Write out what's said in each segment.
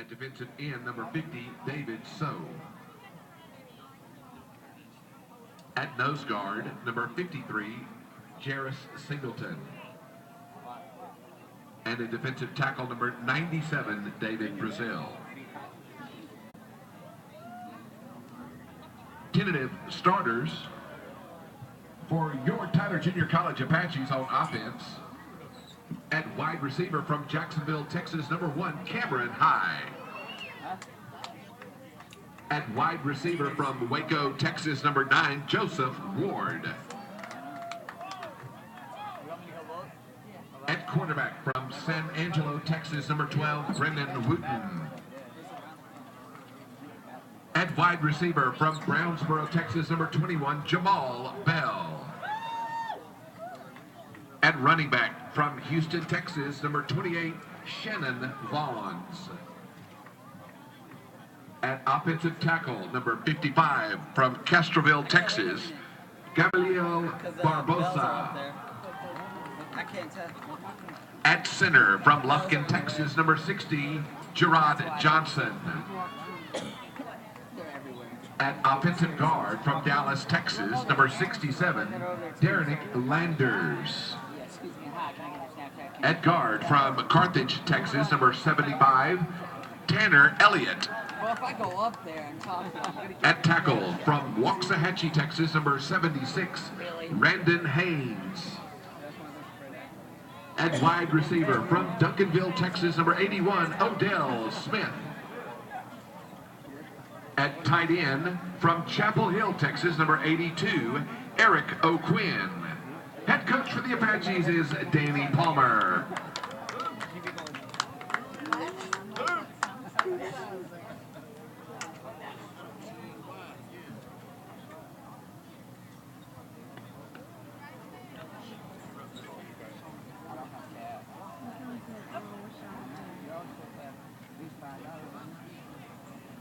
At defensive end, number 50, David So. At nose guard, number 53, Jarris Singleton. And a defensive tackle, number 97, David Brazil. Tentative starters for your Tyler Junior College Apaches on offense. At wide receiver from Jacksonville, Texas, number 1, Cameron High. At wide receiver from Waco, Texas, number 9, Joseph Ward. At cornerback from San Angelo, Texas, number 12, Brendan Wooten. At wide receiver from Brownsboro, Texas, number 21, Jamal Bell. At running back from Houston, Texas, number 28, Shannon Vaughns. At offensive tackle, number 55, from Castroville, Texas, Gabriel Barbosa. At center, from Lufkin, Texas, number 60, Gerard Johnson. At offensive guard, from Dallas, Texas, number 67, Derek Landers. At guard, from Carthage, Texas, number 75, Tanner Elliott. Well, if I go up there and talk, at tackle, from Waxahachie, Texas, number 76, Randon Haynes. At wide receiver, from Duncanville, Texas, number 81, Odell Smith. At tight end, from Chapel Hill, Texas, number 82, Eric O'Quinn. Head coach for the Apaches is Danny Palmer.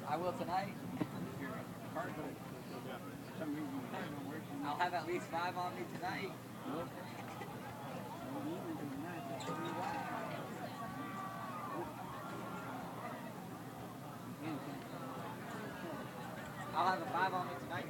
I will tonight. I'll have at least 5 on me tonight. I'll have a 5 on me tonight.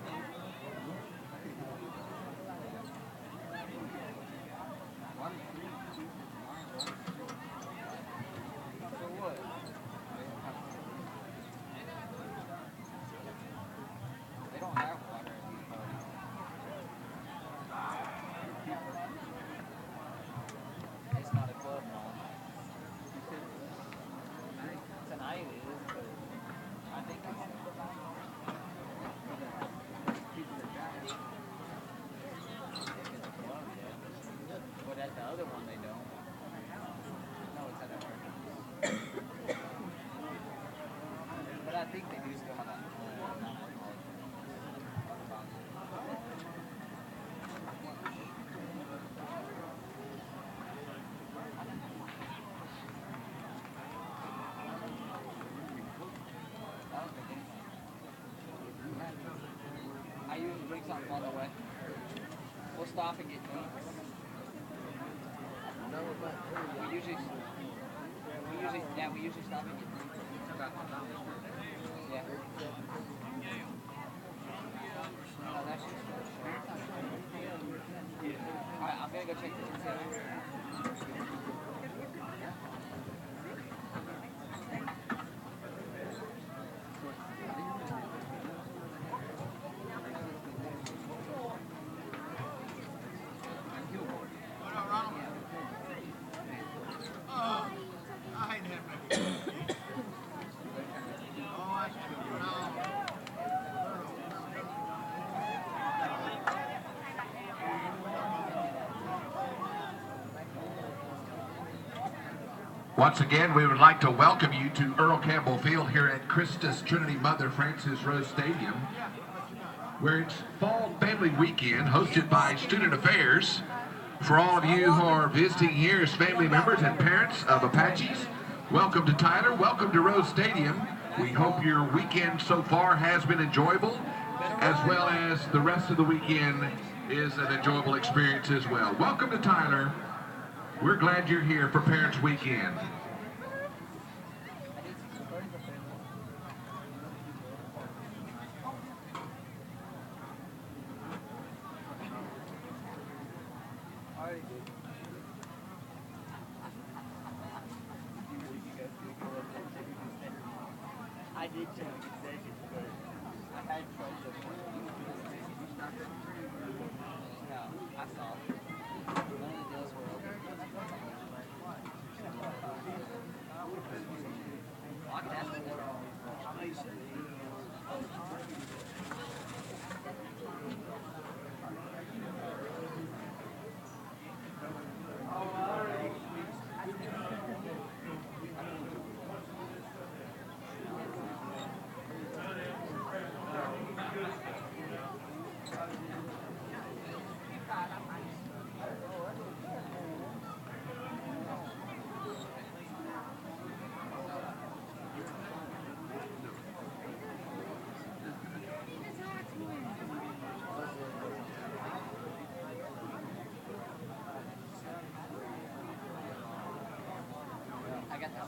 I usually bring something on the way. We'll stop and get drinks. We usually stop and get drinks. Yeah. No, that's just Alright, I'm gonna go check this out. Once again, we would like to welcome you to Earl Campbell Field here at Christus Trinity Mother Frances Rose Stadium, where it's Fall Family Weekend hosted by Student Affairs. For all of you who are visiting here as family members and parents of Apaches, welcome to Tyler, welcome to Rose Stadium. We hope your weekend so far has been enjoyable, as well as the rest of the weekend is an enjoyable experience as well. Welcome to Tyler. We're glad you're here for Parents Weekend. I did check the concessions, but I had trouble. No, I saw. None of the deals were open. I can ask them. I got that.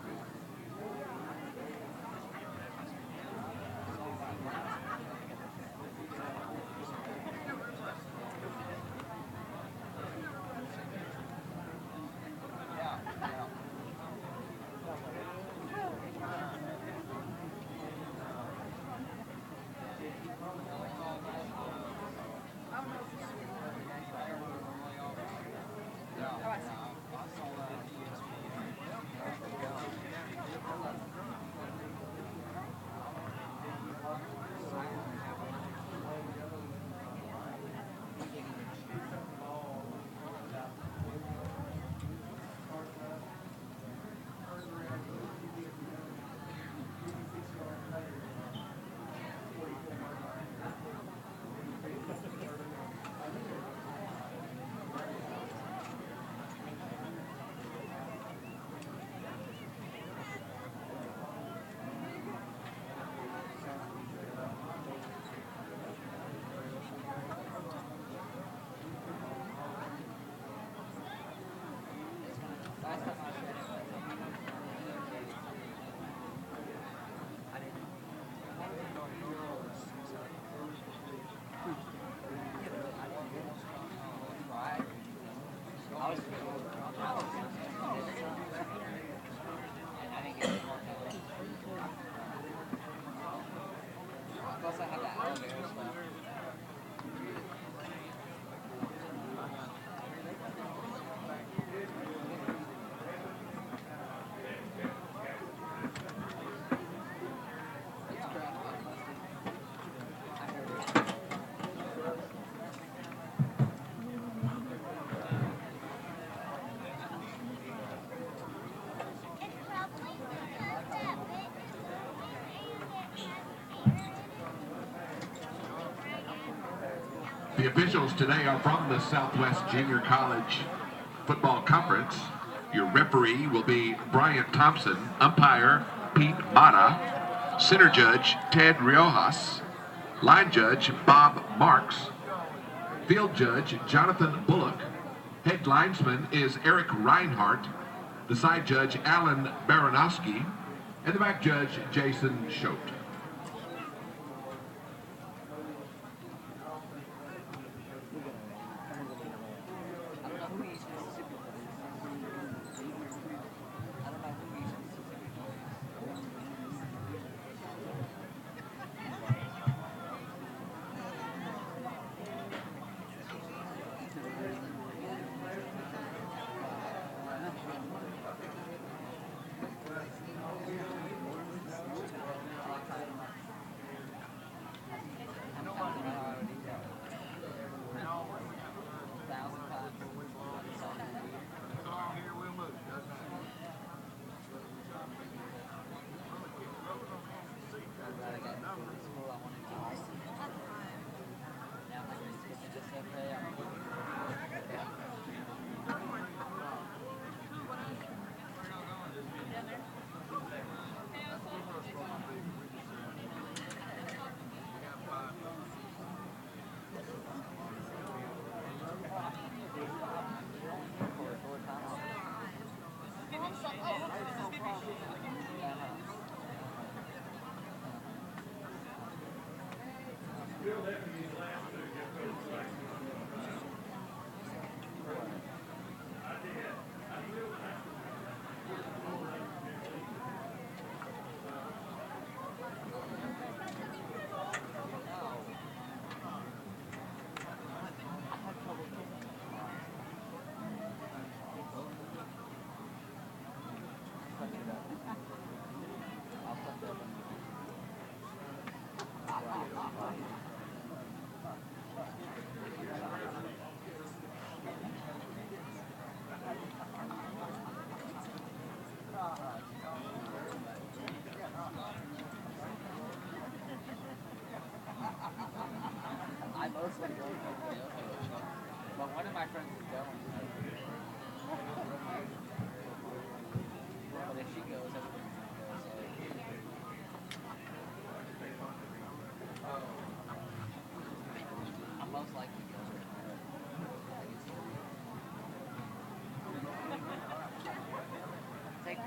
Plus, I have that elevator stuff. The officials today are from the Southwest Junior College Football Conference. Your referee will be Brian Thompson, umpire Pete Mata, center judge Ted Riojas, line judge Bob Marks, field judge Jonathan Bullock, head linesman is Eric Reinhardt, the side judge Alan Baranowski, and the back judge Jason Schote. But one of my friends is going. But if she goes, everybody's going to go. So I'm most likely going. Take me.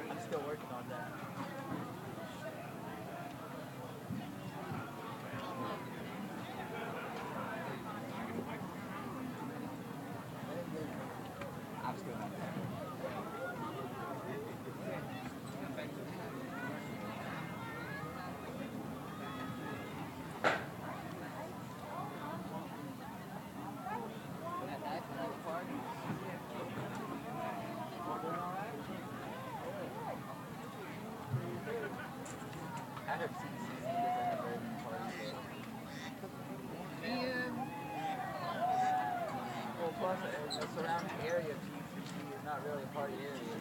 I'm still working on that. I'm still on that. I heard CCC is a burden party. Well, plus the surrounding area of GCC is not really a party area.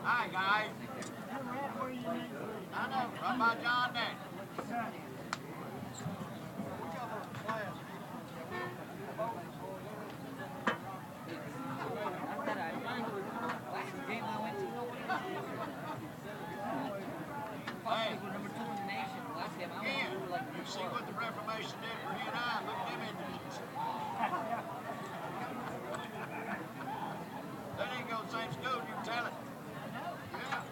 Hi, guys. I know, right by John there. Last game I went to, nobody was here. Hey. We were number 2 in the nation. The last game I went to, Ken, we were like you number see 4. what the Reformation did for you and I? Look at them injuries. That ain't go the same school, you can tell it. Yeah.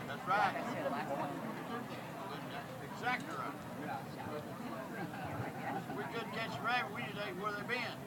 That's right. I said last time. That's exactly right. We couldn't catch a rabbit, we just ate where they been.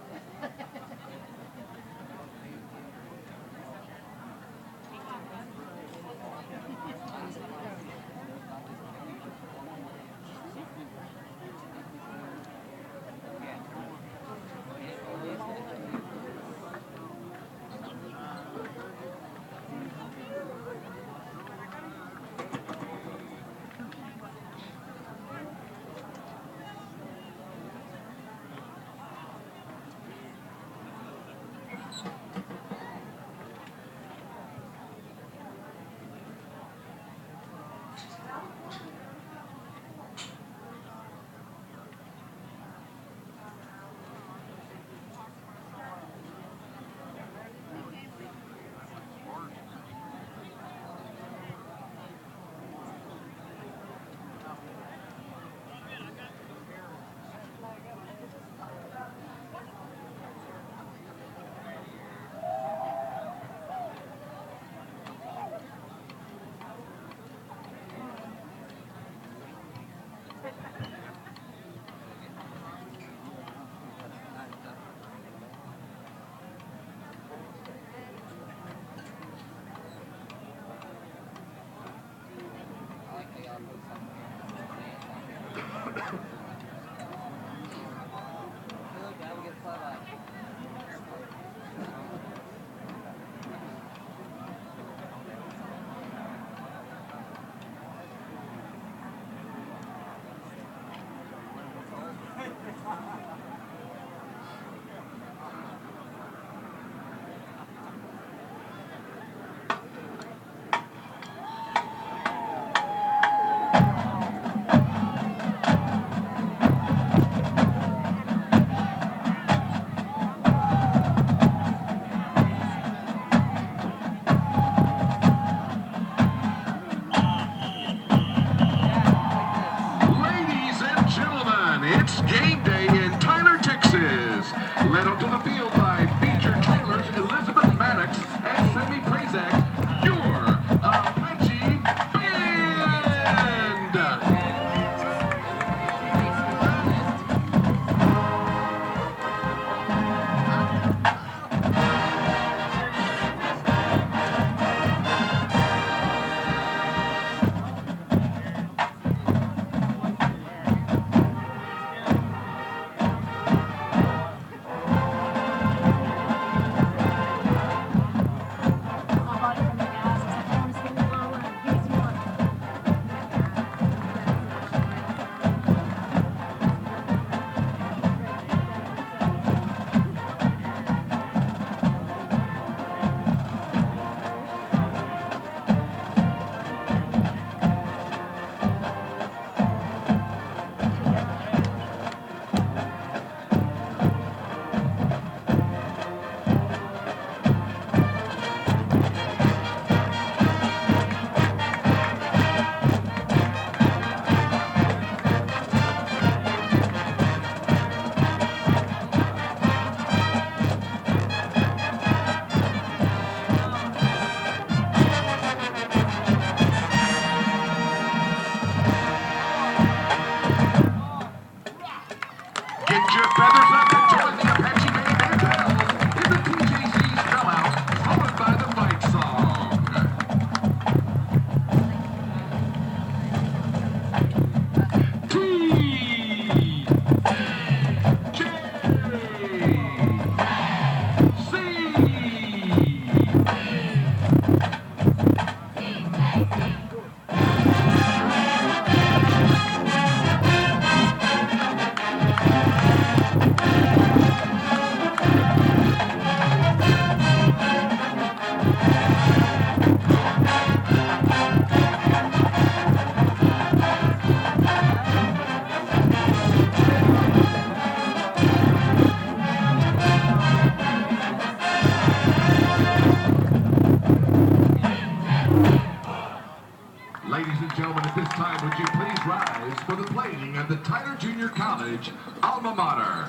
the Tyler Junior College alma mater.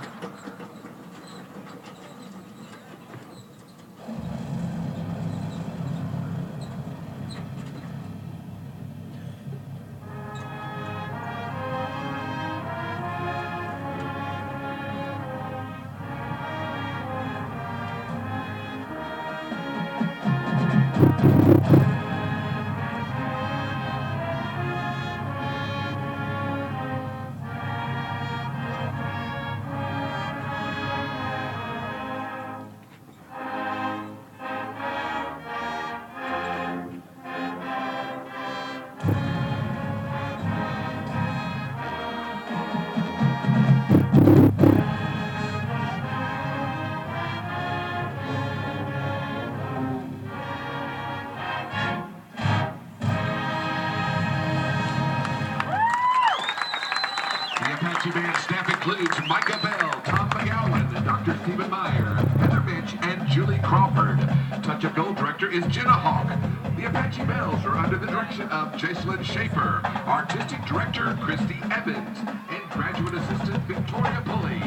Apache Band staff includes Micah Bell, Tom McGowan, Dr. Stephen Meyer, Heather Mitch, and Julie Crawford. Touch of Gold director is Jenna Hawk. The Apache Bells are under the direction of Jacelyn Schaefer, artistic director Christy Evans, and graduate assistant Victoria Pulley.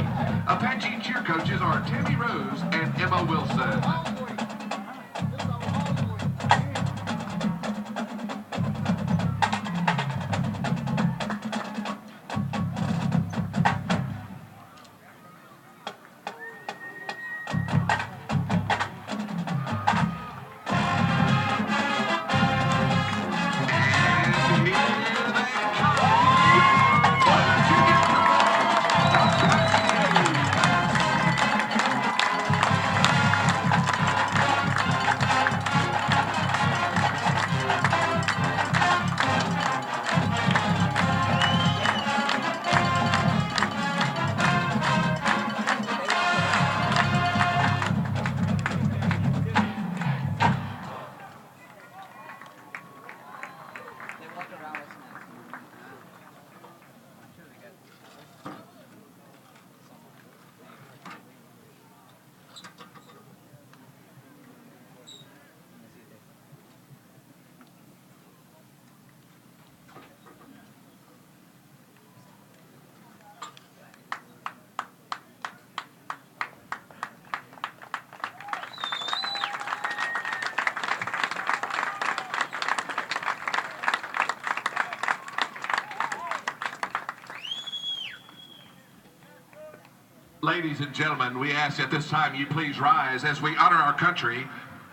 Apache cheer coaches are Tammy Rose and Emma Wilson. Ladies and gentlemen, we ask at this time you please rise as we honor our country,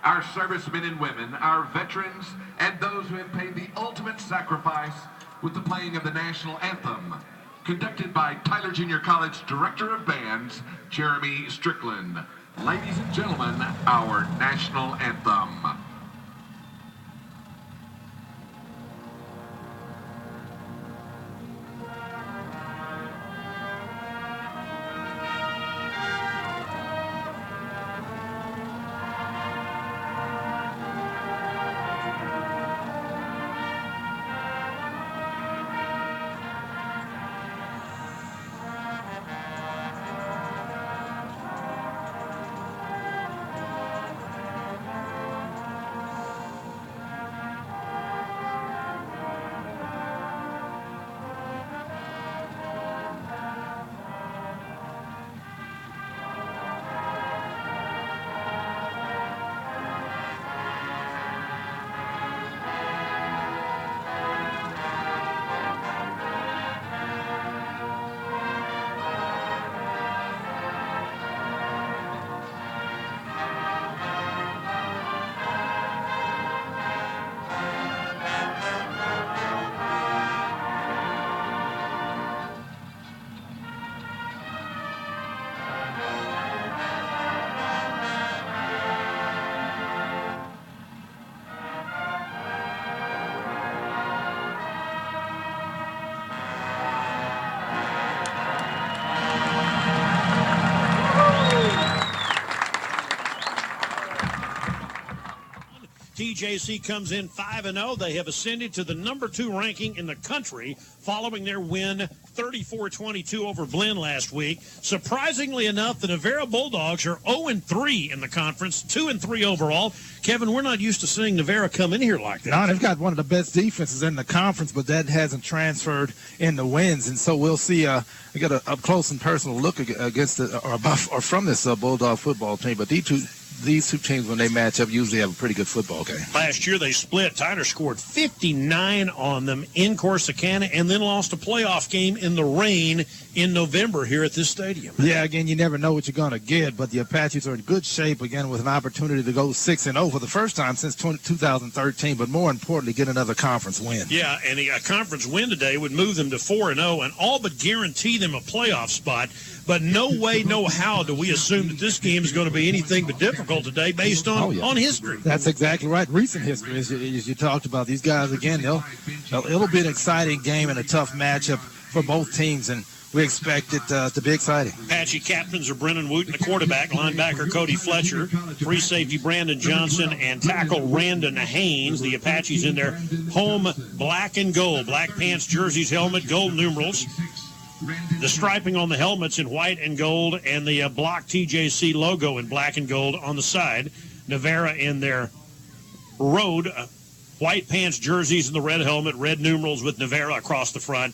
our servicemen and women, our veterans, and those who have paid the ultimate sacrifice with the playing of the national anthem, conducted by Tyler Junior College Director of Bands, Jeremy Strickland. Ladies and gentlemen, our national anthem. TJC comes in 5-0. They have ascended to the #2 ranking in the country following their win 34-22 over Blinn last week. Surprisingly enough, the Navarro Bulldogs are 0-3 in the conference, 2-3 overall. Kevin, we're not used to seeing Navarro come in here like that. No, they've got one of the best defenses in the conference, but that hasn't transferred into wins. And so we'll see. We got a up close and personal look against or from this Bulldog football team. But these two teams, when they match up, usually have a pretty good football game. Last year they split. Tyler scored 59 on them in Corsicana and then lost a playoff game in the rain in November here at this stadium. Yeah, again, you never know what you're going to get, but the Apaches are in good shape, again, with an opportunity to go 6-0 for the first time since 2013, but more importantly, get another conference win. Yeah, and a conference win today would move them to 4-0 and all but guarantee them a playoff spot. But no way, no how do we assume that this game is going to be anything but difficult today based on history. That's exactly right. Recent history, as you talked about. These guys, again, it'll be an exciting game and a tough matchup for both teams, and we expect it to be exciting. Apache captains are Brennan Wooten, the quarterback, linebacker Cody Fletcher, free safety Brandon Johnson, and tackle Randon Haynes. The Apaches in their home black and gold, black pants, jerseys, helmet, gold numerals. The striping on the helmets in white and gold, and the block TJC logo in black and gold on the side. Navarro in their road, white pants, jerseys, and the red helmet, red numerals with Navarro across the front.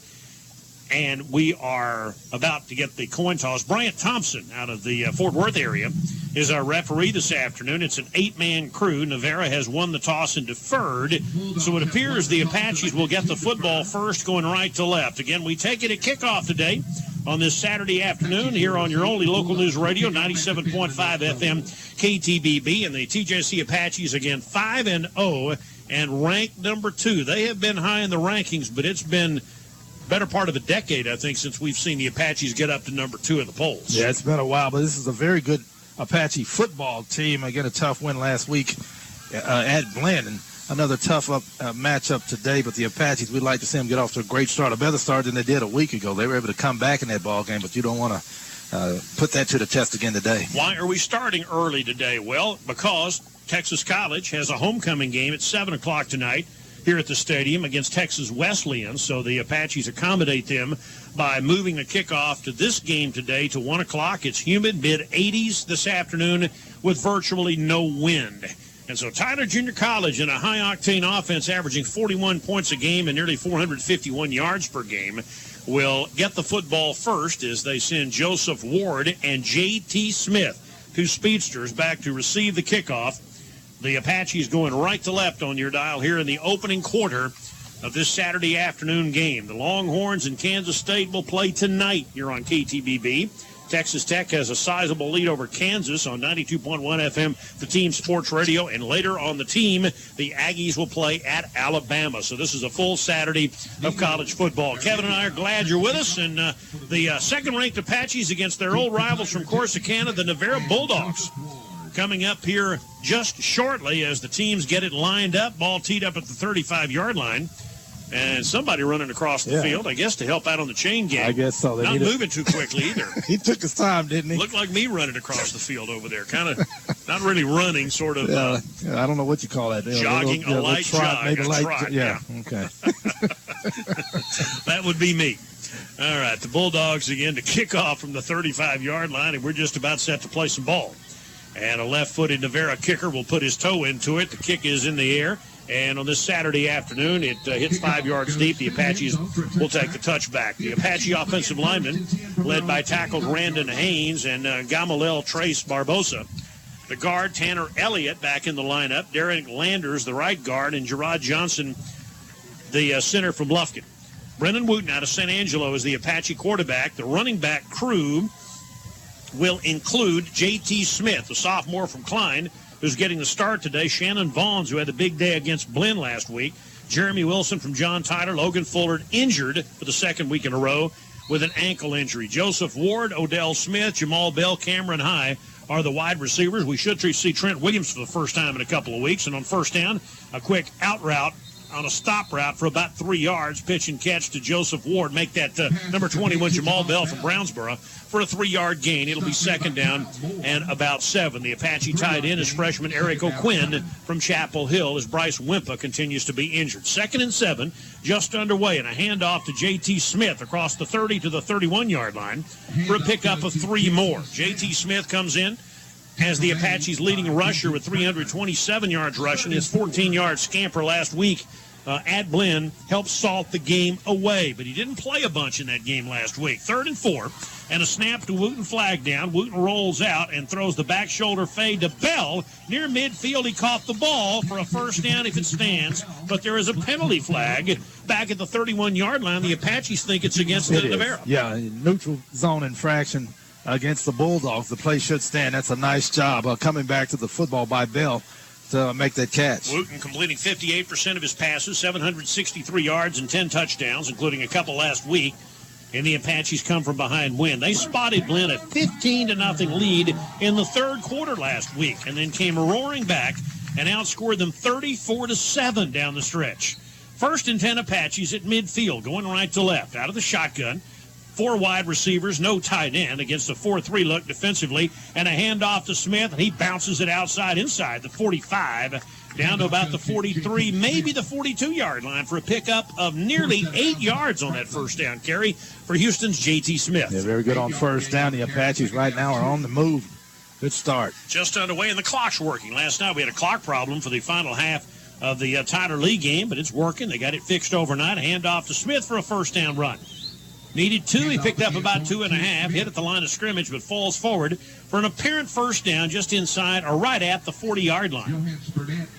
And we are about to get the coin toss. Bryant Thompson out of the Fort Worth area is our referee this afternoon. It's an 8-man crew. Navarro has won the toss and deferred. So it appears the Apaches will get the football first, going right to left. Again, we take it at kickoff today on this Saturday afternoon here on your only local news radio, 97.5 FM KTBB. And the TJC Apaches, again, 5-0 and ranked number 2. They have been high in the rankings, but it's been better part of a decade, I think, since we've seen the Apaches get up to number 2 in the polls. Yeah, it's been a while, but this is a very good Apache football team. Again, a tough win last week at Blinn, and another tough matchup today. But the Apaches, we'd like to see them get off to a great start, a better start than they did a week ago. They were able to come back in that ball game, but you don't want to put that to the test again today. Why are we starting early today? Well, because Texas College has a homecoming game at 7 o'clock tonight here at the stadium against Texas Wesleyan. So the Apaches accommodate them by moving the kickoff to this game today to 1 o'clock. It's humid, mid-80s this afternoon with virtually no wind. And so Tyler Junior College in a high-octane offense averaging 41 points a game and nearly 451 yards per game will get the football first as they send Joseph Ward and J.T. Smith, 2 speedsters, back to receive the kickoff. The Apaches going right to left on your dial here in the opening quarter of this Saturday afternoon game. The Longhorns and Kansas State will play tonight here on KTBB. Texas Tech has a sizable lead over Kansas on 92.1 FM, the team sports radio. And later on the team, the Aggies will play at Alabama. So this is a full Saturday of college football. Kevin and I are glad you're with us. And the second-ranked Apaches against their old rivals from Corsicana, the Navarro Bulldogs, coming up here just shortly as the teams get it lined up. Ball teed up at the 35-yard line. And somebody running across the field, I guess, to help out on the chain game. I guess so. Not moving too quickly either. He took his time, didn't he? Looked like me running across the field over there. Kind of not really running, sort of. I don't know what you call that. Jogging, a light jog. Maybe a light trot. Yeah, okay. That would be me. All right, the Bulldogs again to kick off from the 35-yard line, and we're just about set to play some ball. And a left-footed Navarro kicker will put his toe into it. The kick is in the air. And on this Saturday afternoon, it hits 5 yards deep. The Apaches will take the touchback. The Apache offensive linemen, led by tackle Randon Haynes and Gamaliel Trace Barbosa. The guard, Tanner Elliott, back in the lineup. Derek Landers, the right guard, and Gerard Johnson, the center from Lufkin. Brennan Wooten out of San Angelo is the Apache quarterback. The running back crew will include J.T. Smith, the sophomore from Klein, who's getting the start today. Shannon Vaughns, who had the big day against Blinn last week. Jeremy Wilson from John Tyler. Logan Fuller injured for the second week in a row with an ankle injury. Joseph Ward, Odell Smith, Jamal Bell, Cameron High are the wide receivers. We should see Trent Williams for the first time in a couple of weeks. And on first down, a quick out route on a stop route for about 3 yards, pitch and catch to Joseph Ward, make that number 21 Jamal Bell from Brownsboro for a 3-yard gain. It'll be second down and about 7. The Apache tight end is freshman Eric O'Quinn from Chapel Hill as Bryce Wimpa continues to be injured. 2nd and 7, just underway, and a handoff to J.T. Smith across the 30 to the 31-yard line for a pickup of 3 more. J.T. Smith comes in as the Apache's leading rusher with 327 yards rushing. His 14-yard scamper last week at Blinn helped salt the game away, but he didn't play a bunch in that game last week. 3rd and 4, and a snap to Wooten, flag down. Wooten rolls out and throws the back shoulder fade to Bell. Near midfield, he caught the ball for a first down if it stands, but there is a penalty flag back at the 31-yard line. The Apaches think it's against the Navarro. Yeah, neutral zone infraction against the Bulldogs. The play should stand. That's a nice job coming back to the football by Bell to make that catch. Wooten completing 58% of his passes, 763 yards and 10 touchdowns, including a couple last week. And the Apaches come from behind win. They spotted Blinn a 15-0 lead in the 3rd quarter last week and then came roaring back and outscored them 34-7 down the stretch. 1st and 10 Apaches at midfield, going right to left, out of the shotgun. 4 wide receivers, no tight end against a 4-3 look defensively, and a handoff to Smith, and he bounces it inside the 45, down to about the 43, maybe the 42-yard line for a pickup of nearly 8 yards on that first down carry for Houston's J.T. Smith. Yeah, very good on first down. The Apaches right now are on the move. Good start. Just underway, and the clock's working. Last night we had a clock problem for the final half of the Tyler Lee game, but it's working. They got it fixed overnight. A handoff to Smith for a first down run. Needed 2. He picked up about 2.5, hit at the line of scrimmage, but falls forward for an apparent first down just inside or right at the 40-yard line.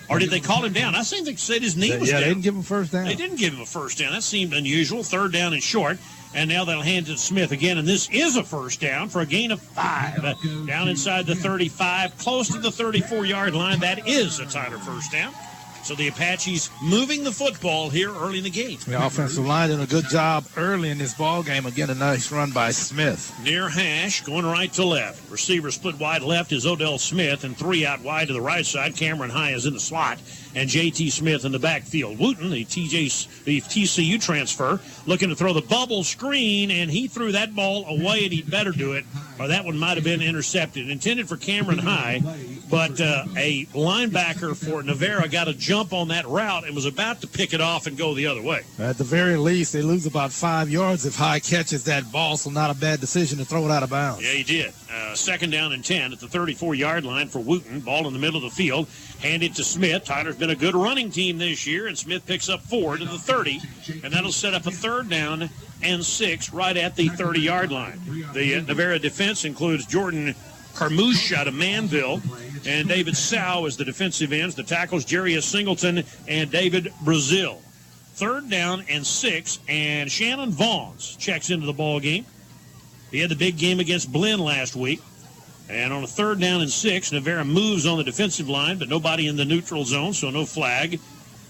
Or did they call him down? I think they said his knee was down. Yeah, they didn't give him first down. They didn't give him a first down. That seemed unusual. 3rd down and short. And now they'll hand it to Smith again, and this is a first down for a gain of 5. Down inside the 35, close to the 34-yard line. That is a Tyler first down. So the Apaches moving the football here early in the game. The offensive line doing a good job early in this ball game. Again, a nice run by Smith. Near hash, going right to left. Receiver split wide left is Odell Smith, and 3 out wide to the right side. Cameron High is in the slot, and J.T. Smith in the backfield. Wooten, the TCU transfer, looking to throw the bubble screen, and he threw that ball away, and he'd better do it, or that one might have been intercepted. Intended for Cameron High, but a linebacker for Navarro got a jump on that route and was about to pick it off and go the other way. At the very least, they lose about 5 yards if High catches that ball, so not a bad decision to throw it out of bounds. Yeah, he did. 2nd down and 10 at the 34-yard line for Wooten. Ball in the middle of the field. Handed to Smith. Tyler's been a good running team this year, and Smith picks up 4 to the 30, and that'll set up a 3rd down and 6 right at the 30-yard line. The Navarro defense includes Jordan Carmouche out of Manville, and David Sow as the defensive ends. The tackles, Jarius Singleton and David Brazil. 3rd down and 6, and Shannon Vaughns checks into the ball game. He had the big game against Blinn last week. And on a 3rd down and 6, Navarro moves on the defensive line, but nobody in the neutral zone, so no flag.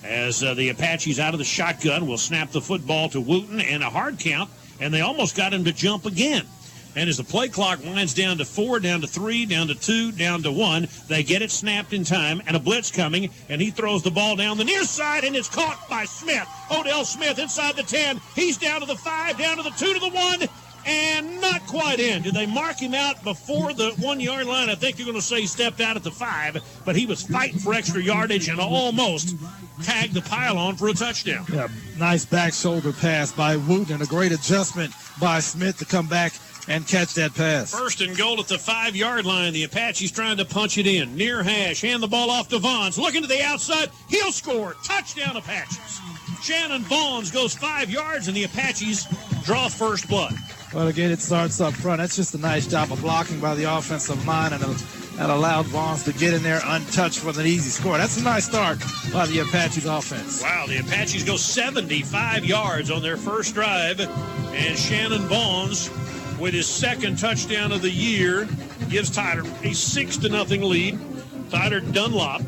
As the Apaches out of the shotgun will snap the football to Wooten, and a hard count, and they almost got him to jump again. And as the play clock winds down to 4, down to 3, down to 2, down to 1, they get it snapped in time, and a blitz coming, and he throws the ball down the near side, and it's caught by Smith. Odell Smith inside the 10. He's down to the 5, down to the 2, to the 1, and not quite in. Did they mark him out before the 1-yard line? I think you're going to say he stepped out at the 5, but he was fighting for extra yardage and almost tagged the pylon for a touchdown. Yeah, nice back shoulder pass by Wooten, and a great adjustment by Smith to come back and catch that pass. 1st and goal at the 5-yard line. The Apaches trying to punch it in. Near hash, hand the ball off to Vaughns. Looking to the outside, he'll score. Touchdown Apaches. Shannon Vaughns goes 5 yards, and the Apaches draw first blood. Well, again, it starts up front. That's just a nice job of blocking by the offensive line, and that allowed Vaughns to get in there untouched with an easy score. That's a nice start by the Apaches offense. Wow, the Apaches go 75 yards on their first drive, and Shannon Vaughns, with his 2nd touchdown of the year, gives Tyler a 6-0 lead. Tyler Dunlop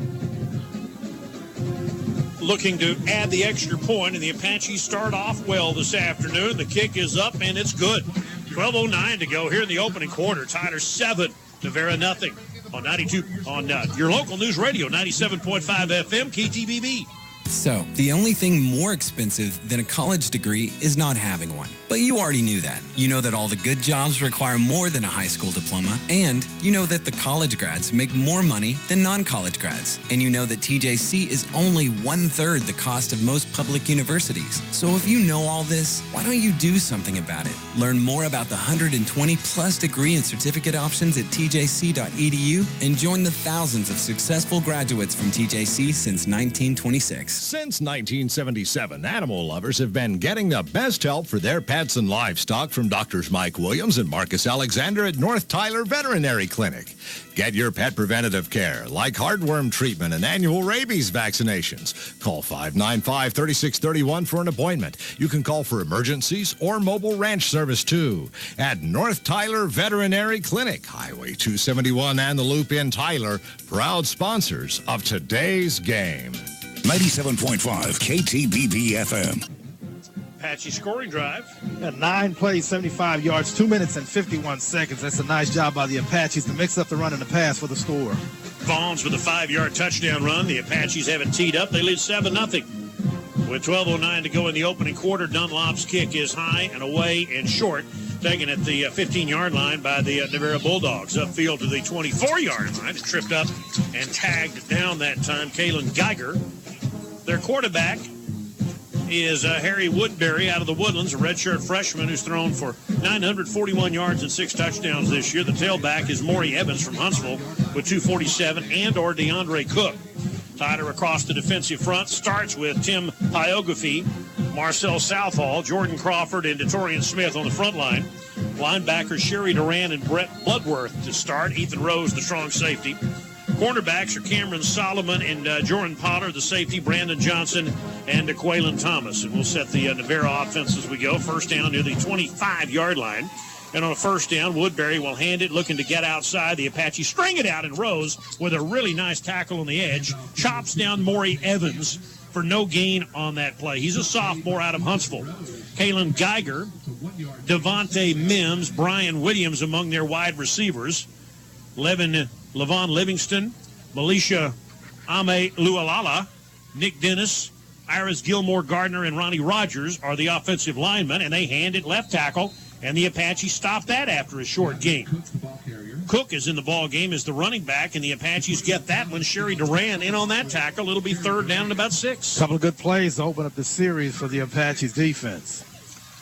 looking to add the extra point, and the Apaches start off well this afternoon. The kick is up, and it's good. 12:09 to go here in the opening quarter. Tyler 7, Navarro nothing on 92 on your local news radio, 97.5 FM, KTBB. So, the only thing more expensive than a college degree is not having one. But you already knew that. You know that all the good jobs require more than a high school diploma. And you know that the college grads make more money than non-college grads. And you know that TJC is only 1/3 the cost of most public universities. So if you know all this, why don't you do something about it? Learn more about the 120 plus degree and certificate options at tjc.edu and join the thousands of successful graduates from TJC since 1926. Since 1977, animal lovers have been getting the best help for their pets and livestock from Doctors Mike Williams and Marcus Alexander at North Tyler Veterinary Clinic. Get your pet preventative care, like heartworm treatment and annual rabies vaccinations. Call 595-3631 for an appointment. You can call for emergencies or mobile ranch service, too. At North Tyler Veterinary Clinic, Highway 271 and the Loop in Tyler, proud sponsors of today's game. 97.5 KTBB FM. Apache scoring drive. 9 plays, 75 yards, 2 minutes and 51 seconds. That's a nice job by the Apaches to mix up the run and the pass for the score. Vaughns with a 5-yard touchdown run. The Apaches have it teed up. They lead 7-0. With 12:09 to go in the opening quarter, Dunlop's kick is high and away and short, taken at the 15-yard line by the Navarro Bulldogs. Upfield to the 24-yard line. It tripped up and tagged down that time Kalen Geiger. Their quarterback is Harry Woodbury out of the Woodlands, a redshirt freshman who's thrown for 941 yards and 6 touchdowns this year. The tailback is Maury Evans from Huntsville with 247 and/or DeAndre Cook. Tyler across the defensive front starts with Tim Pyogafi, Marcel Southall, Jordan Crawford, and Detorian Smith on the front line. Linebackers Sherry Duran and Brett Bloodworth to start. Ethan Rose, the strong safety. Cornerbacks are Cameron Solomon and Jordan Potter, the safety, Brandon Johnson, and Quaylen Thomas. And we'll set the Navarro offense as we go. First down near the 25-yard line. And on a first down, Woodbury will hand it, looking to get outside. The Apache string it out, and Rose, with a really nice tackle on the edge, chops down Maury Evans for no gain on that play. He's a sophomore out of Huntsville. Kalen Geiger, Devontae Mims, Brian Williams among their wide receivers. Levon Livingston, Melisha Ame Lualala, Nick Dennis, Iris Gilmore Gardner, and Ronnie Rogers are the offensive linemen, and they hand it left tackle, and the Apache stopped that after a short gain. Cook is in the ball game as the running back, and the Apaches get that one. Sherry Duran in on that tackle. It'll be third down and about 6. Couple of good plays to open up the series for the Apaches defense.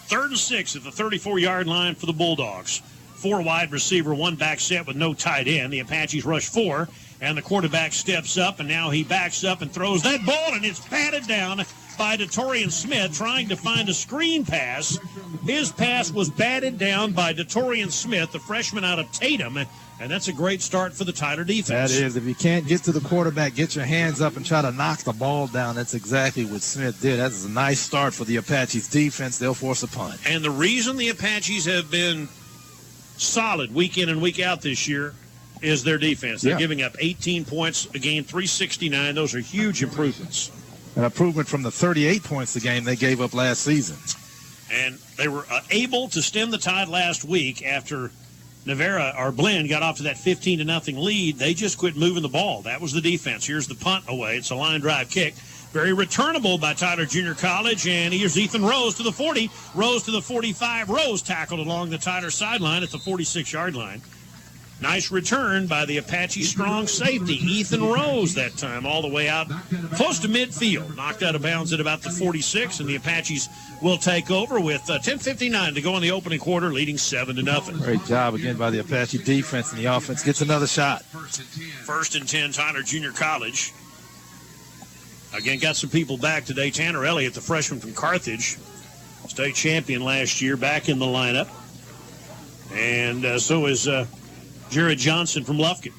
3rd and 6 at the 34-yard line for the Bulldogs. 4 wide receiver, 1 back set with no tight end. The Apaches rush 4, and the quarterback steps up, and now he backs up and throws that ball, and it's patted down by Detorian Smith trying to find a screen pass. His pass was batted down by Detorian Smith, the freshman out of Tatum, and that's a great start for the Tyler defense. That is. If you can't get to the quarterback, get your hands up and try to knock the ball down. That's exactly what Smith did. That is a nice start for the Apaches defense. They'll force a punt. And the reason the Apaches have been solid week in and week out this year is their defense. They're giving up 18 points a game, 369. Those are huge improvements. An improvement from the 38 points a game they gave up last season. And they were able to stem the tide last week after Navarro, or Blinn, got off to that 15-0 lead. They just quit moving the ball. That was the defense. Here's the punt away. It's a line drive kick. Very returnable by Tyler Junior College, and here's Ethan Rose to the 40, Rose to the 45. Rose tackled along the Tyler sideline at the 46-yard line. Nice return by the Apache strong safety, Ethan Rose, that time, all the way out close to midfield. Knocked out of bounds at about the 46, and the Apaches will take over with 10:59 to go in the opening quarter, leading 7-0. Great job again by the Apache defense, and the offense gets another shot. 1st and 10, Tyler Junior College. Again, got some people back today. Tanner Elliott, the freshman from Carthage, state champion last year, back in the lineup. And so is Jared Johnson from Lufkin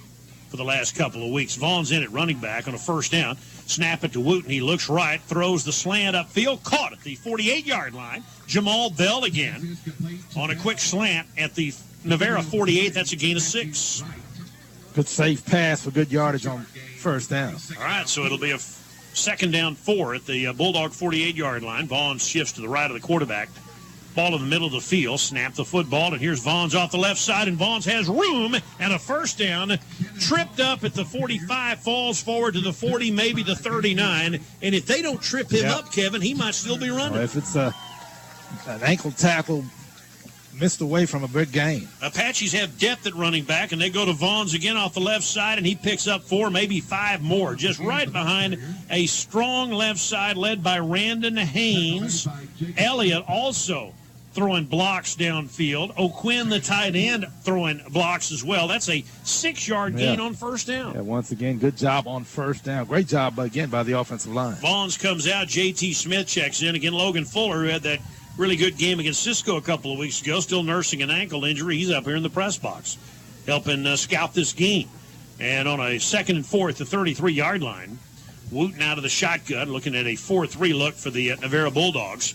for the last couple of weeks. Vaughn's in at running back on a first down. Snap it to Wooten. He looks right, throws the slant upfield, caught at the 48-yard line. Jamal Bell again on a quick slant at the Navarro 48. That's a gain of 6. Good safe pass for good yardage on first down. All right, so it'll be a 2nd down 4 at the Bulldog 48-yard line. Vaughn shifts to the right of the quarterback. Ball in the middle of the field. Snap the football, and here's Vaughn's off the left side, and Vaughn's has room and a first down tripped up at the 45, falls forward to the 40, maybe the 39. And if they don't trip him up, Kevin, he might still be running. Well, if it's an ankle tackle missed away from a big gain. Apaches have depth at running back, and they go to Vaughns again off the left side, and he picks up 4, maybe 5 more, just right behind a strong left side led by Randon Haynes. Elliott also throwing blocks downfield. O'Quinn, the tight end, throwing blocks as well. That's a 6-yard gain on first down. Yeah, once again, good job on first down. Great job, again, by the offensive line. Vaughns comes out. J.T. Smith checks in. Again, Logan Fuller, who had that really good game against Cisco a couple of weeks ago, still nursing an ankle injury. He's up here in the press box helping scout this game. And on a 2nd and 4 at the 33-yard line, Wooten out of the shotgun, looking at a 4-3 look for the Navarro Bulldogs.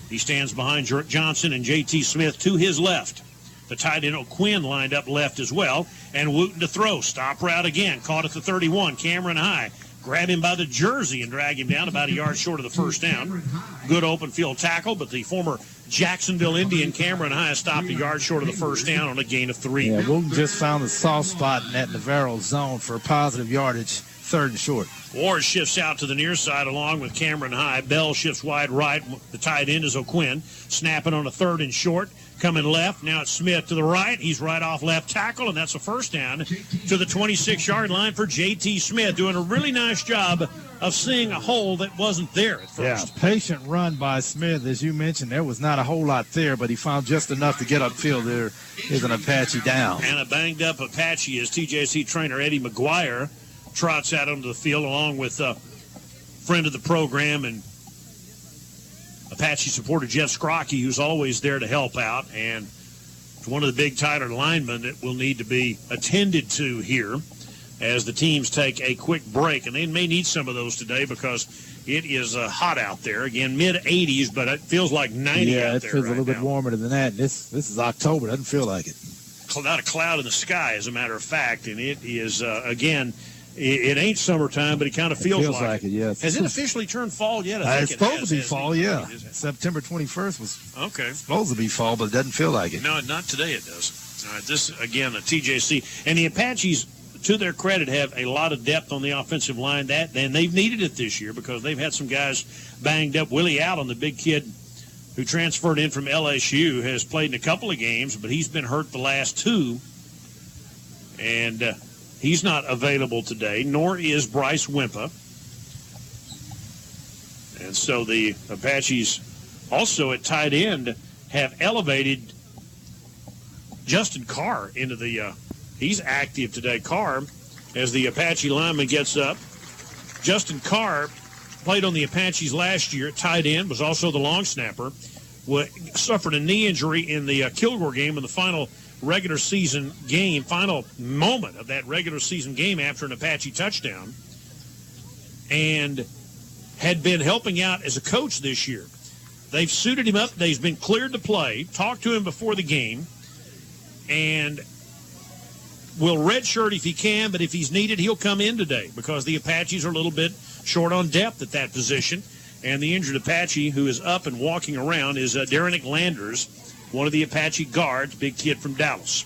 He stands behind Johnson and J.T. Smith to his left. The tight end O'Quinn lined up left as well. And Wooten to throw. Stop route again. Caught at the 31. Cameron High. Grab him by the jersey and drag him down about a yard short of the first down. Good open field tackle, but the former Jacksonville Indian Cameron High stopped a yard short of the first down on a gain of 3. Yeah, Wooten just found the soft spot in that Navarro zone for positive yardage, 3rd and short. Ward shifts out to the near side along with Cameron High. Bell shifts wide right. The tight end is O'Quinn. Snapping on a 3rd and short. Coming left. Now it's Smith to the right. He's right off left tackle, and that's a first down to the 26-yard line for J.T. Smith, doing a really nice job of seeing a hole that wasn't there at first. Yeah, patient run by Smith. As you mentioned, there was not a whole lot there, but he found just enough to get upfield. There is an Apache down. And a banged-up Apache as TJC trainer Eddie McGuire trots out onto the field along with friend of the program and Apache supporter Jeff Scrocky, who's always there to help out, and one of the big Tyler linemen that will need to be attended to here as the teams take a quick break. And they may need some of those today because it is hot out there. Again, mid-80s, but it feels like 90 out there. Yeah, it feels a little bit warmer than that. This is October. Doesn't feel like it. Not a cloud in the sky, as a matter of fact, and it is, again, it ain't summertime, but it kind of feels like it. Yes. Has it officially turned fall yet? It's supposed to be fall, yeah. September 21st was supposed to be fall, but it doesn't feel like it. No, not today it does. This, again, a TJC. And the Apaches, to their credit, have a lot of depth on the offensive line, and they've needed it this year because they've had some guys banged up. Willie Allen, the big kid who transferred in from LSU, has played in a couple of games, but he's been hurt the last 2. And he's not available today, nor is Bryce Wimpa. And so the Apaches also at tight end have elevated Justin Carr into the he's active today. Carr, as the Apache lineman gets up. Justin Carr played on the Apaches last year at tight end, was also the long snapper. Suffered a knee injury in the Kilgore game in the final regular season game, final moment of that regular season game after an Apache touchdown, and had been helping out as a coach this year. They've suited him up. He's been cleared to play, talked to him before the game, and will redshirt if he can, but if he's needed, he'll come in today because the Apaches are a little bit short on depth at that position. And the injured Apache who is up and walking around is Derenick Landers, one of the Apache guards, big kid from Dallas.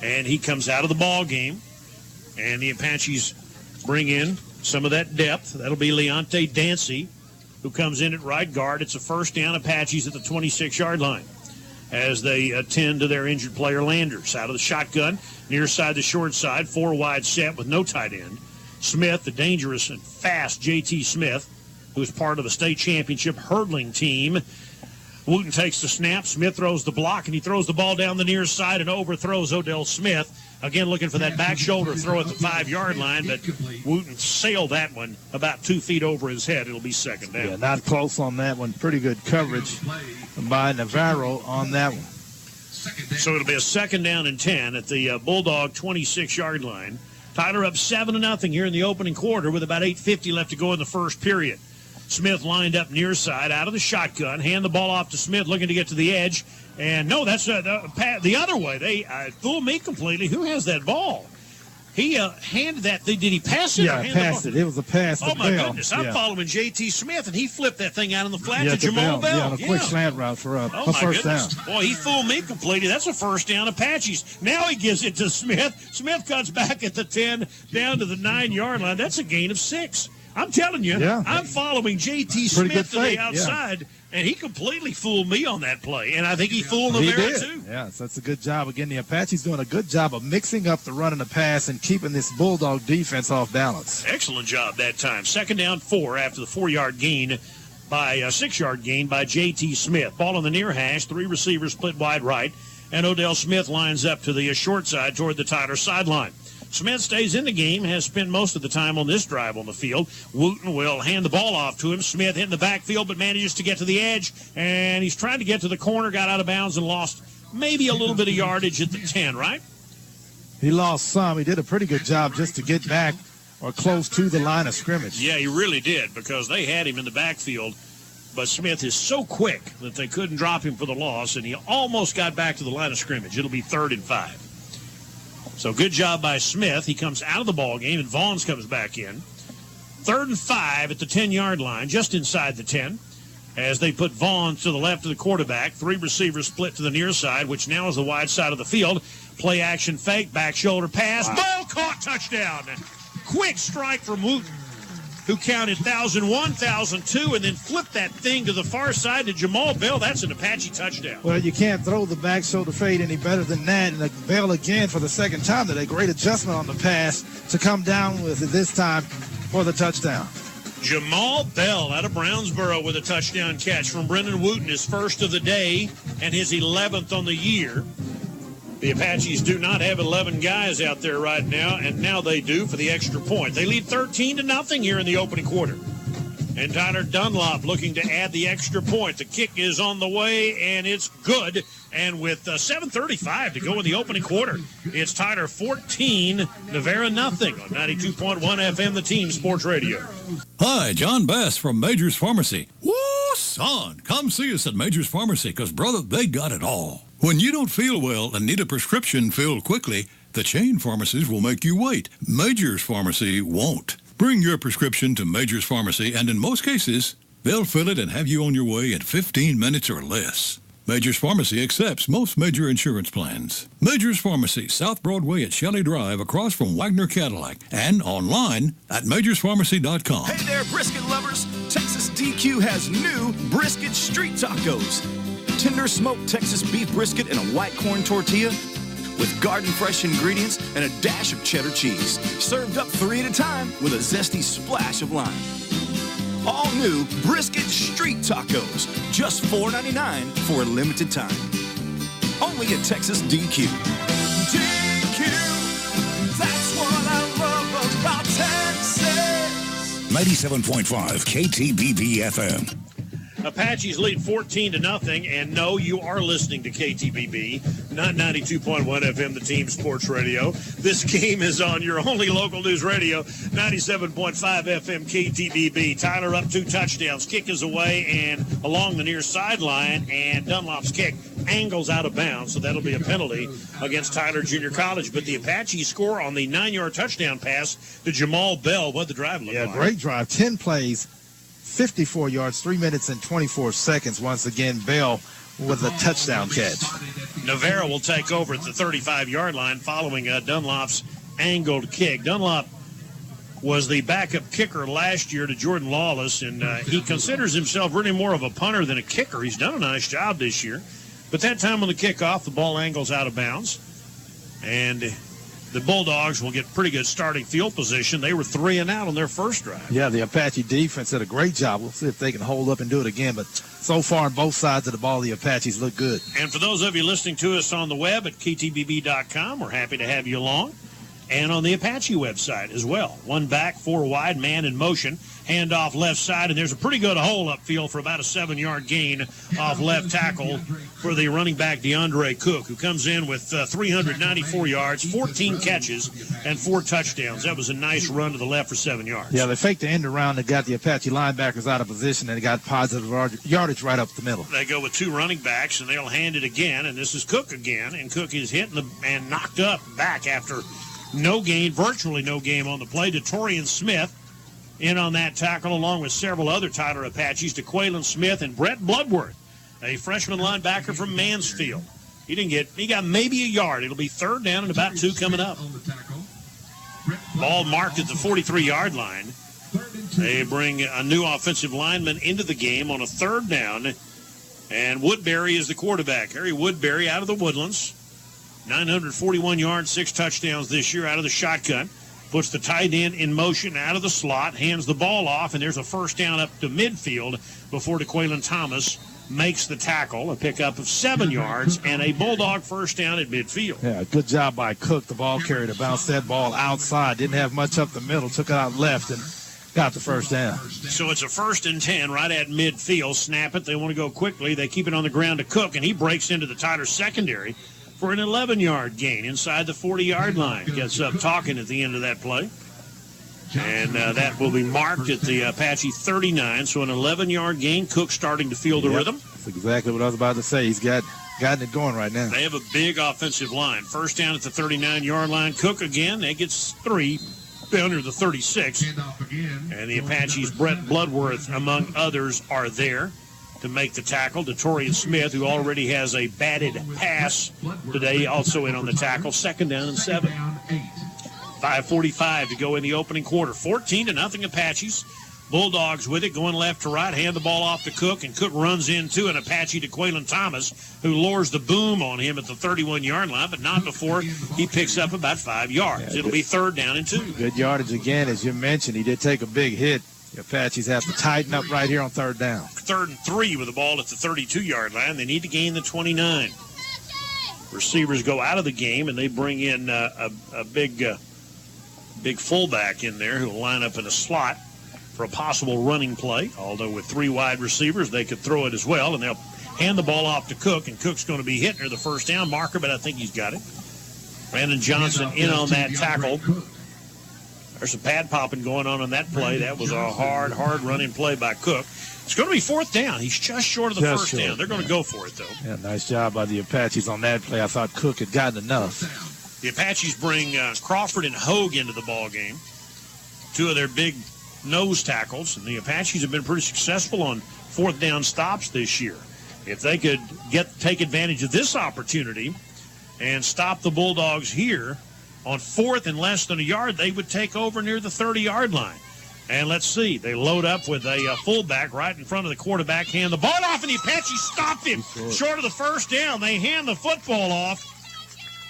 And he comes out of the ball game, and the Apaches bring in some of that depth. That'll be Leonte Dancy, who comes in at right guard. It's a first down. Apaches at the 26-yard line as they attend to their injured player Landers. Out of the shotgun, near side to short side, 4 wide set with no tight end. Smith, the dangerous and fast J.T. Smith, who is part of the state championship hurdling team. Wooten takes the snap. Smith throws the block, and he throws the ball down the near side and overthrows Odell Smith. Again, looking for that back shoulder throw at the 5-yard line, but Wooten sailed that one about 2 feet over his head. It'll be second down. Yeah, not close on that one. Pretty good coverage by Navarro on that one. So it'll be a second down and 10 at the Bulldog 26-yard line. Tyler up 7-0 here in the opening quarter with about 8:50 left to go in the first period. Smith lined up near side out of the shotgun. Hand the ball off to Smith, looking to get to the edge. And no, that's the other way. They fooled me completely. Who has that ball? He handed that thing. Did he pass it? Yeah, passed it. It was a pass to Oh, my Bell. goodness. I'm following J.T. Smith, and he flipped that thing out in the flat Yeah, to Jamal Bell. Yeah, on a quick slant route for a first down. Boy, he fooled me completely. That's a first down, Apaches. Now he gives it to Smith. Smith cuts back at the 10, down to the 9-yard line. That's a gain of 6. I'm telling you, I'm following J.T. Smith to the outside, and he completely fooled me on that play. And I think he fooled Navarro, too. Yeah, so that's a good job. Again, the Apaches doing a good job of mixing up the run and the pass and keeping this Bulldog defense off balance. Excellent job that time. 2nd down 4 after the 4-yard gain by 6-yard gain by J.T. Smith. Ball on the near hash, 3 receivers split wide right, and Odell Smith lines up to the short side toward the Tyler sideline. Smith stays in the game, has spent most of the time on this drive on the field. Wooten will hand the ball off to him. Smith hitting the backfield, but manages to get to the edge, and he's trying to get to the corner, got out of bounds, and lost maybe a little bit of yardage at the 10, right? He lost some. He did a pretty good job just to get back or close to the line of scrimmage. Yeah, he really did, because they had him in the backfield, but Smith is so quick that they couldn't drop him for the loss, and he almost got back to the line of scrimmage. It'll be 3rd and 5. So good job by Smith. He comes out of the ball game, and Vaughns comes back in. 3rd and 5 at the 10-yard line, just inside the 10, as they put Vaughns to the left of the quarterback. 3 receivers split to the near side, which now is the wide side of the field. Play action fake, back shoulder pass. Wow. Ball caught, touchdown. Quick strike from Wooten, who counted 1,001, 1,002, and then flipped that thing to the far side to Jamal Bell. That's an Apache touchdown. Well, you can't throw the back shoulder fade any better than that. And Bell again for the second time today. Great adjustment on the pass to come down with it this time for the touchdown. Jamal Bell out of Brownsboro with a touchdown catch from Brendan Wooten, his first of the day and his 11th on the year. The Apaches do not have 11 guys out there right now, and now they do for the extra point. They lead 13-0 here in the opening quarter. And Tyler Dunlop looking to add the extra point. The kick is on the way, and it's good. And with 7:35 to go in the opening quarter, it's Tyler 14, Navarro nothing on 92.1 FM, the Team Sports Radio. Hi, John Bass from Major's Pharmacy. Woo, son, come see us at Major's Pharmacy, because, brother, they got it all. When you don't feel well and need a prescription filled quickly, the chain pharmacies will make you wait. Major's Pharmacy won't. Bring your prescription to Major's Pharmacy, and in most cases, they'll fill it and have you on your way in 15 minutes or less. Major's Pharmacy accepts most major insurance plans. Major's Pharmacy, South Broadway at Shelley Drive, across from Wagner Cadillac, and online at majorspharmacy.com. Hey there, brisket lovers. Texas DQ has new brisket street tacos. Tender smoked Texas beef brisket in a white corn tortilla with garden fresh ingredients and a dash of cheddar cheese. Served up 3 at a time with a zesty splash of lime. All new brisket street tacos, just $4.99 for a limited time. Only at Texas DQ. DQ, that's what I love about Texas. 97.5 KTBB FM. Apaches lead 14-0, and no, you are listening to KTBB, not 92.1 FM, the Team Sports Radio. This game is on your only local news radio, 97.5 FM KTBB. Tyler up 2 touchdowns, kick is away and along the near sideline, and Dunlop's kick angles out of bounds, so that'll be a penalty against Tyler Junior College. But the Apaches score on the 9-yard touchdown pass to Jamal Bell. What'd the drive look like? Yeah, great drive, 10 plays. 54 yards, 3 minutes and 24 seconds. Once again, Bell with a touchdown catch. Navarro will take over at the 35-yard line following Dunlop's angled kick. Dunlop was the backup kicker last year to Jordan Lawless, and he considers himself really more of a punter than a kicker. He's done a nice job this year. But that time on the kickoff, the ball angles out of bounds, and the Bulldogs will get pretty good starting field position. They were 3 and out on their first drive. Yeah, the Apache defense did a great job. We'll see if they can hold up and do it again. But so far on both sides of the ball, the Apaches look good. And for those of you listening to us on the web at ktbb.com, we're happy to have you along. And on the Apache website as well. 1 back, 4 wide, man in motion. Handoff left side, and there's a pretty good hole upfield for about a 7-yard gain off left tackle for the running back DeAndre Cook, who comes in with 394 yards, 14 catches, and 4 touchdowns. That was a nice run to the left for 7 yards. Yeah, they faked the end around and got the Apache linebackers out of position, and they got positive yardage right up the middle. They go with 2 running backs, and they'll hand it again, and this is Cook again, and Cook is hit and knocked up back after No gain, virtually no gain on the play. DeTorian Smith in on that tackle, along with several other Tyler Apaches, DeQuaylen Smith and Brett Bloodworth, a freshman linebacker from Mansfield. He got maybe a yard. It'll be 3rd down and about 2 coming up. Ball marked at the 43-yard line. They bring a new offensive lineman into the game on a 3rd down, and Woodbury is the quarterback. Harry Woodbury out of the Woodlands, 941 yards, 6 touchdowns this year out of the shotgun. Puts the tight end in motion out of the slot, hands the ball off, and there's a 1st down up to midfield before DeQuaylen Thomas makes the tackle, a pickup of 7 yards, and a Bulldog 1st down at midfield. Yeah, good job by Cook, the ball carrier, to bounce that ball outside. Didn't have much up the middle, took it out left, and got the 1st down. So it's a 1st and 10 right at midfield. Snap it. They want to go quickly. They keep it on the ground to Cook, and he breaks into the Tyler secondary for an 11-yard gain inside the 40-yard line. Gets up talking at the end of that play. And that will be marked at the Apache 39. So an 11-yard gain. Cook starting to feel the rhythm. That's exactly what I was about to say. He's gotten it going right now. They have a big offensive line. 1st down at the 39-yard line. Cook again. That gets 3 under the 36. And the Apaches, Brett Bloodworth, among others, are there to make the tackle. DeTorian Smith, who already has a batted pass today, also in on the tackle. 2nd down and 7. 5:45 to go in the opening quarter. 14-0 Apaches. Bulldogs with it, going left to right, hand the ball off to Cook, and Cook runs into an Apache DeQuaylen Thomas, who lures the boom on him at the 31-yard line, but not before he picks up about 5 yards. It'll be 3rd down and 2. Good yardage again, as you mentioned. He did take a big hit. The Apaches have to tighten up right here on 3rd down. 3rd and 3 with the ball at the 32-yard line. They need to gain the 29. Receivers go out of the game, and they bring in a big fullback in there who will line up in a slot for a possible running play. Although with 3 wide receivers, they could throw it as well, and they'll hand the ball off to Cook, and Cook's going to be hitting her the 1st down marker, but I think he's got it. Brandon Johnson in on that tackle. There's some pad popping going on that play. That was a hard running play by Cook. It's going to be 4th down. He's just short of the 1st down. They're going to go for it, though. Yeah, nice job by the Apaches on that play. I thought Cook had gotten enough. The Apaches bring Crawford and Hogue into the ball game, 2 of their big nose tackles, and the Apaches have been pretty successful on 4th down stops this year. If they could take advantage of this opportunity and stop the Bulldogs here on 4th and less than a yard, they would take over near the 30-yard line. And let's see, they load up with a fullback right in front of the quarterback, hand the ball off, and the Apaches stopped him short of the 1st down. They hand the football off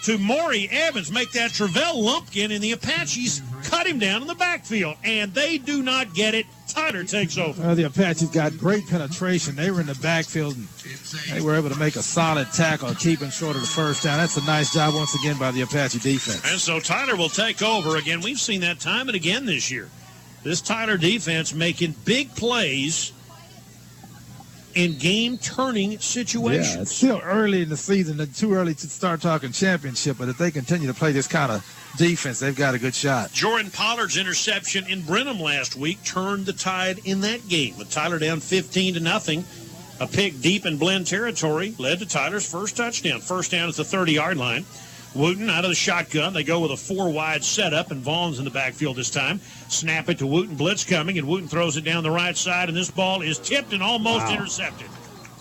to Maury Evans, make that Travell Lumpkin, and the Apaches cut him down in the backfield, and they do not get it. Tyler takes over. The Apaches got great penetration. They were in the backfield, and they were able to make a solid tackle, keep him short of the 1st down. That's a nice job once again by the Apache defense. And so Tyler will take over again. We've seen that time and again this year. This Tyler defense making big plays in game-turning situations. Yeah, it's still early in the season, and too early to start talking championship, but if they continue to play this kind of defense, they've got a good shot. Jordan Pollard's interception in Brenham last week turned the tide in that game, with Tyler down 15-0. A pick deep in blend territory led to Tyler's 1st touchdown. 1st down at the 30-yard line. Wooten out of the shotgun. They go with a 4-wide setup, and Vaughn's in the backfield this time. Snap it to Wooten. Blitz coming, and Wooten throws it down the right side, and this ball is tipped and almost intercepted.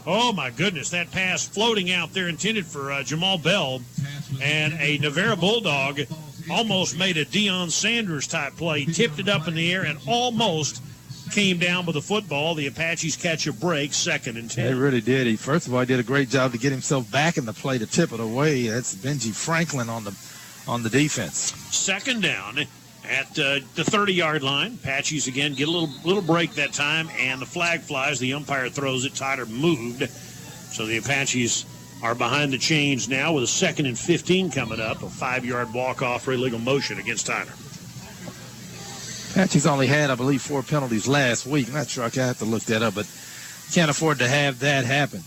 Oh, my goodness. That pass floating out there intended for Jamal Bell, and a Navarro Bulldog almost made a Deion Sanders-type play, tipped it up in the air, and almost came down with the football. The Apaches catch a break, 2nd and 10. They really did. He did a great job to get himself back in the play to tip it away. That's Benji Franklin on the defense. 2nd down at the 30-yard line. Apaches again get a little break that time, and the flag flies. The umpire throws it. Tyler moved. So the Apaches are behind the chains now with a 2nd and 15 coming up. A 5-yard walk-off for illegal motion against Tyler. Apaches only had, I believe, 4 penalties last week. I'm not sure. I have to look that up, but can't afford to have that happen.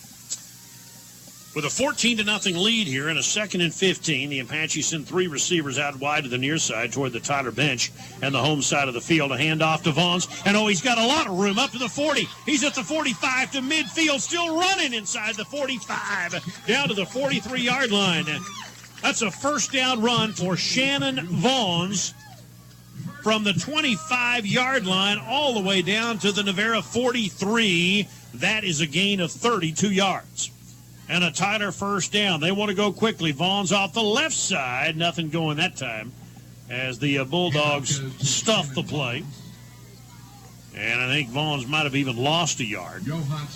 With a 14-0 lead here and a 2nd and 15, the Apaches send 3 receivers out wide to the near side toward the Tyler bench and the home side of the field. A handoff to Vaughns, and he's got a lot of room up to the 40. He's at the 45 to midfield, still running inside the 45, down to the 43-yard line. That's a first down run for Shannon Vaughns from the 25-yard line all the way down to the Navarro 43. That is a gain of 32 yards. And a Tyler first down. They want to go quickly. Vaughns off the left side. Nothing going that time as the Bulldogs stuff the play. And I think Vaughns might have even lost a yard.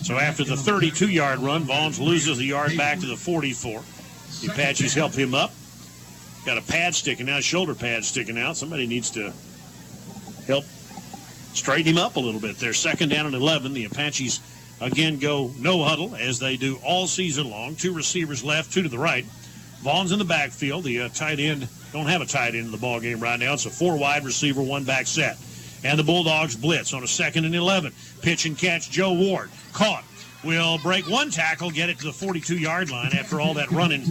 So after the 32-yard run, Vaughns loses a yard back to the 44. The Apaches help him up. Got a pad sticking out, shoulder pad sticking out. Somebody needs to help straighten him up a little bit. They're second down and 11. The Apaches again go no huddle as they do all season long. 2 receivers left, 2 to the right. Vaughns in the backfield. The tight end don't have a tight end in the ball game right now. It's a 4 wide receiver, 1 back set. And the Bulldogs blitz on a 2nd and 11. Pitch and catch, Joe Ward. Caught. Will break 1 tackle, get it to the 42-yard line after all that running.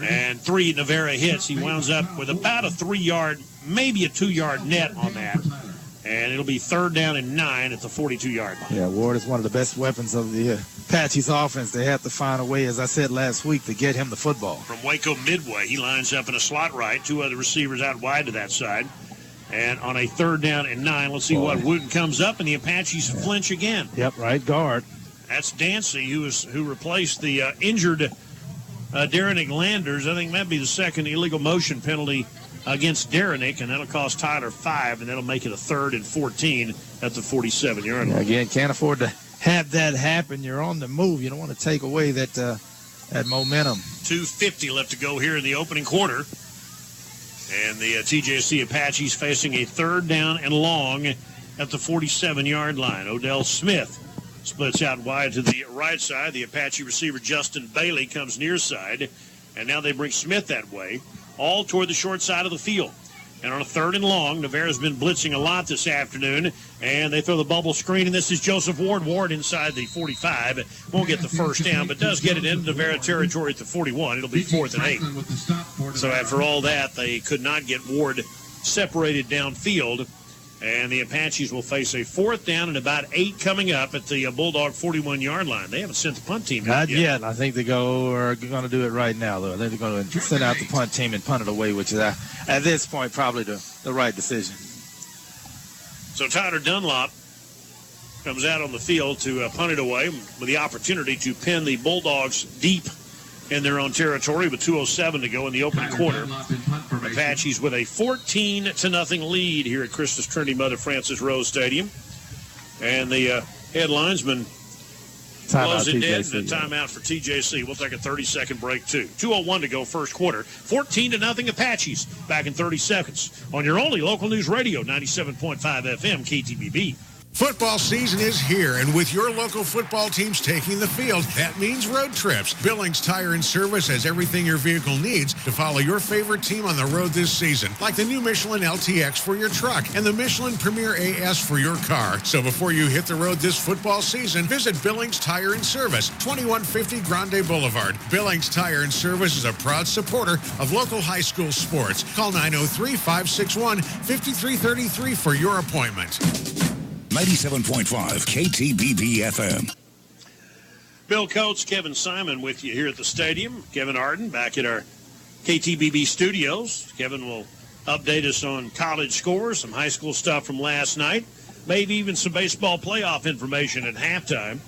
And 3 Navarro hits. He winds up with about a 3-yard, maybe a 2-yard net on that. And it'll be 3rd down and 9 at the 42-yard line. Yeah, Ward is one of the best weapons of the Apache's offense. They have to find a way, as I said last week, to get him the football. From Waco Midway, he lines up in a slot right. 2 other receivers out wide to that side. And on a 3rd down and 9, let's see what Wooten comes up, and the Apaches flinch again. Yep, right guard. That's Dancy, who replaced the injured Derenick Landers. I think that might be the 2nd illegal motion penalty against Derenick, and that'll cost Tyler 5, and that'll make it a 3rd and 14 at the 47-yard line. Again, can't afford to have that happen. You're on the move. You don't want to take away that momentum. 2:50 left to go here in the opening quarter. And the TJC Apaches facing a 3rd down and long at the 47-yard line. Odell Smith splits out wide to the right side. The Apache receiver Justin Bailey comes near side. And now they bring Smith that way, all toward the short side of the field. And on a 3rd and long, Navarro's been blitzing a lot this afternoon. And they throw the bubble screen, and this is Joseph Ward. Ward inside the 45. Won't get the first down, but does get it into Navarro territory at the 41. It'll be 4th and 8. So after all that, they could not get Ward separated downfield. And the Apaches will face a 4th down and about 8 coming up at the Bulldog 41-yard line. They haven't sent the punt team out yet. Not yet. I think they are going to do it right now, though. They're going to send out the punt team and punt it away, which is, at this point, probably the right decision. So Tyler Dunlop comes out on the field to punt it away with the opportunity to pin the Bulldogs deep in their own territory with 2:07 to go in the opening quarter. Apaches with a 14-0 lead here at Christus Trinity Mother Francis Rose Stadium. And the head linesman blows it dead and a timeout for TJC. We'll take a 30-second break, too. 2:01 to go first quarter. 14-0 Apaches. Back in 30 seconds on your only local news radio, 97.5 FM KTBB. Football season is here, and with your local football teams taking the field, that means road trips. Billings Tire and Service has everything your vehicle needs to follow your favorite team on the road this season, like the new Michelin LTX for your truck and the Michelin Premier AS for your car. So before you hit the road this football season, visit Billings Tire and Service, 2150 Grande Boulevard. Billings Tire and Service is a proud supporter of local high school sports. Call 903-561-5333 for your appointment. 97.5 KTBB FM. Bill Coates, Kevin Simon with you here at the stadium. Kevin Arden back at our KTBB studios. Kevin will update us on college scores, some high school stuff from last night, maybe even some baseball playoff information at halftime.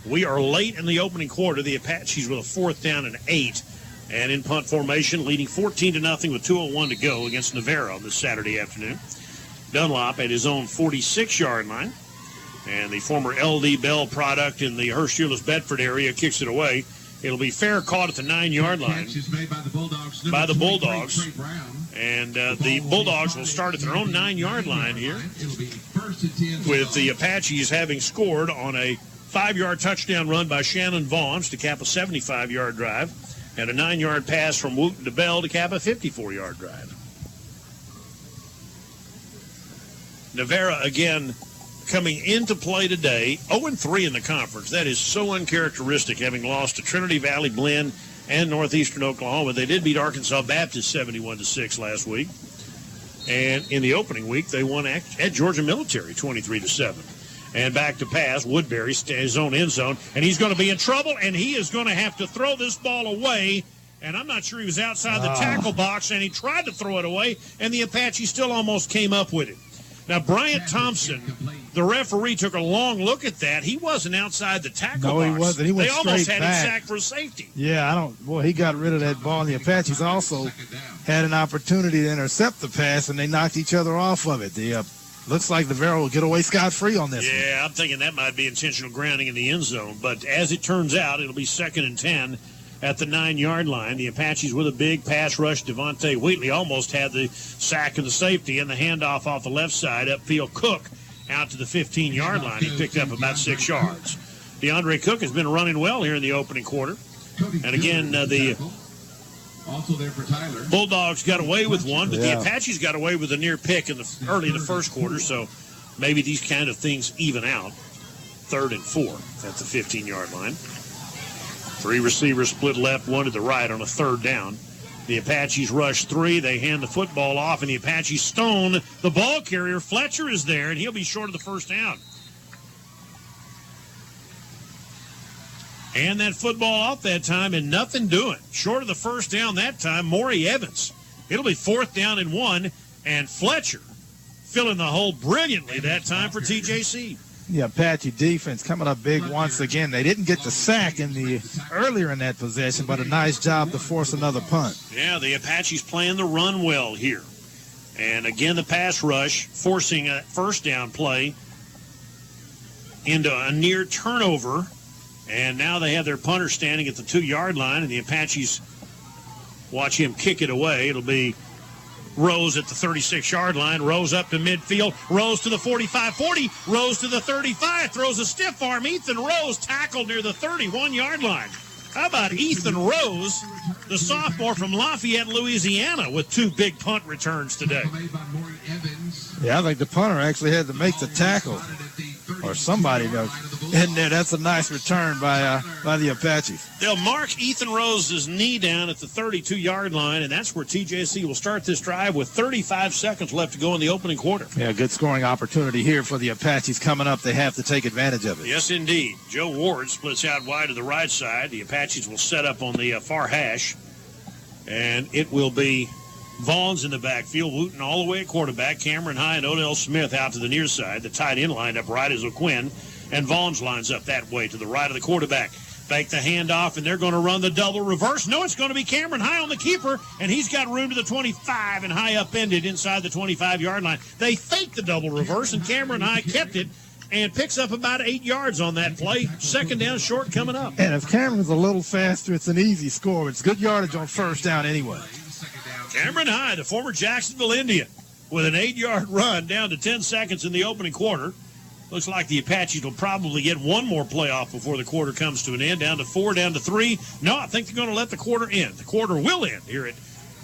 We are late in the opening quarter. The Apaches with a 4th down and 8. And in punt formation, leading 14-0 with 2:01 to go against Navarro this Saturday afternoon. Dunlop at his own 46-yard line. And the former LD Bell product in the Hurst-Euless Bedford area kicks it away. It'll be fair caught at the 9-yard line by the Bulldogs. And the Bulldogs will start at their own 9-yard line here, with the Apaches having scored on a 5-yard touchdown run by Shannon Vaughns to cap a 75-yard drive, and a 9-yard pass from Wooten to Bell to cap a 54-yard drive. Navarro again coming into play today, 0-3 in the conference. That is so uncharacteristic, having lost to Trinity Valley Blinn and Northeastern Oklahoma. They did beat Arkansas Baptist 71-6 last week. And in the opening week, they won at Georgia Military 23-7. And back to pass, Woodbury, his own end zone, and he's going to be in trouble, and he is going to have to throw this ball away and I'm not sure he was outside the tackle box, and he tried to throw it away, and the Apache still almost came up with it. Now, Bryant Thompson, the referee, took a long look at that. He wasn't outside the tackle box. No, he wasn't. He went They almost straight had back. him sacked for safety. Yeah, he got rid of that ball, and the Apaches also had an opportunity to intercept the pass, and they knocked each other off of it. Looks like Navarro will get away scot-free on this one. Yeah, I'm thinking that might be intentional grounding in the end zone. But as it turns out, it'll be 2nd and 10 at the 9-yard line. The Apaches with a big pass rush. Devontae Wheatley almost had the sack of the safety, and the handoff off the left side. Upfield, Cook out to the 15-yard line. He picked up about 6 yards. DeAndre Cook has been running well here in the opening quarter. And again, the Also there for Tyler. Bulldogs got away with one, but the Apaches got away with a near pick early in the first quarter, so maybe these kind of things even out. 3rd and 4 at the 15-yard line. 3 receivers split left, 1 to the right on a 3rd down. The Apaches rush 3. They hand the football off, and the Apaches stone the ball carrier. Fletcher is there, and he'll be short of the first down. And that football off that time, and nothing doing. Short of the first down that time, Maury Evans. It'll be 4th down and 1, and Fletcher filling the hole brilliantly that time for TJC. The Apache defense coming up big once again. They didn't get the sack earlier in that possession, but a nice job to force another punt. Yeah, the Apaches playing the run well here. And again, the pass rush forcing a first down play into a near turnover. And now they have their punter standing at the 2-yard line, and the Apaches watch him kick it away. It'll be Rose at the 36-yard line. Rose up to midfield. Rose to the 45-40. Rose to the 35. Throws a stiff arm. Ethan Rose tackled near the 31-yard line. How about Ethan Rose, the sophomore from Lafayette, Louisiana, with 2 big punt returns today? Yeah, I think the punter actually had to make the tackle. Or somebody does. In there, that's a nice return by the Apaches. They'll mark Ethan Rose's knee down at the 32-yard line, and that's where TJC will start this drive with 35 seconds left to go in the opening quarter. Yeah, good scoring opportunity here for the Apaches coming up. They have to take advantage of it. Yes, indeed. Joe Ward splits out wide to the right side. The Apaches will set up on the far hash, and it will be Vaughn's in the backfield, Wooten all the way at quarterback, Cameron High and Odell Smith out to the near side. The tight end lined up right as O'Quinn, and Vaughn's lines up that way to the right of the quarterback. Fake the handoff, and they're going to run the double reverse. No, it's going to be Cameron High on the keeper, and he's got room to the 25, and High upended inside the 25-yard line. They faked the double reverse, and Cameron High kept it and picks up about 8 yards on that play. 2nd down short coming up. And if Cameron's a little faster, it's an easy score. It's good yardage on first down anyway. Cameron High, the former Jacksonville Indian, with an 8-yard run down to 10 seconds in the opening quarter. Looks like the Apaches will probably get one more playoff before the quarter comes to an end. Down to 4, down to 3. No, I think they're going to let the quarter end. The quarter will end here at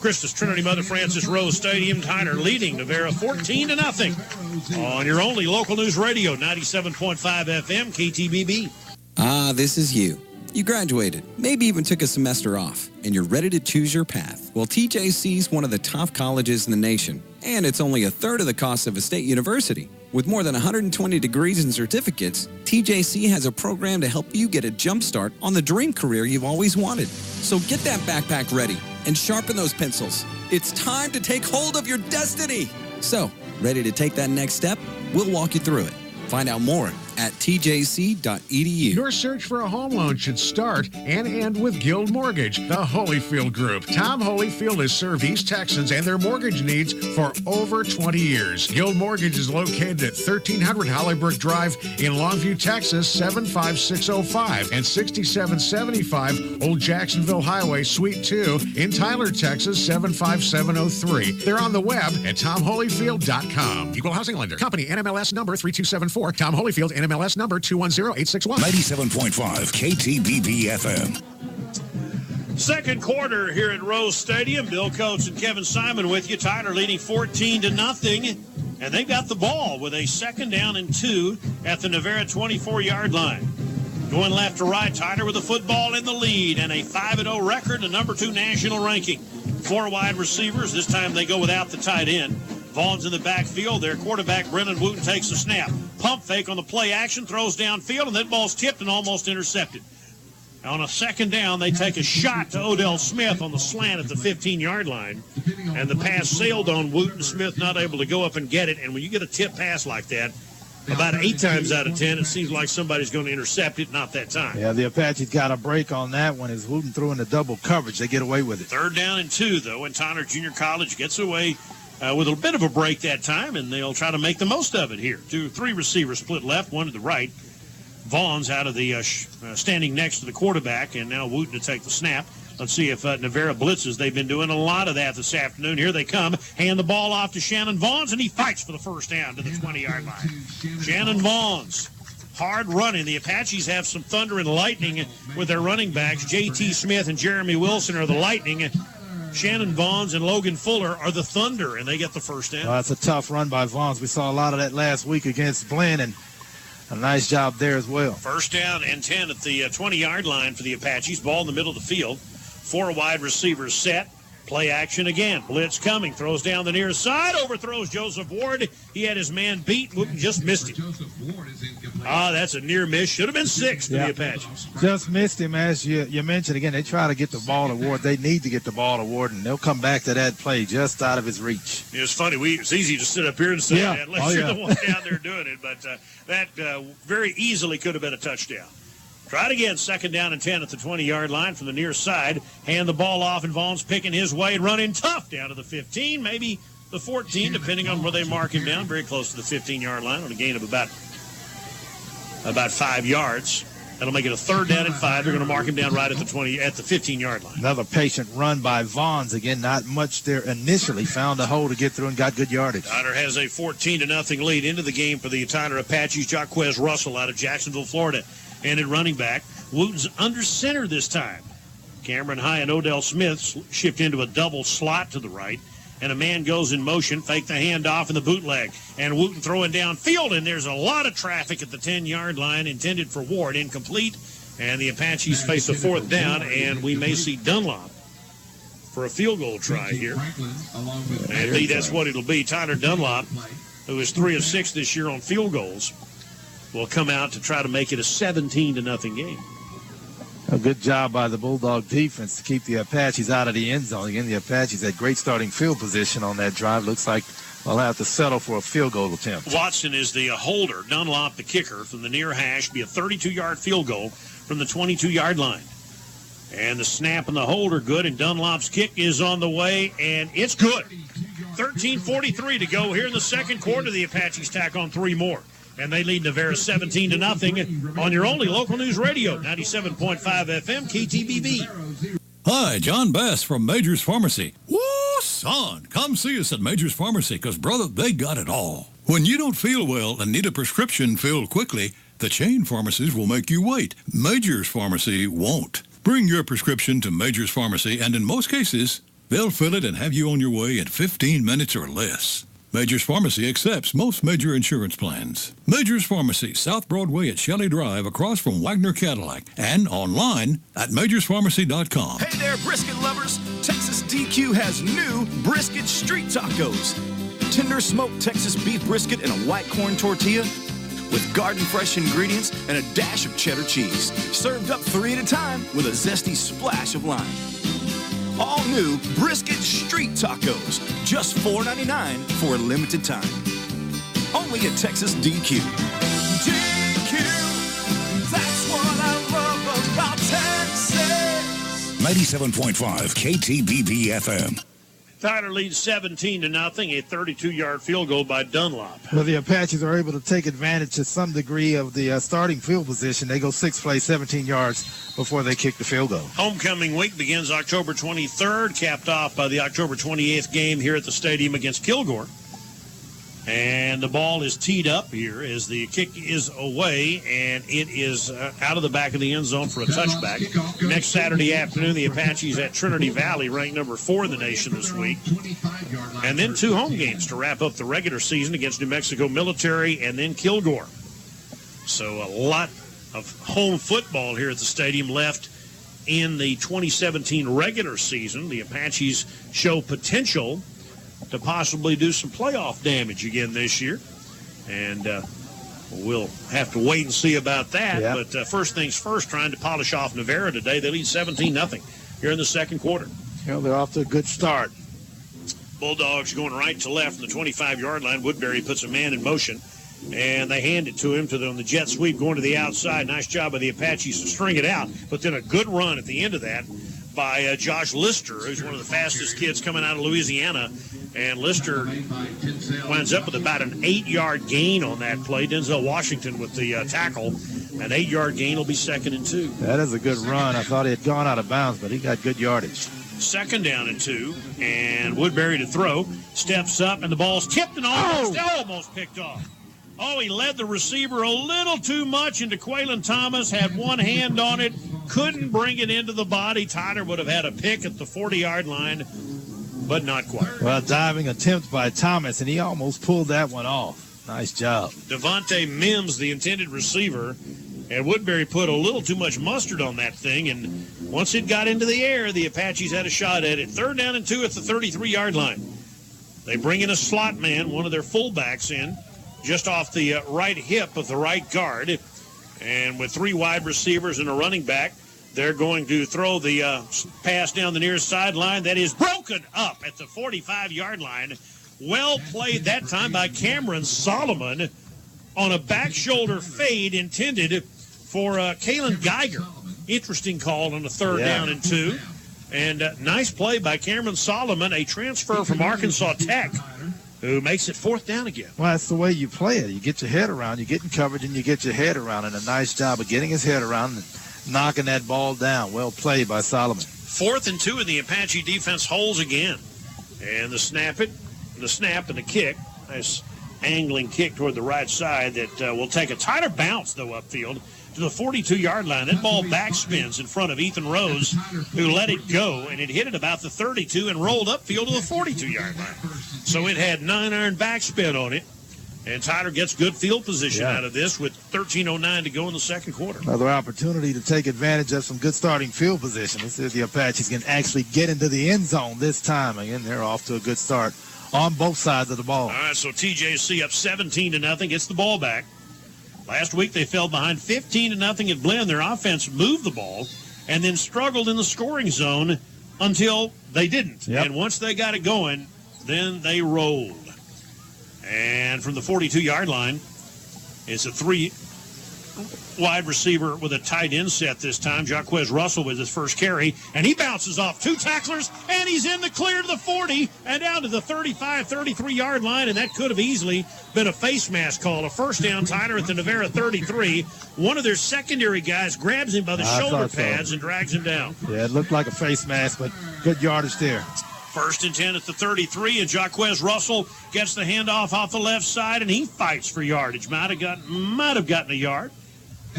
Christus Trinity Mother Francis Rose Stadium. Tyler leading Navarro 14-0 on your only local news radio, 97.5 FM, KTBB. Ah, this is you. You graduated, maybe even took a semester off, and you're ready to choose your path. Well, TJC's one of the top colleges in the nation, and it's only a third of the cost of a state university. With more than 120 degrees and certificates, TJC has a program to help you get a jump start on the dream career you've always wanted. So get that backpack ready and sharpen those pencils. It's time to take hold of your destiny. So, ready to take that next step? We'll walk you through it. Find out more at tjc.edu. Your search for a home loan should start and end with Guild Mortgage, the Holyfield Group. Tom Holyfield has served East Texans and their mortgage needs for over 20 years. Guild Mortgage is located at 1300 Hollybrook Drive in Longview, Texas, 75605, and 6775 Old Jacksonville Highway, Suite 2 in Tyler, Texas, 75703. They're on the web at tomholyfield.com. Equal housing lender. Company NMLS number 3274. Tom Holyfield, NMLS number 210861. 97.5 KTBB FM. Second quarter here at Rose Stadium. Bill Coates and Kevin Simon with you. Tyler leading 14-0, and they've got the ball with a 2nd down and 2 at the Navarro 24-yard line. Going left to right, Tyler with the football in the lead and a 5-0 record, a number 2 national ranking. 4 wide receivers. This time they go without the tight end. Vaughn's in the backfield. Their quarterback, Brennan Wooten, takes the snap. Pump fake on the play action, throws downfield, and that ball's tipped and almost intercepted. On a second down, they take a shot to Odell Smith on the slant at the 15-yard line, and the pass sailed on Wooten. Smith not able to go up and get it, and when you get a tip pass like that, about 8 times out of 10, it seems like somebody's going to intercept it, not that time. Yeah, the Apaches got a break on that one as Wooten threw in the double coverage. They get away with it. 3rd down and 2, though, and Tyler Junior College gets away with a bit of a break that time, and they'll try to make the most of it here. 3 receivers split left, 1 to the right. Vaughn's out of the standing next to the quarterback, and now Wooten to take the snap. Let's see if Navarro blitzes. They've been doing a lot of that this afternoon. Here they come. Hand the ball off to Shannon Vaughns, and he fights for the first down to the 20-yard line. Shannon Vaughns, hard running. The Apaches have some thunder and lightning with their running backs. J.T. Smith and Jeremy Wilson are the lightning. Shannon Vaughns and Logan Fuller are the thunder, and they get the first down. Well, that's a tough run by Vaughns. We saw a lot of that last week against Glenn, and a nice job there as well. 1st down and 10 at the 20-yard line for the Apaches. Ball in the middle of the field. 4 wide receivers set. Play action again. Blitz coming. Throws down the near side. Overthrows Joseph Ward. He had his man beat. Just missed him. That's a near miss. Should have been 6 to the Apaches. Just missed him, as you mentioned. Again, they try to get the ball to Ward. They need to get the ball to Ward, and they'll come back to that play just out of his reach. It's funny. It's easy to sit up here and say that unless you're the one down there doing it. But that very easily could have been a touchdown. Try it again, 2nd down and 10 at the 20-yard line from the near side. Hand the ball off, and Vaughn's picking his way and running tough down to the 15, maybe the 14, depending on where they mark him down. Very close to the 15-yard line on a gain of about 5 yards. That'll make it a 3rd down and 5. They're going to mark him down right at the 15-yard line. Another patient run by Vaughn's. Again, not much there initially. Found a hole to get through and got good yardage. Tyler has a 14-0 lead into the game for the Tyler Apaches. Jaquez Russell out of Jacksonville, Florida, and at running back. Wooten's under center this time. Cameron High and Odell Smith shift into a double slot to the right. And a man goes in motion, fake the handoff and the bootleg. And Wooten throwing downfield, and there's a lot of traffic at the 10-yard line intended for Ward. Incomplete, and the Apaches face a 4th down, and we may see Dunlop for a field goal try here. And indeed, that's what it'll be. Tyler Dunlop, who is 3 of 6 this year on field goals, will come out to try to make it a 17-0 game. A good job by the Bulldog defense to keep the Apaches out of the end zone. Again, the Apaches had great starting field position on that drive. Looks like they'll have to settle for a field goal attempt. Watson is the holder. Dunlop, the kicker, from the near hash. Be a 32-yard field goal from the 22-yard line. And the snap and the holder good, and Dunlop's kick is on the way, and it's good. 13:43 to go here in the second quarter. The Apaches tack on 3 more. And they lead Navarro 17-0 on your only local news radio, 97.5 FM, KTBB. Hi, John Bass from Major's Pharmacy. Woo, son, come see us at Major's Pharmacy, because, brother, they got it all. When you don't feel well and need a prescription filled quickly, the chain pharmacies will make you wait. Major's Pharmacy won't. Bring your prescription to Major's Pharmacy, and in most cases, they'll fill it and have you on your way in 15 minutes or less. Major's Pharmacy accepts most major insurance plans. Major's Pharmacy, South Broadway at Shelley Drive, across from Wagner Cadillac, and online at majorspharmacy.com. Hey there, brisket lovers. Texas DQ has new brisket street tacos. Tender smoked Texas beef brisket in a white corn tortilla with garden fresh ingredients and a dash of cheddar cheese. Served up 3 at a time with a zesty splash of lime. All new brisket street tacos, just $4.99 for a limited time. Only at Texas DQ. DQ, that's what I love about Texas. 97.5 KTBB FM. Tyler leads 17-0, a 32-yard field goal by Dunlop. Well, the Apaches are able to take advantage to some degree of the starting field position. They go 6 plays, 17 yards before they kick the field goal. Homecoming week begins October 23rd, capped off by the October 28th game here at the stadium against Kilgore. And the ball is teed up here as the kick is away, and it is out of the back of the end zone for a touchback. Next Saturday afternoon, the Apaches at Trinity Valley, ranked number 4 in the nation this week. And then 2 home games to wrap up the regular season against New Mexico Military and then Kilgore. So a lot of home football here at the stadium left in the 2017 regular season. The Apaches show potential to possibly do some playoff damage again this year. And We'll have to wait and see about that. Yeah. But first things first, trying to polish off Navarro today. They lead 17-0 here in the second quarter. They're off to a good start. Bulldogs going right to left from the 25-yard line. Woodbury puts a man in motion, and they hand it to him on the jet sweep going to the outside. Nice job by the Apaches to string it out, but then a good run at the end of that by Josh Lister, who's one of the fastest kids coming out of Louisiana. And Lister winds up with about an 8-yard gain on that play. Denzel Washington with the tackle. An 8-yard gain will be 2nd and 2. That is a good run. I thought he had gone out of bounds, but he got good yardage. 2nd down and 2, and Woodbury to throw. Steps up, and the ball's tipped and almost picked off. Oh, he led the receiver a little too much into Quaylen Thomas, had one hand on it, couldn't bring it into the body. Tyler would have had a pick at the 40-yard line, but not quite. Well, diving attempt by Thomas, and he almost pulled that one off. Nice job. Devontae Mims, the intended receiver, and Woodbury put a little too much mustard on that thing, and once it got into the air, the Apaches had a shot at it. 3rd down and 2 at the 33-yard line. They bring in a slot man, one of their fullbacks in, just off the right hip of the right guard. And with 3 wide receivers and a running back, they're going to throw the pass down the near sideline. That is broken up at the 45-yard line. Well played that time by Cameron Solomon on a back shoulder fade intended for Kalen Geiger. Interesting call on the 3rd down and 2. And nice play by Cameron Solomon, a transfer from Arkansas Tech, who makes it 4th down again. Well, that's the way you play it. You get your head around, you get in coverage, and you get your head around. And a nice job of getting his head around and knocking that ball down. Well played by Solomon. 4th and 2, and the Apache defense holds again. And the snap and the kick. Nice angling kick toward the right side that will take a tighter bounce, though, upfield to the 42-yard line. That ball backspins in front of Ethan Rose, who let it go, and it hit it about the 32 and rolled upfield to the 42-yard line. So it had 9-iron backspin on it, and Tyler gets good field position out of this with 13:09 to go in the second quarter. Another opportunity to take advantage of some good starting field position. Let's see if the Apaches can actually get into the end zone this time. Again, they're off to a good start on both sides of the ball. All right, so TJC up 17-0, gets the ball back. Last week they fell behind 15-0 at Blinn. Their offense moved the ball and then struggled in the scoring zone until they didn't. Yep. And once they got it going, then they rolled. And from the 42-yard line, it's a 3 wide receiver with a tight end set this time. Jaquez Russell with his first carry, and he bounces off 2 tacklers, and he's in the clear to the 40 and down to the 35, 33-yard line, and that could have easily been a face mask call. A first down, Tyler, at the Navarro 33. One of their secondary guys grabs him by the shoulder pads and drags him down. Yeah, it looked like a face mask, but good yardage there. 1st and 10 at the 33, and Jaquez Russell gets the handoff off the left side, and he fights for yardage. Might have gotten a yard.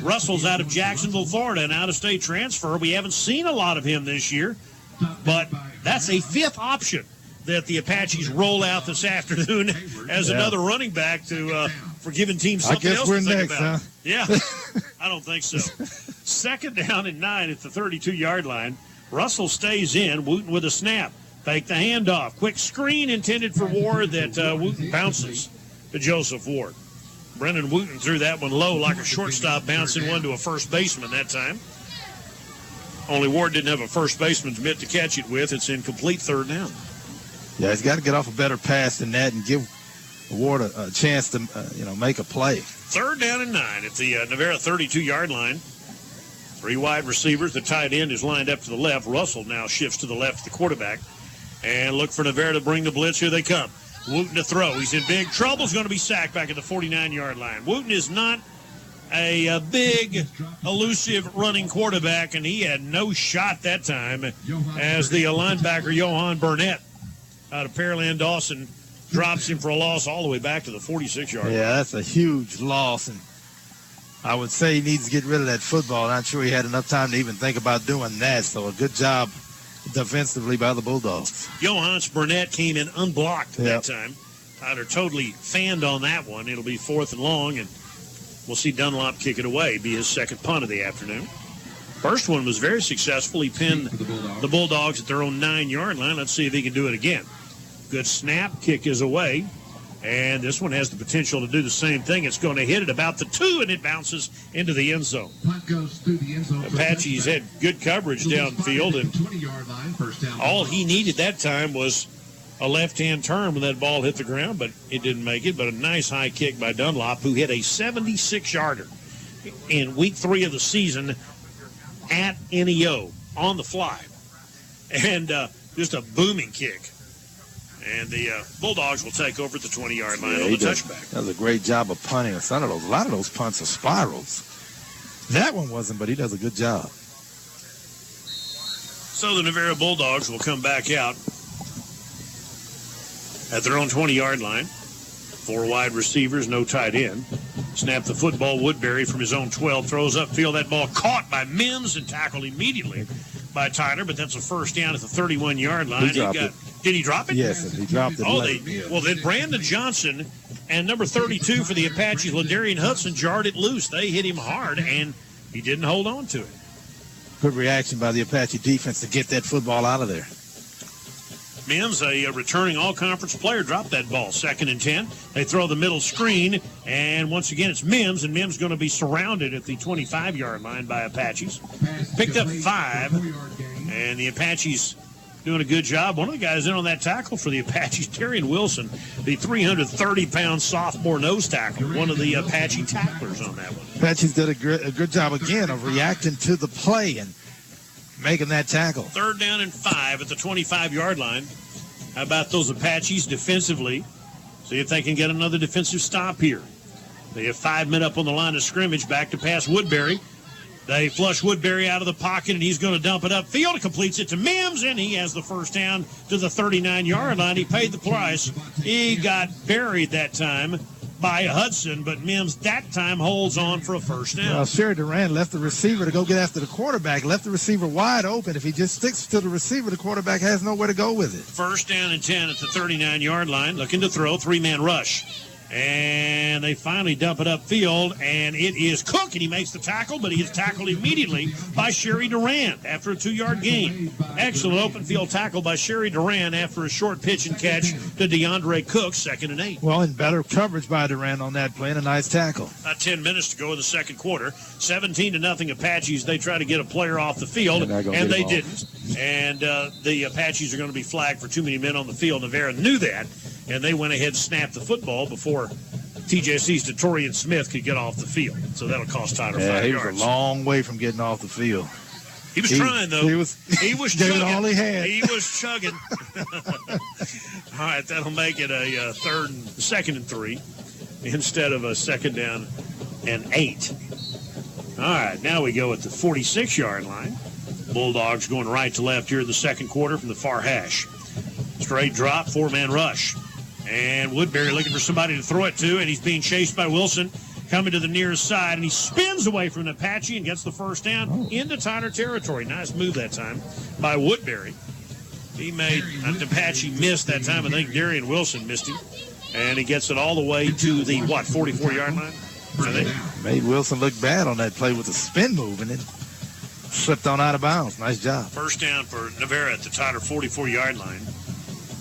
Russell's out of Jacksonville, Florida, an out-of-state transfer. We haven't seen a lot of him this year, but that's a 5th option that the Apaches roll out this afternoon as another running back for giving teams something else to think about. Huh? Yeah, I don't think so. 2nd down and 9 at the 32-yard line. Russell stays in. Wooten with a snap. Fake the handoff. Quick screen intended for Ward that Wooten bounces to Joseph Ward. Brendan Wooten threw that one low like a shortstop, bouncing one to a first baseman that time. Only Ward didn't have a first baseman's mitt to catch it with. It's incomplete 3rd down. Yeah, he's got to get off a better pass than that and give Ward a chance to, make a play. 3rd down and 9 at the Navarro 32-yard line. 3 wide receivers. The tight end is lined up to the left. Russell now shifts to the left of the quarterback. And look for Navarro to bring the blitz. Here they come. Wooten to throw. He's in big trouble. He's going to be sacked back at the 49-yard line. Wooten is not a big, elusive running quarterback, and he had no shot that time as the linebacker, Johan Burnett, out of Pearland Dawson, drops him for a loss all the way back to the 46-yard line. Yeah, that's a huge loss, and I would say he needs to get rid of that football. Not sure he had enough time to even think about doing that, so a good job defensively by the Bulldogs. Johannes Burnett came in unblocked that time. Tyler totally fanned on that one. It'll be 4th and long, and we'll see Dunlop kick it away, be his second punt of the afternoon. First one was very successful. He pinned the Bulldogs at their own 9-yard line. Let's see if he can do it again. Good snap. Kick is away. And this one has the potential to do the same thing. It's going to hit it about the 2, and it bounces into the end zone. Punt goes through the end zone. Apache's had good coverage downfield, and 20-yard line, first down. all he needed that time was a left-hand turn when that ball hit the ground, but it didn't make it. But a nice high kick by Dunlop, who hit a 76-yarder in week 3 of the season at NEO on the fly. And just a booming kick. And the Bulldogs will take over at the 20-yard line on the touchback. Does a great job of punting. A lot of those punts are spirals. That one wasn't, but he does a good job. So the Navarro Bulldogs will come back out at their own 20-yard line. 4 wide receivers, no tight end. Snap the football. Woodbury from his own 12 throws upfield. That ball caught by Mims and tackled immediately by Tyler, but that's a first down at the 31-yard line. Did he drop it? Yes, he dropped it. Well, then Brandon Johnson and number 32 for the Apaches, Ladarian Hudson, jarred it loose. They hit him hard, and he didn't hold on to it. Good reaction by the Apache defense to get that football out of there. Mims, a returning all-conference player, dropped that ball. 2nd and 10. They throw the middle screen, and once again it's Mims, and Mims going to be surrounded at the 25-yard line by Apaches. Picked up 5, and the Apaches doing a good job. One of the guys in on that tackle for the Apaches, Darian Wilson, the 330-pound sophomore nose tackler, one of the Apache tacklers on that one. Apaches did a good job again of reacting to the play and making that tackle. 3rd down and 5 at the 25-yard line. How about those Apaches defensively? See if they can get another defensive stop here. They have 5 men up on the line of scrimmage, back to pass Woodbury. They flush Woodbury out of the pocket, and he's going to dump it upfield. It completes it to Mims, and he has the first down to the 39-yard line. He paid the price. He got buried that time by Hudson, but Mims that time holds on for a first down. Well, Sherry Duran left the receiver to go get after the quarterback, left the receiver wide open. If he just sticks to the receiver, the quarterback has nowhere to go with it. 1st down and 10 at the 39-yard line. Looking to throw, 3-man rush. And they finally dump it upfield, and it is Cook, and he makes the tackle, but he is tackled immediately by Sherry Durant after a 2-yard gain. Excellent open field tackle by Sherry Durant after a short pitch and catch to DeAndre Cook, 2nd and 8. Well, and better coverage by Durant on that play, and a nice tackle. 10 minutes to go in the second quarter. 17-0 Apaches. They try to get a player off the field, and they didn't. And the Apaches are going to be flagged for too many men on the field. Navarro knew that, and they went ahead and snapped the football before TJC's Detorian Smith could get off the field. So that'll cost Tyler 5 yards. He was a long way from getting off the field. He was trying, though. He was chugging. All he had. He was chugging. All right, that'll make it a 2nd and 3 instead of a 2nd down and 8. All right, now we go at the 46-yard line. Bulldogs going right to left here in the second quarter from the far hash. Straight drop, 4-man rush. And Woodbury looking for somebody to throw it to, and he's being chased by Wilson, coming to the nearest side, and he spins away from an Apache and gets the first down into Tyler territory. Nice move that time by Woodbury. He made an Apache miss that time. I think Darian Wilson missed him, and he gets it all the way to the, 44-yard line? I think. Made Wilson look bad on that play with a spin move, and then slipped on out of bounds. Nice job. First down for Navarro at the Tyler 44-yard line.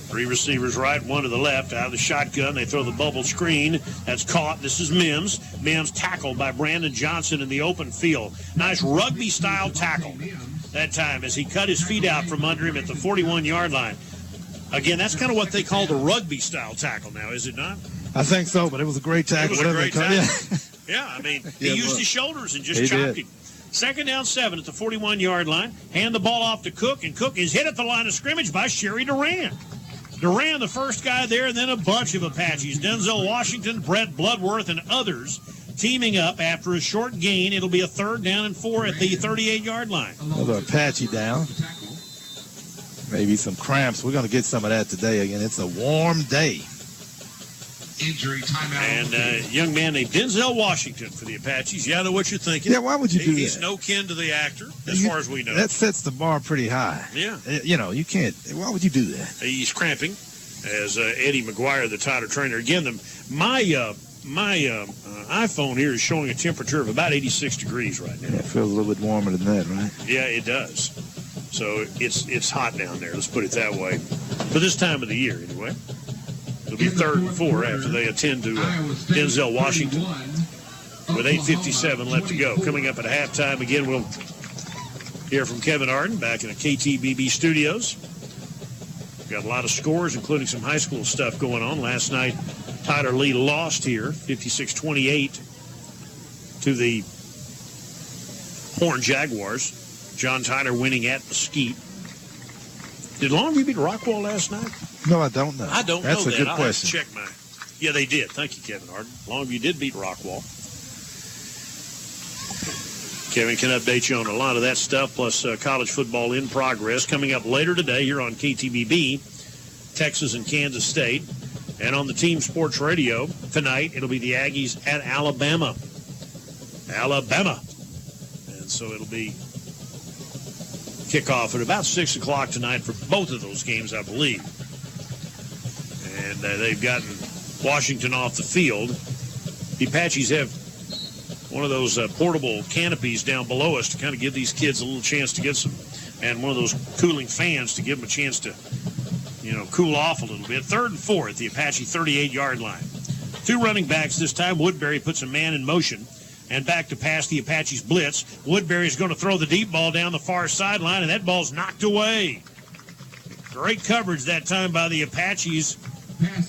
3 receivers right, 1 to the left. Out of the shotgun, they throw the bubble screen. That's caught. This is Mims. Mims tackled by Brandon Johnson in the open field. Nice rugby-style tackle that time as he cut his feet out from under him at the 41-yard line. Again, that's kind of what they call the rugby-style tackle now, is it not? I think so, but it was a great tackle. It was a great tackle. Yeah, I mean, he used his shoulders and just chopped him. 2nd down 7 at the 41-yard line. Hand the ball off to Cook, and Cook is hit at the line of scrimmage by Sherry Durant. Durant, the first guy there, and then a bunch of Apaches. Denzel Washington, Brett Bloodworth, and others teaming up after a short gain. It'll be a 3rd down and 4 at the 38-yard line. Another Apache down. Maybe some cramps. We're going to get some of that today. Again, it's a warm day. Injury timeout. And young man named Denzel Washington for the Apaches. Yeah, I know what you're thinking. Yeah, why would you do that? He's no kin to the actor, as far as we know. That sets the bar pretty high. Yeah. You know, you can't. Why would you do that? He's cramping, as Eddie McGuire, the Tyler trainer. Again, my iPhone here is showing a temperature of about 86 degrees right now. Yeah, it feels a little bit warmer than that, right? Yeah, it does. So it's hot down there, let's put it that way. For this time of the year, anyway. It'll be 3rd and 4 after they attend to Denzel Washington with 8:57 left to go. Coming up at halftime, again, we'll hear from Kevin Arden back in the KTBB studios. Got a lot of scores, including some high school stuff going on. Last night, Tyler Lee lost here, 56-28 to the Horn Jaguars. John Tyler winning at Mesquite. Did Longview beat Rockwall last night? No, I don't know. I don't know That's that. a good I'll question. have to check my... Yeah, they did. Thank you, Kevin Arden. Longview did beat Rockwall. Kevin can update you on a lot of that stuff, plus college football in progress. Coming up later today here on KTBB, Texas and Kansas State. And on the Team Sports Radio tonight, it'll be the Aggies at Alabama. Alabama. And so it'll be kickoff at about 6 o'clock tonight for both of those games, I believe. And they've gotten Washington off the field. The Apaches have one of those portable canopies down below us to kind of give these kids a little chance to get some, and one of those cooling fans to give them a chance to, cool off a little bit. 3rd and 4 at the Apache 38-yard line. 2 running backs this time. Woodbury puts a man in motion and back to pass the Apaches blitz. Woodbury's going to throw the deep ball down the far sideline, and that ball's knocked away. Great coverage that time by the Apaches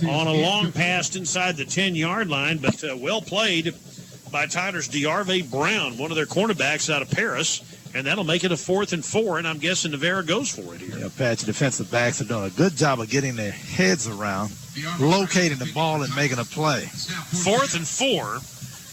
on a long pass inside the 10-yard line, but well played by Tyler's DeArve Brown, one of their cornerbacks out of Paris, and that'll make it a 4th and 4, and I'm guessing Navarro goes for it here. Yeah, Apache defensive backs have done a good job of getting their heads around, locating the ball and making a play. 4th and 4.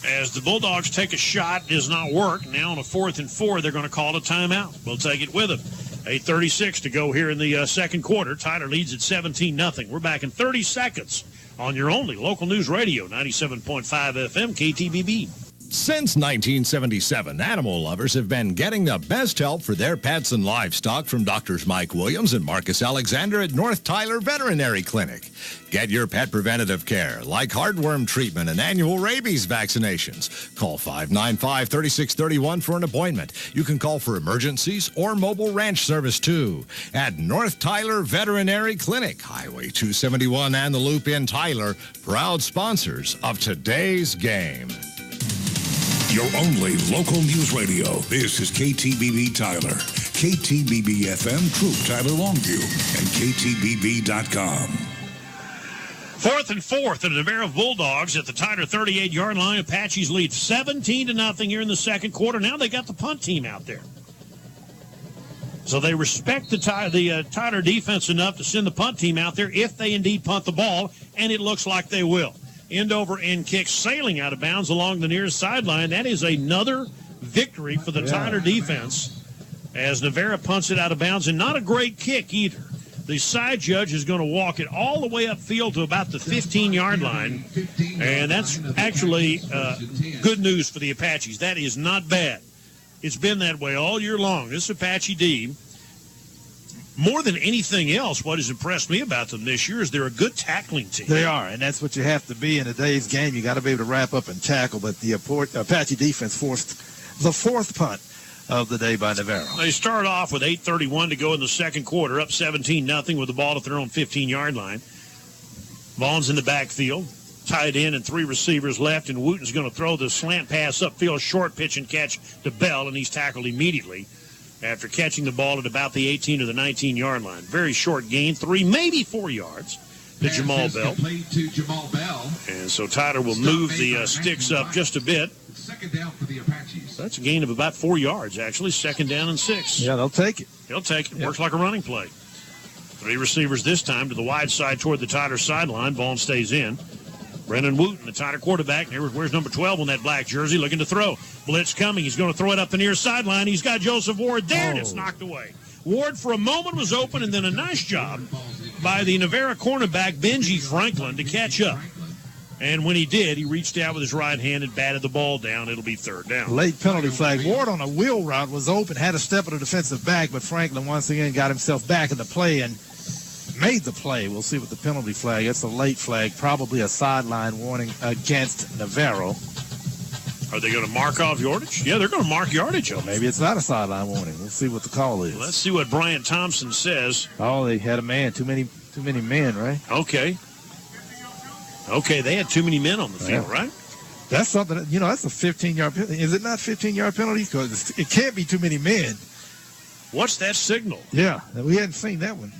As the Bulldogs take a shot, does not work. Now on a 4th and 4, they're going to call a timeout. We'll take it with them. 8:36 to go here in the second quarter. Tyler leads at 17-0. We're back in 30 seconds on your only local news radio, 97.5 FM, KTBB. Since 1977, animal lovers have been getting the best help for their pets and livestock from Doctors Mike Williams and Marcus Alexander at North Tyler Veterinary Clinic. Get your pet preventative care, like heartworm treatment and annual rabies vaccinations. Call 595-3631 for an appointment. You can call for emergencies or mobile ranch service, too. At North Tyler Veterinary Clinic, Highway 271 and the Loop in Tyler, proud sponsors of today's game. Your only local news radio. This is KTBB Tyler, KTBB FM Troop Tyler Longview, and KTBB.com. 4th and 4 to the Navarro Bulldogs at the Tyler 38-yard line. Apaches lead 17-0 here in the second quarter. Now they got the punt team out there. So they respect the Tyler defense enough to send the punt team out there if they indeed punt the ball, and it looks like they will. End over end kick sailing out of bounds along the near sideline. That is another victory for the Tyler defense as Navarro punts it out of bounds, and not a great kick either. The side judge is going to walk it all the way upfield to about the 15-yard line, and that's actually good news for the Apaches. That is not bad. It's been that way all year long. This Apache D, more than anything else, what has impressed me about them this year is they're a good tackling team. They are, and that's what you have to be in today's game. You got to be able to wrap up and tackle, but the Apache defense forced the 4th punt of the day by Navarro. They start off with 8:31 to go in the second quarter, up 17-0 with the ball at their own 15-yard line. Vaughn's in the backfield, tight end and 3 receivers left, and Wooten's going to throw the slant pass upfield, short pitch and catch to Bell, and he's tackled immediately after catching the ball at about the 18 or the 19-yard line. Very short gain, 3, maybe 4 yards to Jamal Bell. And so Tyler will move the sticks up just a bit. Second down for the Apaches. That's a gain of about 4 yards, actually. 2nd down and 6. Yeah, they'll take it. He'll take it. Works like a running play. 3 receivers this time to the wide side toward the Tyler sideline. Ball stays in. Brennan Wooten, the Tyler quarterback. Where's number 12 on that black jersey, looking to throw. Blitz coming. He's going to throw it up the near sideline. He's got Joseph Ward there, and it's knocked away. Ward for a moment was open, and then a nice job by the Navarro cornerback, Benji Franklin, to catch up. And when he did, he reached out with his right hand and batted the ball down. It'll be 3rd down. Late penalty flag. Ward on a wheel route was open, had a step of the defensive back, but Franklin once again got himself back in the play and made the play. We'll see what the penalty flag. It's a late flag, probably a sideline warning against Navarro. Are they going to mark off yardage? Yeah, they're going to mark yardage on. Maybe it's not a sideline warning. We'll see what the call is. Let's see what Bryant Thompson says. Oh, they had a man. Too many men, right? Okay. Okay, they had too many men on the field, right? That's something, that's a 15-yard penalty. Is it not 15-yard penalty? Because it can't be too many men. What's that signal? Yeah, we hadn't seen that one.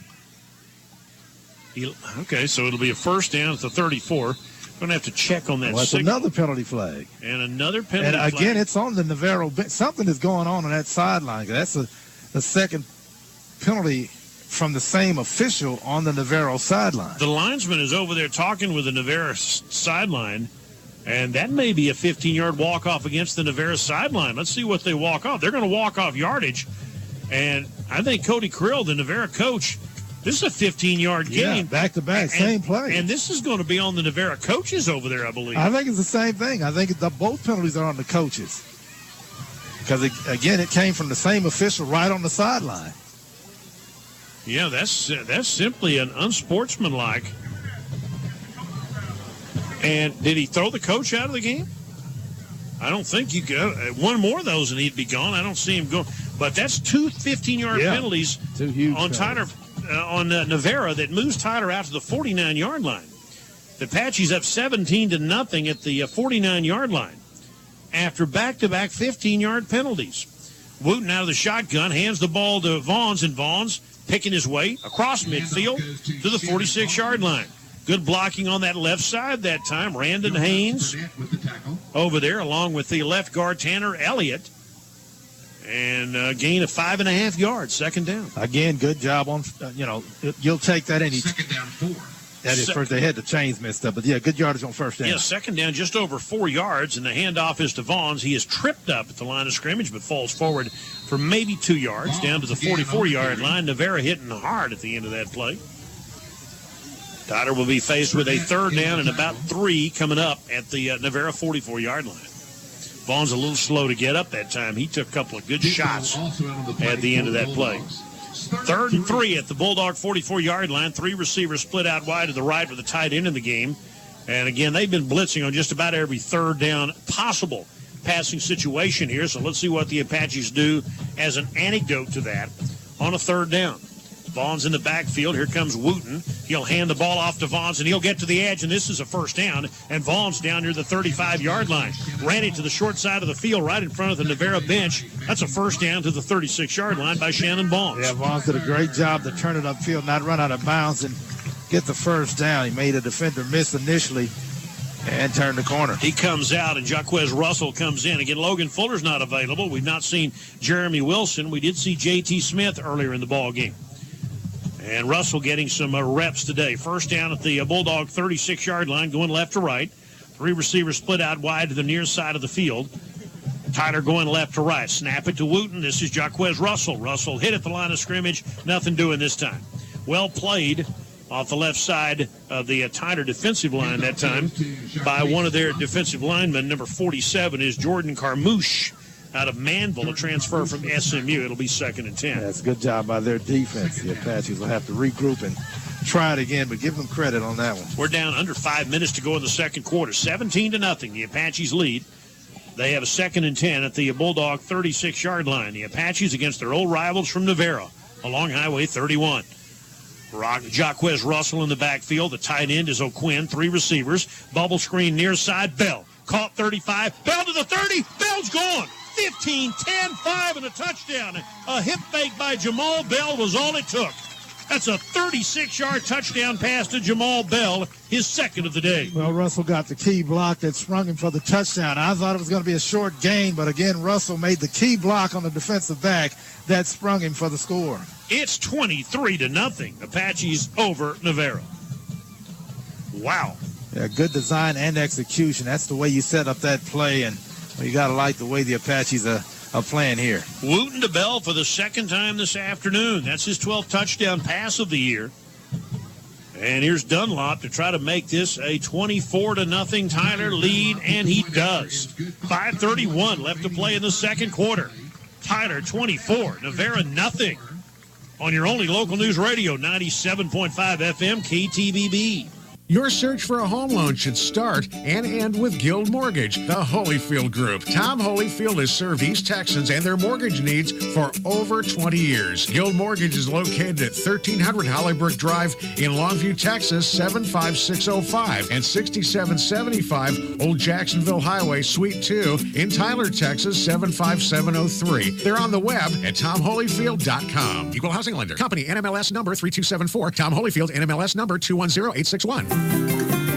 Okay, so it'll be a first down at the 34. Going to have to check on that Well, that's signal. another penalty flag. And another penalty flag. And again, it's on the Navarro bench. Something is going on that sideline. That's the second penalty from the same official on the Navarro sideline. The linesman is over there talking with the Navarro sideline, and that may be a 15-yard walk-off against the Navarro sideline. Let's see what they walk off. They're going to walk off yardage, and I think Cody Krill, the Navarro coach, this is a 15-yard game. Yeah, back-to-back, same play. And this is going to be on the Navarro coaches over there, I believe. I think it's the same thing. I think both penalties are on the coaches. Because, again, it came from the same official right on the sideline. Yeah, that's simply an unsportsmanlike. And did he throw the coach out of the game? I don't think you could. One more of those and he'd be gone. I don't see him go. But that's two 15-yard penalties two huge on penalties. Navarro that moves Tyler out to the 49-yard line. The Apache's up 17-0 at the 49-yard line after back-to-back 15-yard penalties. Wooten out of the shotgun, hands the ball to Vaughns, and Vaughns picking his way across midfield to the 46-yard line. Good blocking on that left side that time. Randon Haynes over there along with the left guard Tanner Elliott. And a gain of 5.5 yards, second down. Again, good job on, you'll take that any. Second down 4. That is first. They had the chains messed up, but yeah, good yardage on first down. Yeah, second down, just over 4 yards, and the handoff is to Vaughns. He is tripped up at the line of scrimmage, but falls forward for maybe 2 yards down to the 44-yard line. Navarro hitting hard at the end of that play. Tyler will be faced with a third down and about 3 coming up at the Navarro 44-yard line. Vaughn's a little slow to get up that time. He took a couple of good shots at the end of that play. 3rd and 3 at the Bulldog 44-yard line. 3 receivers split out wide to the right with a tight end in the game. And again, they've been blitzing on just about every third down possible passing situation here. So let's see what the Apaches do as an anecdote to that on a third down. Vaughn's in the backfield. Here comes Wooten. He'll hand the ball off to Vaughn's, and he'll get to the edge, and this is a first down. And Vaughn's down near the 35-yard line. Ran it to the short side of the field right in front of the Navarro bench. That's a first down to the 36-yard line by Shannon Vaughn's. Yeah, Vaughn's did a great job to turn it upfield, not run out of bounds, and get the first down. He made a defender miss initially and turned the corner. He comes out, and Jaquez Russell comes in. Again, Logan Fuller's not available. We've not seen Jeremy Wilson. We did see J.T. Smith earlier in the ball game. And Russell getting some reps today. First down at the Bulldog 36-yard line, going left to right. 3 receivers split out wide to the near side of the field. Tyler going left to right. Snap it to Wooten. This is Jaquez Russell. Russell hit at the line of scrimmage. Nothing doing this time. Well played off the left side of the Tyler defensive line that time by one of their defensive linemen. Number 47 is Jordan Carmouche out of Manville, a transfer from SMU. It'll be 2nd and 10. That's a good job by their defense. The Apaches will have to regroup and try it again, but give them credit on that one. We're down under 5 minutes to go in the second quarter. 17-0, the Apaches lead. They have a 2nd and 10 at the Bulldog 36-yard line. The Apaches against their old rivals from Navarro along Highway 31. Jaquez Russell in the backfield. The tight end is O'Quinn. 3 receivers. Bubble screen near side. Bell. Caught 35. Bell to the 30. Bell's gone. 15, 10, 5, and a touchdown. A hip fake by Jamal Bell was all it took. That's a 36-yard touchdown pass to Jamal Bell, his second of the day. Well, Russell got the key block that sprung him for the touchdown. I thought it was going to be a short gain, but again, Russell made the key block on the defensive back that sprung him for the score. It's 23-0. Apaches over Navarro. Wow. Yeah, good design and execution. That's the way you set up that play, and you got to like the way the Apaches are playing here. Wooten to Bell for the second time this afternoon. That's his 12th touchdown pass of the year. And here's Dunlop to try to make this a 24-0 Tyler lead, and he does. 5:31 left to play in the second quarter. Tyler 24, Navarro nothing. On your only local news radio, 97.5 FM KTBB. Your search for a home loan should start and end with Guild Mortgage, the Holyfield Group. Tom Holyfield has served East Texans and their mortgage needs for over 20 years. Guild Mortgage is located at 1300 Hollybrook Drive in Longview, Texas, 75605, and 6775 Old Jacksonville Highway, Suite 2 in Tyler, Texas, 75703. They're on the web at tomholyfield.com. Equal housing lender. Company NMLS number 3274. Tom Holyfield, NMLS number 210861.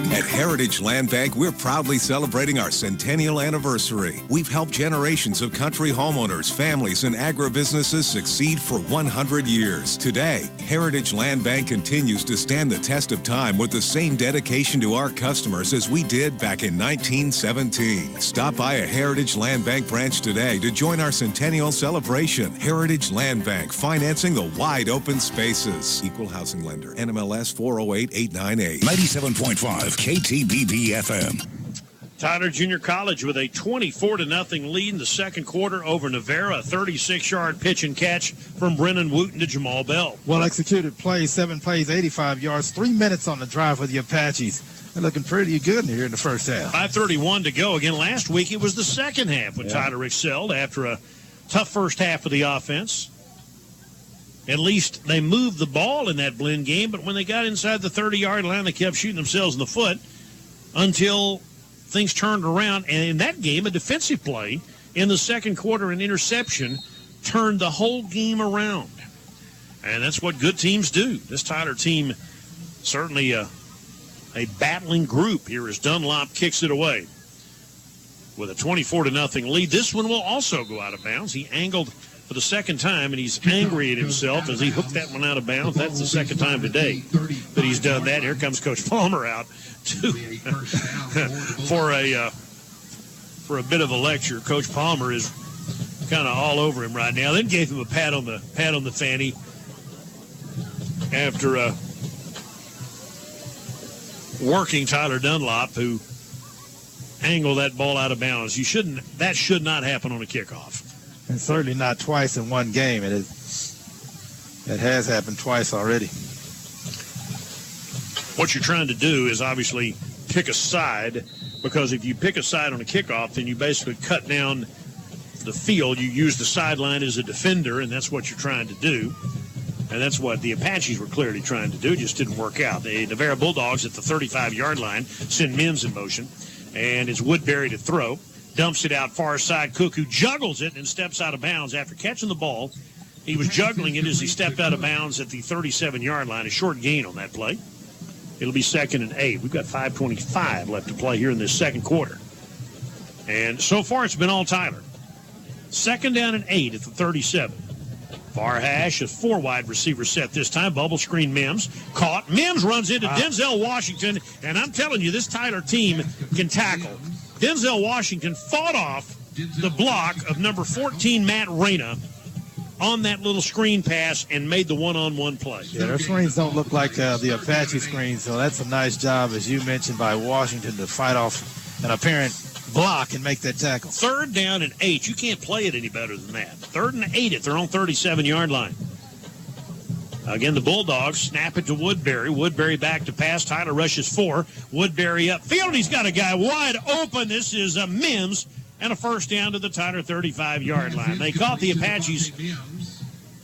At Heritage Land Bank, we're proudly celebrating our centennial anniversary. We've helped generations of country homeowners, families, and agribusinesses succeed for 100 years. Today, Heritage Land Bank continues to stand the test of time with the same dedication to our customers as we did back in 1917. Stop by a Heritage Land Bank branch today to join our centennial celebration. Heritage Land Bank, financing the wide open spaces. Equal housing lender. NMLS 408898. 97.5 KTBB FM. Tyler Junior College with a 24-0 lead in the second quarter over Navarro. A 36-yard pitch and catch from Brennan Wooten to Jamal Bell. Well executed plays, 7 plays, 85 yards, 3 minutes on the drive for the Apaches. They're looking pretty good here in the first half. 5:31 to go. Again, last week it was the second half when Tyler excelled after a tough first half of the offense. At least they moved the ball in that blend game, but when they got inside the 30-yard line, they kept shooting themselves in the foot until things turned around. And in that game, a defensive play in the second quarter, an interception, turned the whole game around. And that's what good teams do. This Tyler team, certainly a battling group here as Dunlop kicks it away with a 24-0 lead. This one will also go out of bounds. He angled for the second time, and he's angry at himself as he hooked that one out of bounds. That's the second time today that he's done that. Here comes Coach Palmer out for a bit of a lecture. Coach Palmer is kind of all over him right now. Then gave him a pat on the fanny after working Tyler Dunlop, who angled that ball out of bounds. That should not happen on a kickoff. And certainly not twice in one game. It has happened twice already. What you're trying to do is obviously pick a side, because if you pick a side on a kickoff, then you basically cut down the field. You use the sideline as a defender, and that's what you're trying to do. And that's what the Apaches were clearly trying to do. It just didn't work out. The Navarro Bulldogs at the 35-yard line send Mims in motion, and it's Woodbury to throw. Dumps it out far side. Cook, who juggles it and steps out of bounds after catching the ball. He was juggling it as he stepped out of bounds at the 37-yard line. A short gain on that play. It'll be 2nd and 8. We've got 5:25 left to play here in this second quarter. And so far it's been all Tyler. 2nd down and 8 at the 37. Far hash, a 4 wide receiver set this time. Bubble screen Mims. Caught. Mims runs into Denzel Washington. And I'm telling you, this Tyler team can tackle. Denzel Washington fought off the block of number 14, Matt Reyna, on that little screen pass and made the one-on-one play. Yeah, their screens don't look like the Apache screens, so that's a nice job, as you mentioned, by Washington to fight off an apparent block and make that tackle. 3rd down and 8. You can't play it any better than that. 3rd and 8 at their own 37-yard line. Again, the Bulldogs snap it to Woodbury. Woodbury back to pass. Tyler rushes 4. Woodbury upfield. He's got a guy wide open. This is Mims, and a first down to the Tyler 35-yard line. They caught the Apaches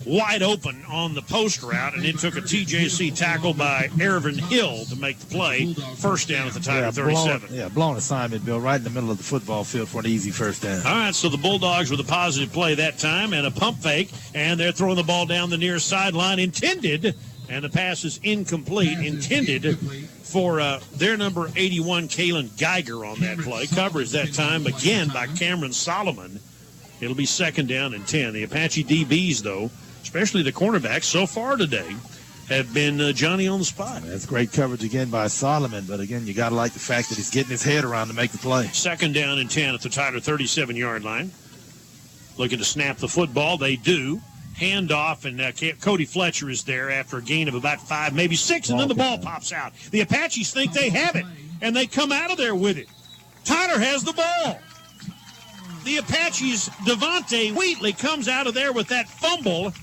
wide open on the post route, and it took a TJC tackle by Ervin Hill to make the play. First down at the Tyler 37. Blown assignment, Bill, right in the middle of the football field for an easy first down. All right, so the Bulldogs with a positive play that time and a pump fake, and they're throwing the ball down the near sideline, intended, and the pass is incomplete, intended for their number 81, Kalen Geiger, on that play. Coverage that time, again, by Cameron Solomon. It'll be 2nd down and 10. The Apache DBs, though, especially the cornerbacks so far today, have been Johnny on the spot. That's great coverage again by Solomon, but again, you got to like the fact that he's getting his head around to make the play. 2nd down and 10 at the Tyler 37-yard line. Looking to snap the football. They do. Handoff, and Cody Fletcher is there after a gain of about 5, maybe 6, and then the ball pops out. The Apaches think they have it, and they come out of there with it. Tyler has the ball. The Apaches' Devontae Wheatley comes out of there with that fumble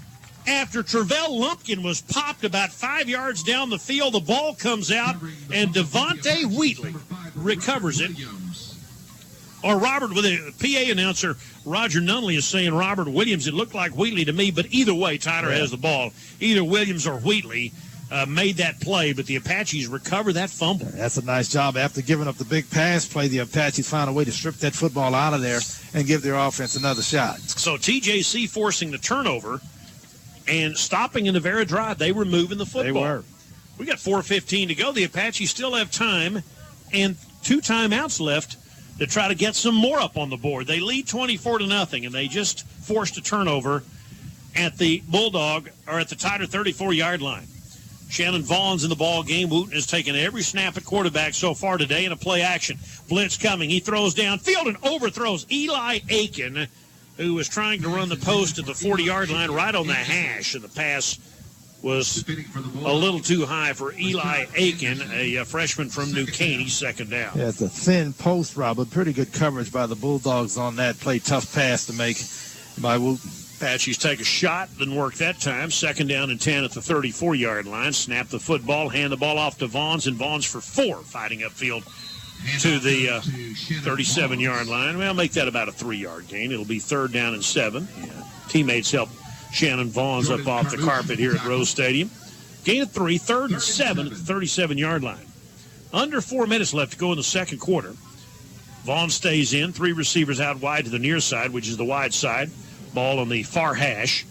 after Travell Lumpkin was popped about 5 yards down the field. The ball comes out, and Devontae Wheatley recovers it. Or Robert, with a PA announcer, Roger Nunley is saying Robert Williams. It looked like Wheatley to me, but either way, Tyler has the ball. Either Williams or Wheatley made that play, but the Apaches recover that fumble. That's a nice job. After giving up the big pass play, the Apaches found a way to strip that football out of there and give their offense another shot. So TJC forcing the turnover and stopping in the Navarro drive. They were moving the football. They were. We got 4:15 to go. The Apaches still have time and 2 timeouts left to try to get some more up on the board. They lead 24-0, and they just forced a turnover at the Bulldog, or at the Tiger 34-yard line. Shannon Vaughn's in the ball game. Wooten has taken every snap at quarterback so far today in a play action. Blitz coming. He throws downfield and overthrows Eli Aiken, who was trying to run the post at the 40-yard line right on the hash, and the pass was a little too high for Eli Aiken, a freshman from New Caney, second down. Yeah, it's a thin post, Robert. Pretty good coverage by the Bulldogs on that play. Tough pass to make by Wooten. Apaches take a shot, didn't work that time. Second down and 10 at the 34-yard line. Snap the football, hand the ball off to Vaughn's, and Vaughn's for 4, fighting upfield to the 37-yard line. Well, make that about a 3-yard gain. It'll be 3rd down and 7. Yeah. Teammates help Shannon Vaughn's up off the carpet here at Rose Stadium. Gain of 3, 3rd and 7 at the 37-yard line. Under 4 minutes left to go in the second quarter. Vaughn stays in, 3 receivers out wide to the near side, which is the wide side. Ball on the far hash.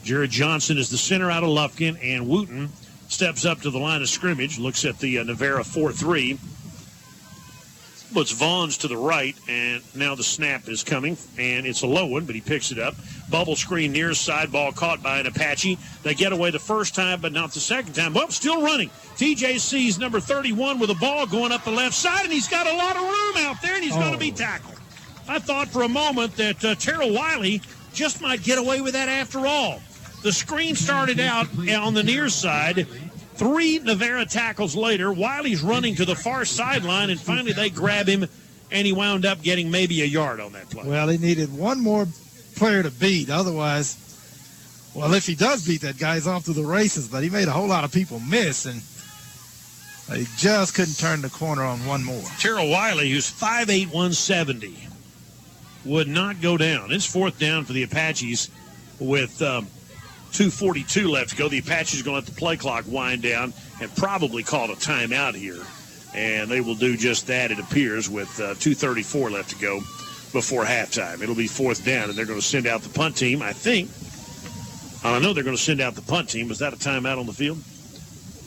Jared Johnson is the center out of Lufkin, and Wooten steps up to the line of scrimmage, looks at the Navarro 4-3. Puts Vaughn's to the right, and now the snap is coming, and it's a low one, but he picks it up. Bubble screen near side, ball caught by an Apache. They get away the first time, but not the second time. Well, still running. TJC's number 31 with the ball going up the left side, and he's got a lot of room out there, and he's going to be tackled. I thought for a moment that Terrell Wiley just might get away with that after all. The screen started out on the near side. 3 Navarro tackles later, Wiley's running to the far sideline, and finally they grab him, and he wound up getting maybe a yard on that play. Well, he needed one more player to beat. Otherwise, well, if he does beat that guy, he's off to the races. But he made a whole lot of people miss, and he just couldn't turn the corner on one more. Terrell Wiley, who's 5'8", 170, would not go down. It's 4th down for the Apaches with 2:42 left to go. The Apaches are going to let the play clock wind down and probably call a timeout here. And they will do just that, it appears, with 2:34 left to go before halftime. It'll be 4th down, and they're going to send out the punt team, I think. I know they're going to send out the punt team. Was that a timeout on the field?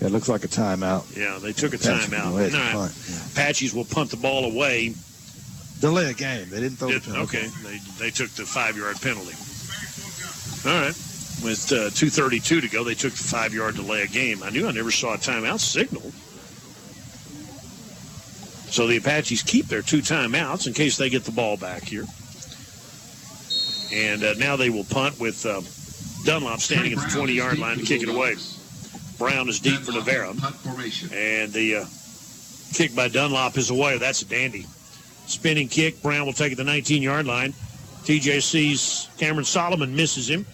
Yeah, it looks like a timeout. Yeah, they took a timeout. All right. Apaches will punt the ball away. Delay a game. They didn't throw the penalty. Okay, they took the 5-yard penalty. All right. With 2:32 to go, they took the 5-yard delay a game. I never saw a timeout signal. So the Apaches keep their 2 timeouts in case they get the ball back here. And now they will punt with Dunlop standing at the 20-yard line to kick it away. Brown is deep for Navarro. And the kick by Dunlop is away. That's a dandy. Spinning kick. Brown will take it to the 19-yard line. TJC's Cameron Solomon misses him.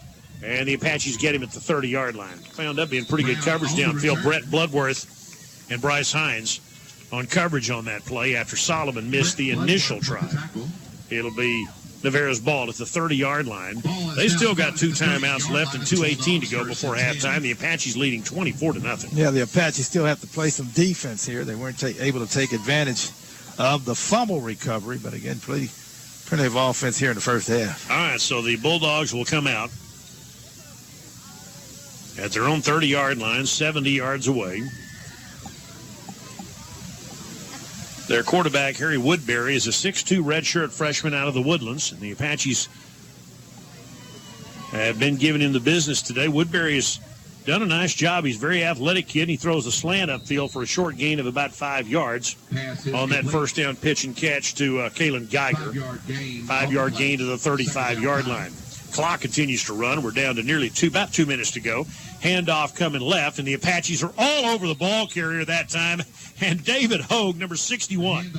And the Apaches get him at the 30-yard line. Found up being pretty good coverage downfield. Brett Bloodworth and Bryce Hines on coverage on that play after Solomon missed the initial try. It'll be Navarro's ball at the 30-yard line. They still got 2 timeouts left and 2:18 to go before halftime. The Apaches leading 24-0. Yeah, the Apaches still have to play some defense here. They weren't able to take advantage of the fumble recovery, but again, plenty of offense here in the first half. All right, so the Bulldogs will come out at their own 30-yard line, 70 yards away. Their quarterback, Harry Woodbury, is a 6'2" redshirt freshman out of the Woodlands, and the Apaches have been giving him the business today. Woodbury has done a nice job. He's a very athletic kid, and he throws a slant upfield for a short gain of about 5 yards on that first down pitch and catch to Kalen Geiger. 5-yard gain to the 35-yard line. Clock continues to run. We're down to about 2 minutes to go. Handoff coming left, and the Apaches are all over the ball carrier that time. And David Hogue, number 61,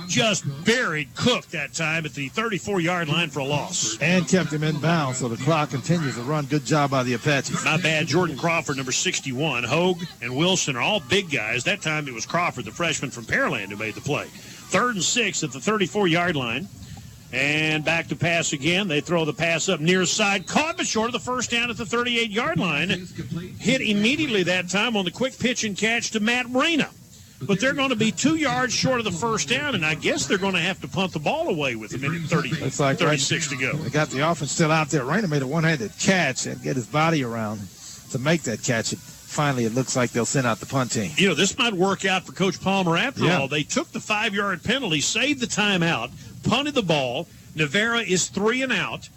just buried Cook that time at the 34-yard line for a loss. And kept him in bounds, so the clock continues to run. Good job by the Apaches. Not bad. Jordan Crawford, number 61. Hogue and Wilson are all big guys. That time it was Crawford, the freshman from Pearland, who made the play. 3rd and 6 at the 34-yard line. And back to pass again. They throw the pass up near side. Caught but short of the first down at the 38-yard line. Hit immediately that time on the quick pitch and catch to Matt Reyna. But they're going to be 2 yards short of the first down, and I guess they're going to have to punt the ball away with a minute 36 to go. They got the offense still out there. Reyna made a one-handed catch and get his body around to make that catch. Finally, it looks like they'll send out the punt team. You know, this might work out for Coach Palmer after all. They took the 5-yard penalty, saved the timeout, punted the ball. Navarro is 3 and out.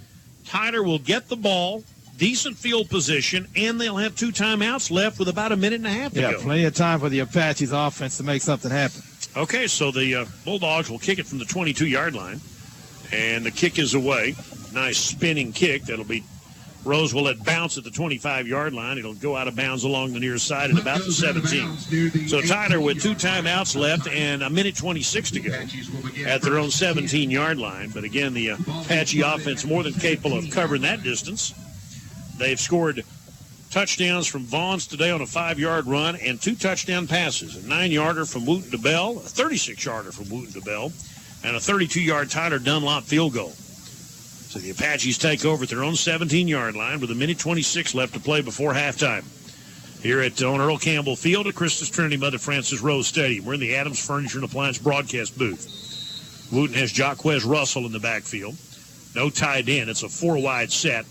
Tyler will get the ball, decent field position, and they'll have 2 timeouts left with about a minute and a half to go. Yeah, plenty of time for the Apaches offense to make something happen. Okay, so the Bulldogs will kick it from the 22-yard line, and the kick is away. Nice spinning kick. That'll be Rose will let bounce at the 25-yard line. It'll go out of bounds along the near side at about the 17. So Tyler with 2 timeouts left and a minute 26 to go at their own 17-yard line. But again, the Apache offense more than capable of covering that distance. They've scored touchdowns from Vaughns today on a 5-yard run and 2 touchdown passes. A 9-yarder from Wooten DeBell, a 36-yarder from Wooten DeBell, and a 32-yard Tyler Dunlop field goal. So the Apaches take over at their own 17-yard line with a minute 26 left to play before halftime. Here on Earl Campbell Field at Christus Trinity Mother Frances Rose Stadium. We're in the Adams Furniture and Appliance broadcast booth. Wooten has Jaquez Russell in the backfield. No tight end. It's a 4-wide set.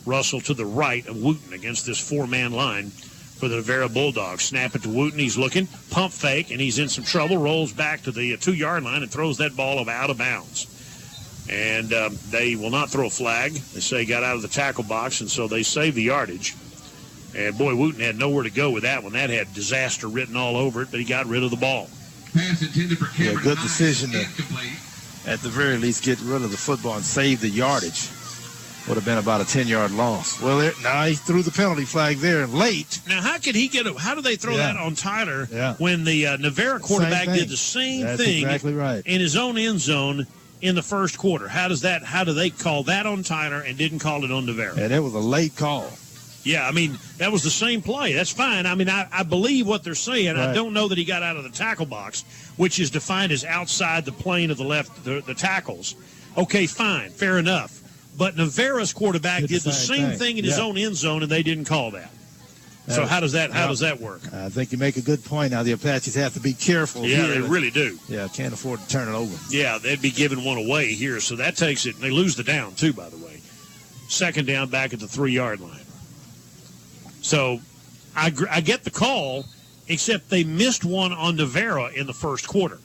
Russell to the right of Wooten against this 4-man line for the Navarro Bulldogs. Snap it to Wooten. He's looking. Pump fake, and he's in some trouble. Rolls back to the 2-yard line and throws that ball out of bounds. And they will not throw a flag. They say he got out of the tackle box, and so they save the yardage. And, boy, Wooten had nowhere to go with that one. That had disaster written all over it, but he got rid of the ball. Pass intended for Cameron. Good decision to, at the very least, get rid of the football and save the yardage. Would have been about a 10-yard loss. Well, now he threw the penalty flag there late. Now, how could he get it? How do they throw that on Tyler when the Navarro quarterback did the same thing exactly right. in his own end zone in the first quarter? How do they call that on Tyler and didn't call it on Navarro? And it was a late call. Yeah, I mean, that was the same play. That's fine. I mean, I believe what they're saying. Right. I don't know that he got out of the tackle box, which is defined as outside the plane of the tackles. Okay, fine, fair enough. But Navarro's quarterback did the same thing in his own end zone, and they didn't call that. So how does that work? I think you make a good point. Now the Apaches have to be careful. Yeah, they really do. Yeah, can't afford to turn it over. Yeah, they'd be giving one away here, so that takes it. And they lose the down too, by the way. 2nd down back at the 3-yard line. So I get the call, except they missed one on Navarro in the first quarter.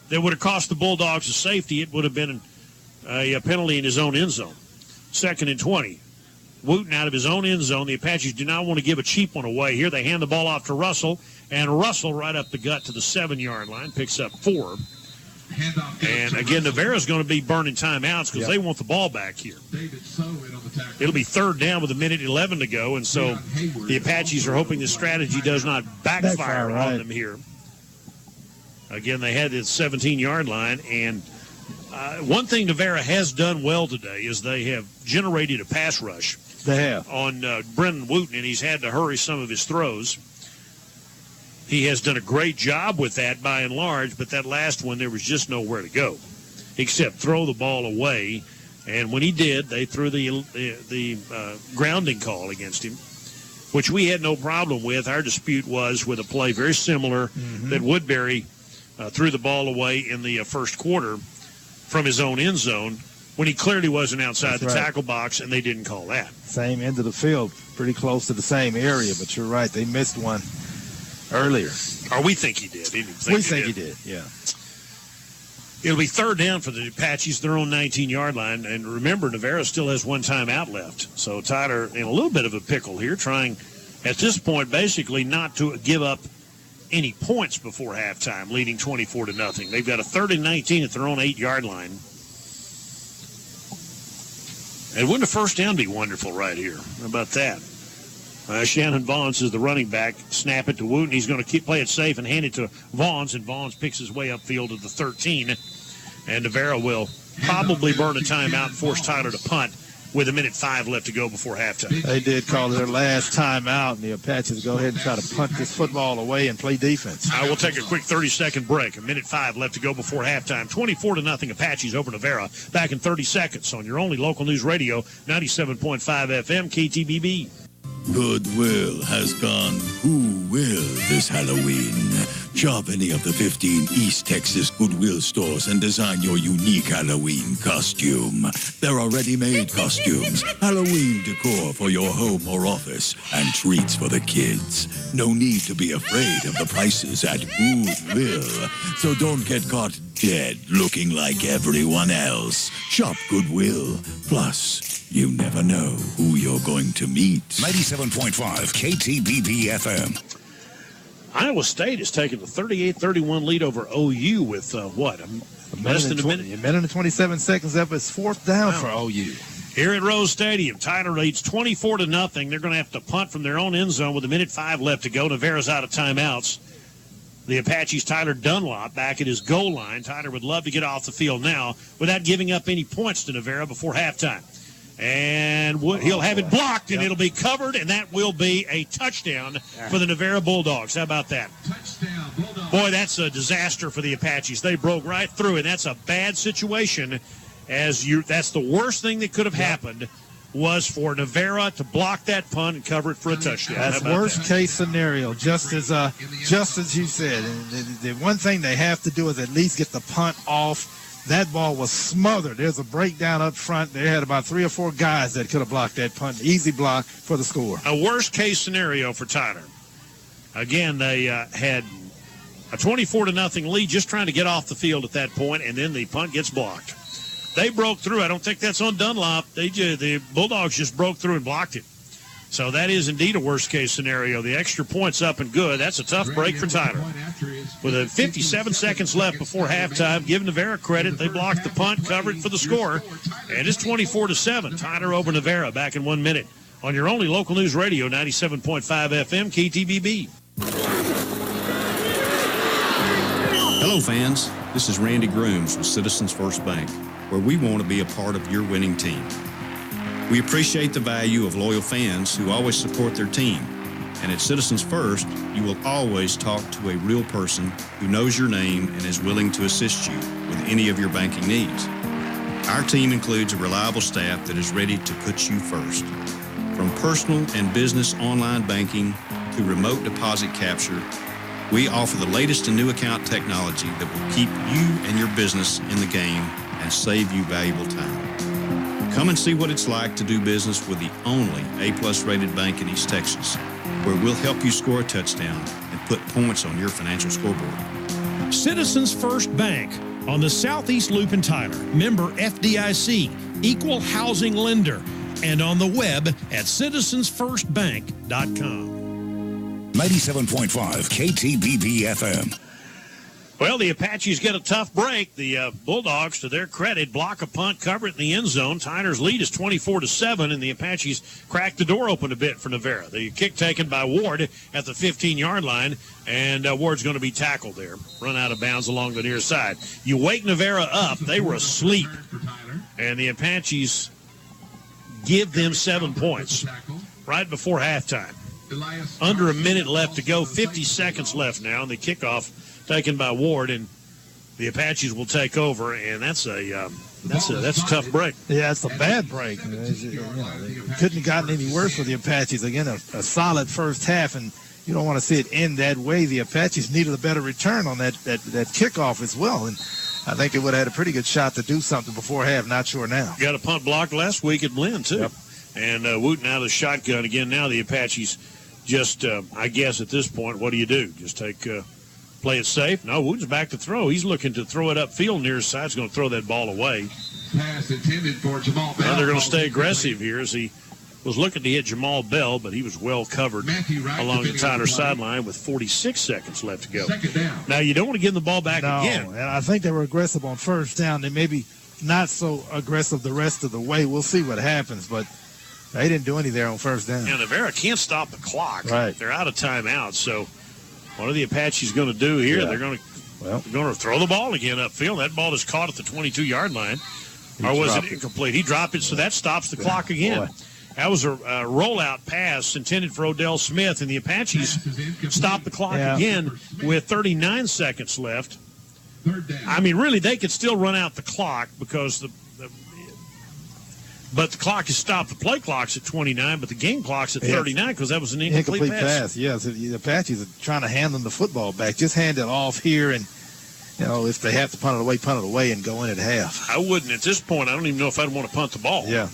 That would have cost the Bulldogs a safety. It would have been a penalty in his own end zone. 2nd and 20. Wooten out of his own end zone. The Apaches do not want to give a cheap one away here. They hand the ball off to Russell, and Russell right up the gut to the 7-yard line, picks up 4. And again, Navarro's going to be burning timeouts because they want the ball back here. It'll be 3rd down with a minute 11 to go, and so the Apaches are hoping this strategy does not backfire on them here. Again, they had the 17-yard line, and one thing Navarro has done well today is they have generated a pass rush. They have. On Brendan Wooten, and he's had to hurry some of his throws. He has done a great job with that by and large, but that last one, there was just nowhere to go except throw the ball away. And when he did, they threw the grounding call against him, which we had no problem with. Our dispute was with a play very similar that Woodbury threw the ball away in the first quarter from his own end zone when he clearly wasn't outside the tackle box, and they didn't call that. Same end of the field, pretty close to the same area, but you're right. They missed one earlier. Or we think he did. We think he did, yeah. It'll be 3rd down for the Apaches, their own 19-yard line. And remember, Navarro still has 1 timeout left. So Tyler in a little bit of a pickle here, trying at this point basically not to give up any points before halftime, leading 24-0. They've got a 3rd and 19 at their own 8-yard line. And wouldn't a first down be wonderful right here? How about that? Shannon Vaughns is the running back. Snap it to Wooten. He's going to play it safe and hand it to Vaughns, and Vaughns picks his way upfield to the 13. And Navarro will probably burn a timeout and force Tyler to punt with 1:05 left to go before halftime. They did call their last timeout, and the Apaches go ahead and try to punt this football away and play defense. I will take a quick 30-second break. 1:05 left to go before halftime. 24-0 Apaches over Navarro. Back in 30 seconds on your only local news radio, 97.5 FM KTBB. Goodwill has gone who will this Halloween. Shop any of the 15 East Texas Goodwill stores and design your unique Halloween costume. There are ready-made costumes, Halloween decor for your home or office, and treats for the kids. No need to be afraid of the prices at Goodwill. So don't get caught dead looking like everyone else. Shop Goodwill. Plus, you never know who you're going to meet. 97.5 KTBB FM. Iowa State has taken the 38-31 lead over OU with, less than a minute? A minute and 27 seconds up. It's fourth down for OU. Here at Rose Stadium, Tyler leads 24-0. They're going to have to punt from their own end zone with 1:05 left to go. Navarro's out of timeouts. The Apaches' Tyler Dunlop back at his goal line. Tyler would love to get off the field now without giving up any points to Navarro before halftime. And he'll have it blocked, and it'll be covered, and that will be a touchdown for the Navarro Bulldogs. How about that? Boy, that's a disaster for the Apaches. They broke right through, and that's a bad situation. That's the worst thing that could have happened was for Navarro to block that punt and cover it for a touchdown. That's worst case scenario, just as you said. The one thing they have to do is at least get the punt off. That ball was smothered. There's a breakdown up front. They had about 3 or 4 guys that could have blocked that punt. Easy block for the score. A worst-case scenario for Tyler. Again, they had a 24-0 lead, just trying to get off the field at that point, and then the punt gets blocked. They broke through. I don't think that's on Dunlop. The Bulldogs just broke through and blocked it. So that is indeed a worst-case scenario. The extra point's up and good. That's a tough break for Tyler. With 57 seconds left before halftime, give Navarro credit. They blocked the punt, covered for the score, and it's 24-7. Tyler over Navarro back in 1 minute on your only local news radio, 97.5 FM KTBB. Hello, fans. This is Randy Grooms with Citizens First Bank, where we want to be a part of your winning team. We appreciate the value of loyal fans who always support their team. And at Citizens First, you will always talk to a real person who knows your name and is willing to assist you with any of your banking needs. Our team includes a reliable staff that is ready to put you first. From personal and business online banking to remote deposit capture, we offer the latest in new account technology that will keep you and your business in the game and save you valuable time. Come and see what it's like to do business with the only A+ rated bank in East Texas, where we'll help you score a touchdown and put points on your financial scoreboard. Citizens First Bank on the Southeast Loop in Tyler. Member FDIC, equal housing lender, and on the web at citizensfirstbank.com. 97.5 KTBB FM. Well, the Apaches get a tough break. The Bulldogs, to their credit, block a punt, cover it in the end zone. Tyler's lead is 24-7, and the Apaches crack the door open a bit for Navarro. The kick taken by Ward at the 15-yard line, and Ward's going to be tackled there. Run out of bounds along the near side. You wake Navarro up. They were asleep, and the Apaches give them 7 points right before halftime. Under a minute left to go, 50 seconds left now, and the kickoff taken by Ward, and the Apaches will take over, and that's a tough break. Yeah, it's a bad break. It couldn't have gotten any worse for the Apaches. Again, a solid first half, and you don't want to see it end that way. The Apaches needed a better return on that kickoff as well, and I think it would have had a pretty good shot to do something before half. Not sure now. Got a punt blocked last week at Blinn, too. Yep. And Wooten out of the shotgun again. Now the Apaches just, I guess at this point, what do you do? Just play it safe? No, Wooten's back to throw. He's looking to throw it upfield near his side. He's going to throw that ball away. Pass intended for Jamal Bell. Now they're going to stay aggressive here as he was looking to hit Jamal Bell, but he was well covered along the Tyler sideline with 46 seconds left to go. Now, you don't want to give the ball back again. And I think they were aggressive on first down. They maybe not so aggressive the rest of the way. We'll see what happens, but they didn't do any there on first down. Yeah, Navarro can't stop the clock. Right. They're out of timeout, so what are the Apaches going to do here? Yeah. They're going to throw the ball again upfield. That ball is caught at the 22-yard line. Or was it incomplete? He dropped it, so that stops the clock again. Boy. That was a rollout pass intended for Odell Smith, and the Apaches stopped the clock again with 39 seconds left. I mean, really, they could still run out the clock because but the clock is stopped. The play clock's at 29, but the game clock's at 39 because that was an incomplete pass. Yeah, so the Apaches are trying to hand them the football back. Just hand it off here, and if they have to punt it away and go in at half. I wouldn't at this point. I don't even know if I'd want to punt the ball. Yeah.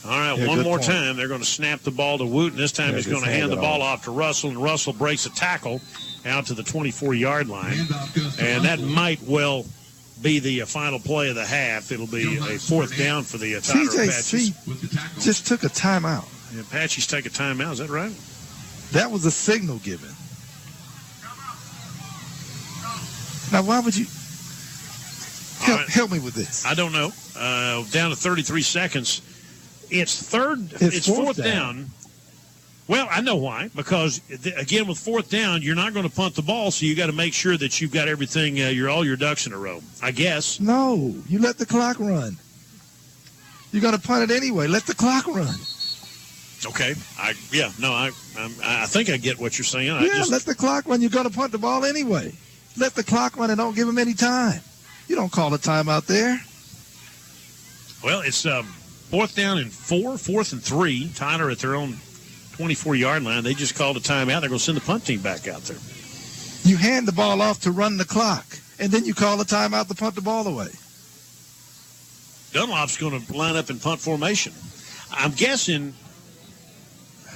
All right, one more time. They're going to snap the ball to Wooten. This time he's going to hand the ball off to Russell, and Russell breaks a tackle out to the 24-yard line. And that might well be the final play of the half. It'll be a fourth down for the Tyler Apaches. TJC just took a timeout. The Apaches take a timeout. Is that right? That was a signal given. Now, why would you help me with this? I don't know. Down to 33 seconds. It's fourth down. Well, I know why. Because, again, with fourth down, you're not going to punt the ball, so you got to make sure that you've got everything, all your ducks in a row, I guess. No, you let the clock run. You're going to punt it anyway. Let the clock run. Okay. I think I get what you're saying. Let the clock run. You're going to punt the ball anyway. Let the clock run and don't give them any time. You don't call a timeout there. Well, it's fourth down and 4, fourth and 3. Tyler at their own 24-yard line. They just called a timeout. They're going to send the punt team back out there. You hand the ball off to run the clock, and then you call a timeout to punt the ball away. Dunlop's going to line up in punt formation. I'm guessing.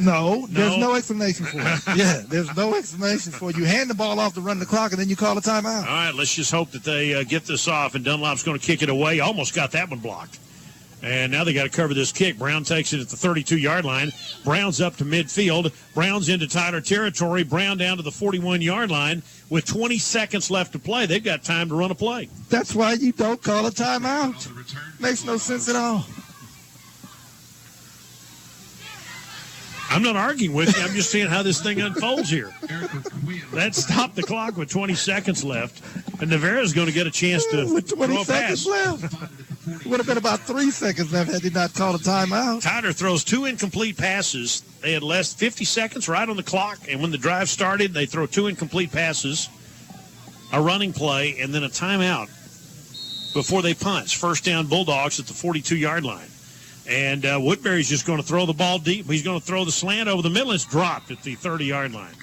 No, there's no explanation for it. Yeah, there's no explanation for it. You hand the ball off to run the clock, and then you call a timeout. All right, let's just hope that they get this off, and Dunlop's going to kick it away. Almost got that one blocked. And now they got to cover this kick. Brown takes it at the 32-yard line. Brown's up to midfield. Brown's into Tyler territory. Brown down to the 41-yard line with 20 seconds left to play. They've got time to run a play. That's why you don't call a timeout. Makes no sense at all. I'm not arguing with you. I'm just seeing how this thing unfolds here. That stopped the clock with 20 seconds left, and Navarro's going to get a chance to with 20 throw a pass. seconds left. It would have been about 3 seconds left had he not called a timeout. Tyler throws 2 incomplete passes. They had less 50 seconds right on the clock, and when the drive started, they throw 2 incomplete passes, a running play, and then a timeout before they punt. First down Bulldogs at the 42-yard line. And Woodbury's just going to throw the ball deep. He's going to throw the slant over the middle. It's dropped at the 30-yard line.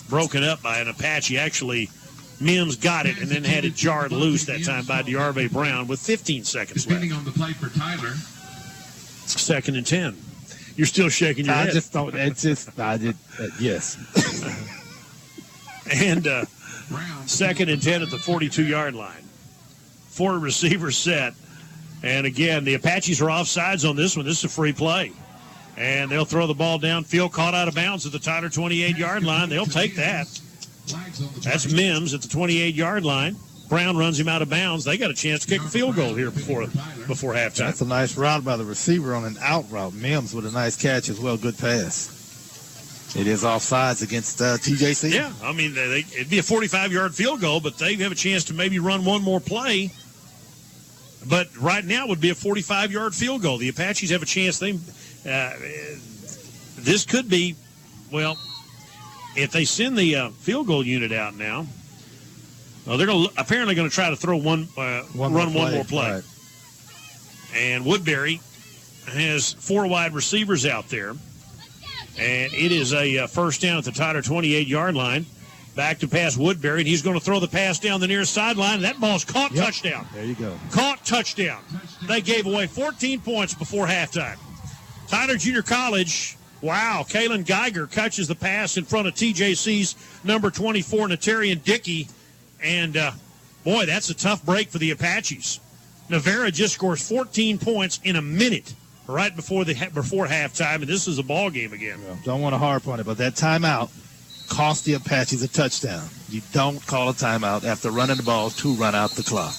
Broken up by an Apache. Actually, Mims got it and then had it jarred loose that time by DeArve Brown with 15 seconds left. Depending on the play for Tyler. 2nd and 10. You're still shaking your head. I just don't. It's just. I did. Yes. And 2nd and 10 at the 42-yard line. 4 receivers set. And again, the Apaches are offsides on this one. This is a free play. And they'll throw the ball downfield, caught out of bounds at the Tyler 28-yard line. They'll take that. That's Mims at the 28-yard line. Brown runs him out of bounds. They got a chance to kick a field goal here before halftime. That's a nice route by the receiver on an out route. Mims with a nice catch as well. Good pass. It is offsides against TJC. Yeah, I mean, it'd be a 45-yard field goal, but they have a chance to maybe run one more play. But right now would be a 45-yard field goal. The Apaches have a chance. This could be, well, if they send the field goal unit out now, they're apparently going to try to throw one more play. Right. And Woodbury has 4 wide receivers out there. And it is a first down at the Tyler 28-yard line. Back to pass Woodbury, and he's going to throw the pass down the near sideline. That ball's caught. Yep. Touchdown. There you go. Caught, touchdown. They gave away 14 points before halftime. Tyler Junior College, wow, Kalen Geiger catches the pass in front of TJC's number 24, Natarian Dickey. And, boy, that's a tough break for the Apaches. Navarro just scores 14 points in a minute right before halftime, and this is a ball game again. Yeah, don't want to harp on it, but that timeout cost the Apaches a touchdown. You don't call a timeout after running the ball to run out the clock.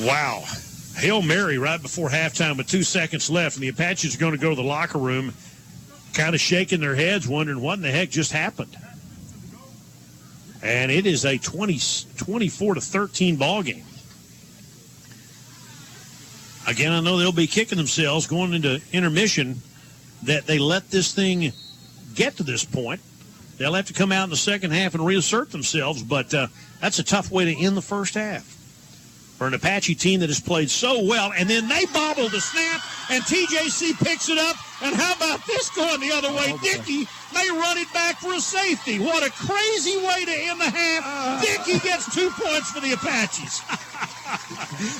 Wow. Hail Mary right before halftime with 2 seconds left, and the Apaches are going to go to the locker room kind of shaking their heads, wondering what in the heck just happened. And it is a 24-13 ball game. Again, I know they'll be kicking themselves going into intermission that they let this thing get to this point. They'll have to come out in the second half and reassert themselves, but that's a tough way to end the first half for an Apache team that has played so well. And then they bobble the snap, and TJC picks it up. And how about this going the other way? Dickey may run it back for a safety. What a crazy way to end the half. Dickey gets 2 points for the Apaches.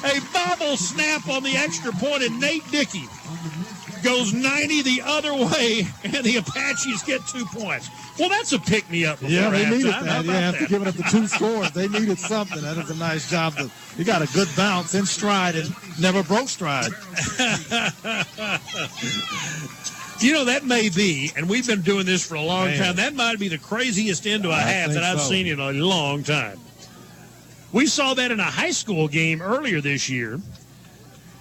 A bobble snap on the extra point, and Nate Dickey goes 90 the other way, and the Apaches get 2 points. Well, that's a pick-me-up. Yeah, they needed that. Yeah, after giving up the 2 scores, they needed something. That is a nice job. You got a good bounce in stride and never broke stride. You know, that may be, and we've been doing this for a long time, that might be the craziest end to a half that I've seen in a long time. We saw that in a high school game earlier this year,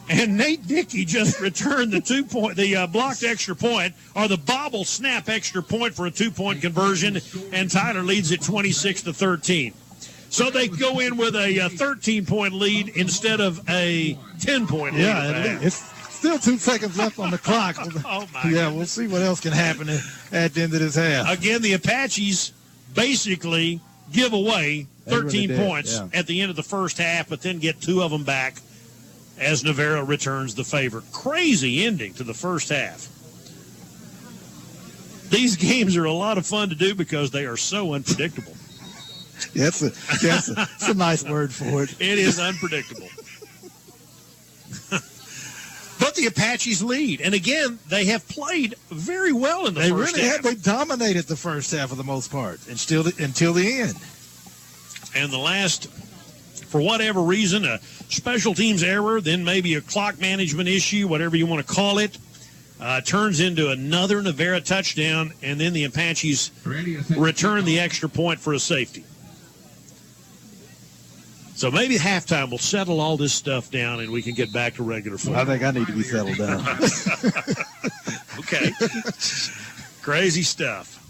and Nate Dickey just returned the blocked extra point, or the bobble snap extra point for a 2-point conversion, and Tyler leads it 26-13. So they go in with a 13-point lead instead of a 10-point lead. Yeah, it's still 2 seconds left on the clock. Oh, my yeah, we'll see what else can happen at the end of this half. Again, the Apaches basically give away 13 points at the end of the first half, but then get 2 of them back as Navarro returns the favor. Crazy ending to the first half. These games are a lot of fun to do because they are so unpredictable. That's a nice word for it. It is unpredictable. But the Apaches lead. And again, they have played very well in the first half. They dominated the first half for the most part until the end. And the last, for whatever reason, a special teams error, then maybe a clock management issue, whatever you want to call it, turns into another Navarro touchdown, and then the Apaches return the extra point for a safety. So maybe halftime will settle all this stuff down and we can get back to regular football. I think I need to be settled down. Okay. Crazy stuff.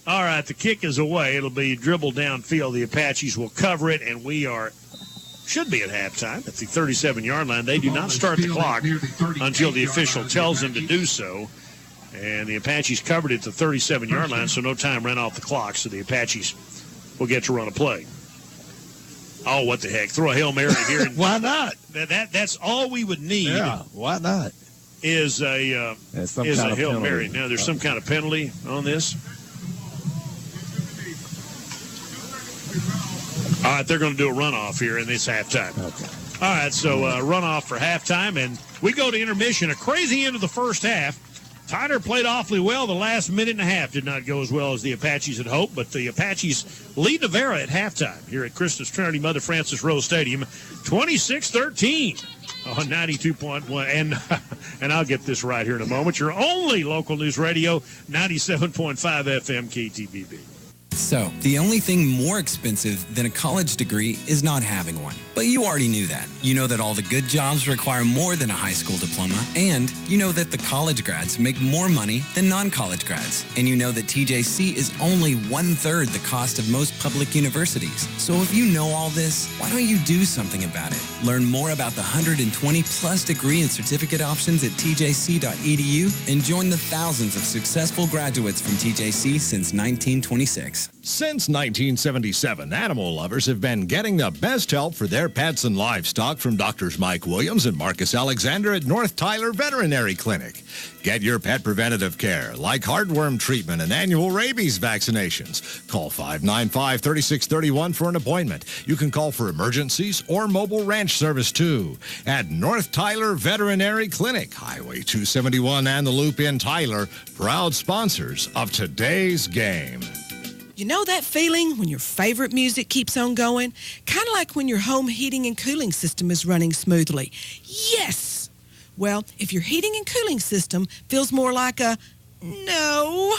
All right, the kick is away. It'll be dribbled downfield. The Apaches will cover it, and we should be at halftime at the 37-yard line. They do not start the clock until the official tells them to do so. And the Apaches covered it at the 37-yard line, so no time ran off the clock, so the Apaches will get to run a play. Oh, what the heck. Throw a Hail Mary here. And why not? That's all we would need. Yeah, why not? Is a Hail Mary. Now, there's some kind of penalty on this. All right, they're going to do a runoff here in this halftime. Okay. All right, so runoff for halftime, and we go to intermission. A crazy end of the first half. Tyler played awfully well. The last minute and a half did not go as well as the Apaches had hoped, but the Apaches lead Navarro at halftime here at Christus Trinity Mother Francis Rose Stadium, 26-13 on 92.1. And I'll get this right here in a moment. Your only local news radio, 97.5 FM KTBB. So, the only thing more expensive than a college degree is not having one. But you already knew that. You know that all the good jobs require more than a high school diploma. And you know that the college grads make more money than non-college grads. And you know that TJC is only 1/3 the cost of most public universities. So if you know all this, why don't you do something about it? Learn more about the 120-plus degree and certificate options at tjc.edu and join the thousands of successful graduates from TJC since 1926. Since 1977, animal lovers have been getting the best help for their pets and livestock from Drs. Mike Williams and Marcus Alexander at North Tyler Veterinary Clinic. Get your pet preventative care, like heartworm treatment and annual rabies vaccinations. Call 595-3631 for an appointment. You can call for emergencies or mobile ranch service, too. At North Tyler Veterinary Clinic, Highway 271 and the Loop in Tyler, proud sponsors of today's game. You know that feeling when your favorite music keeps on going? Kind of like when your home heating and cooling system is running smoothly. Yes! Well, if your heating and cooling system feels more like a no,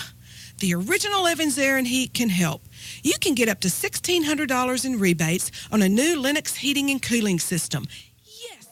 the original Evans Air and Heat can help. You can get up to $1,600 in rebates on a new Lennox heating and cooling system. Yes!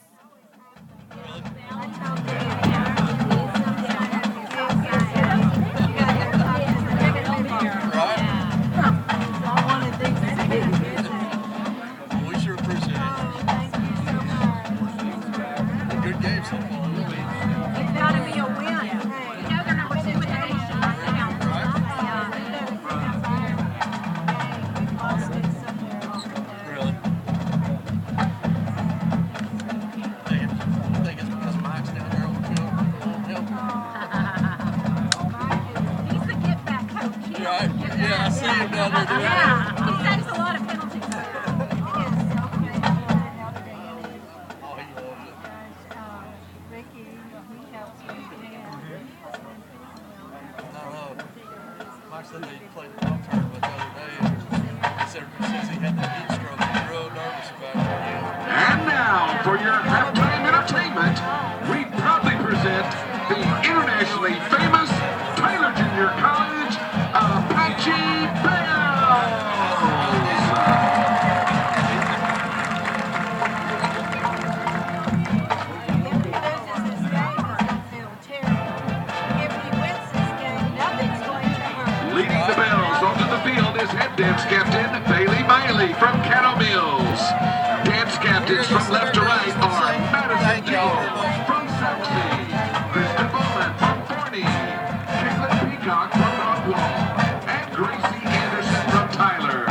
for your halftime entertainment, we proudly present the internationally famous Tyler Junior College Apache Bells. Leading the Bells onto the field is head dance captain Bailey Miley from Cattle Mills. Dance captains from left to right are Madison Dale from Saxby, Kristen Bowman from Forney, Caitlin Peacock from Rockwall, and Gracie Anderson from Tyler.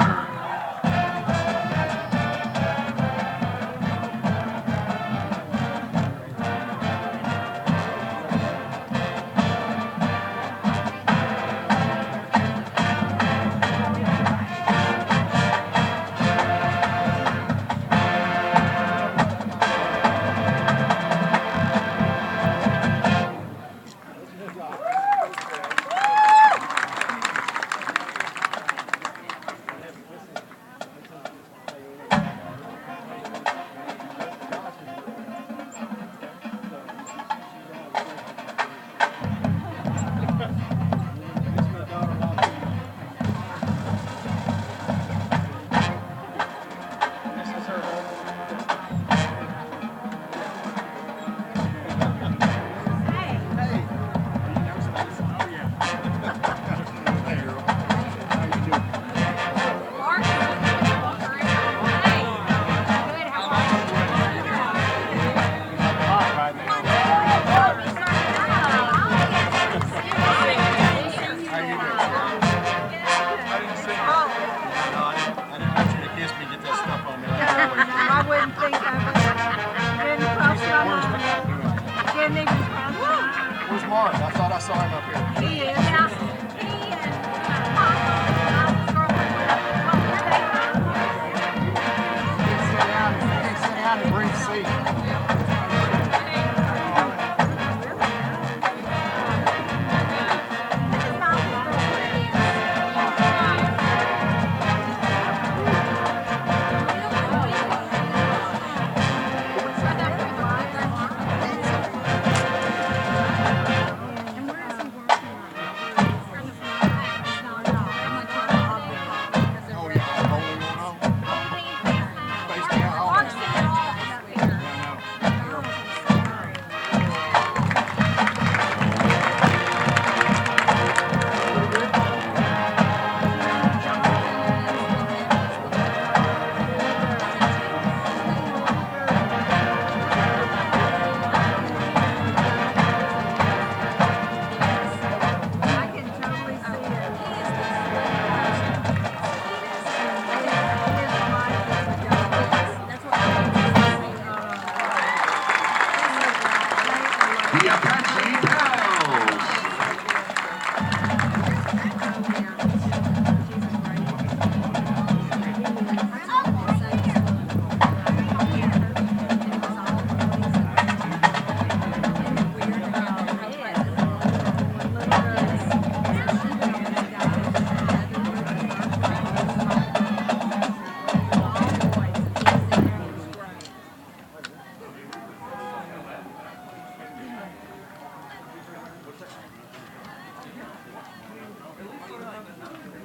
The Apache Bells.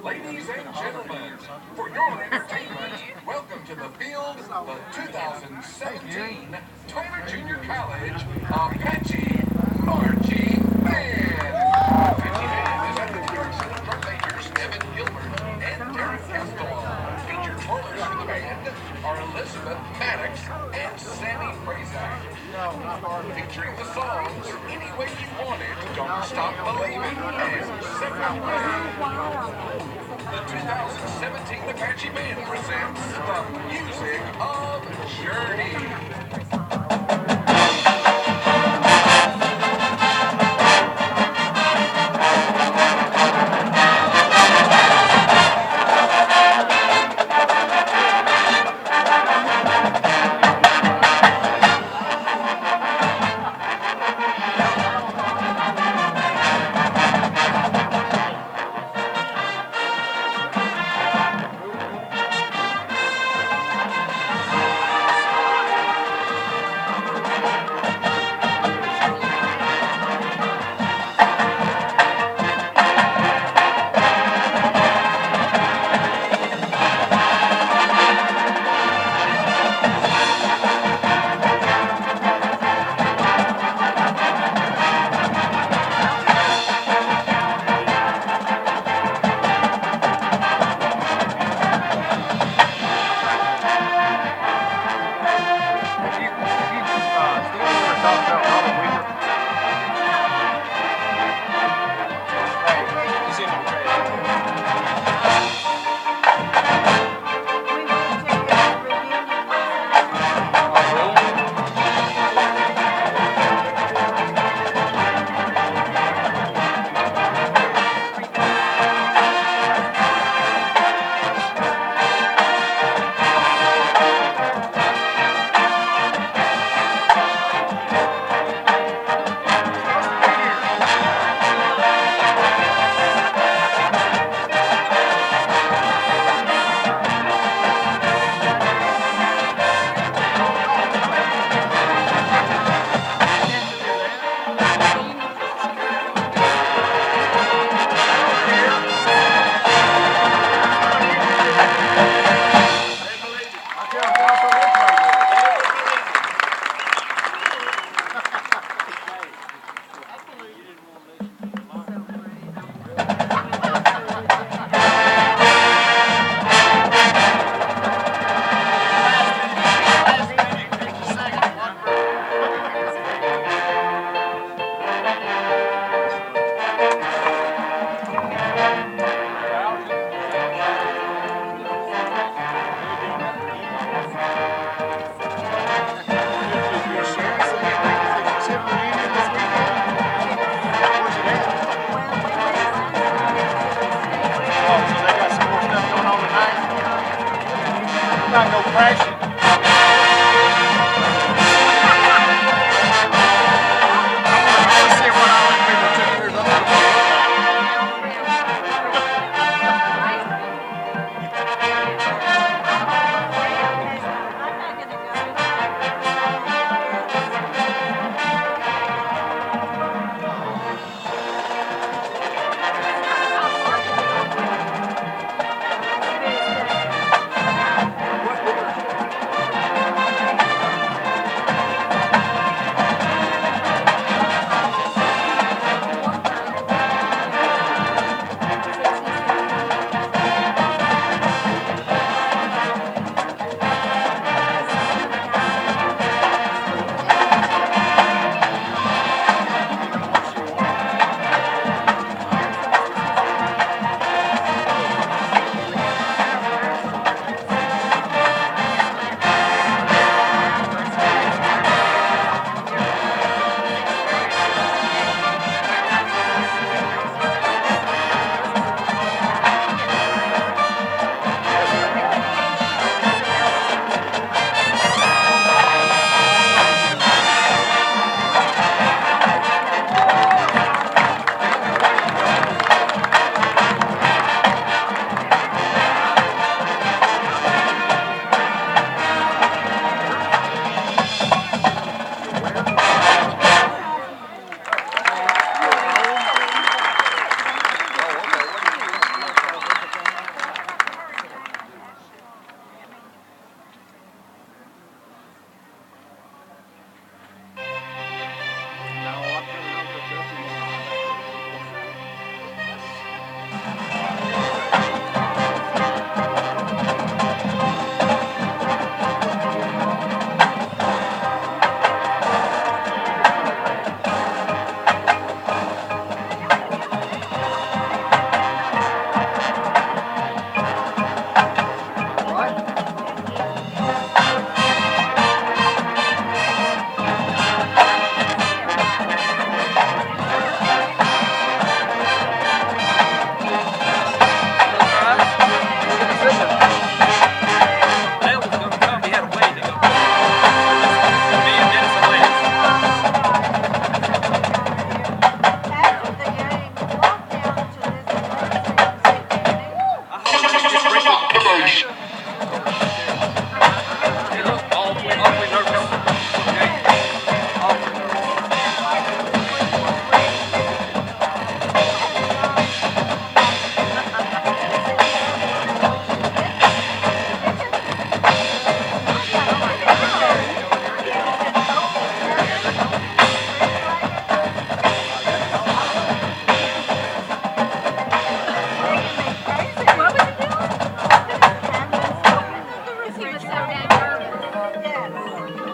Ladies and gentlemen, for your entertainment, welcome to the field, the 2017 Tyler Junior College Apache Marching Band. Apache Band is at the direction of drum majors Evan Gilbert and Derek Castellon. Featured twirlers for the band are Elizabeth Maddox and Sammy Prazak. Featuring the songs Any Way You Want It, Don't Stop Believing, and Second Way. The 2017 Apache Band presents the music of Journey.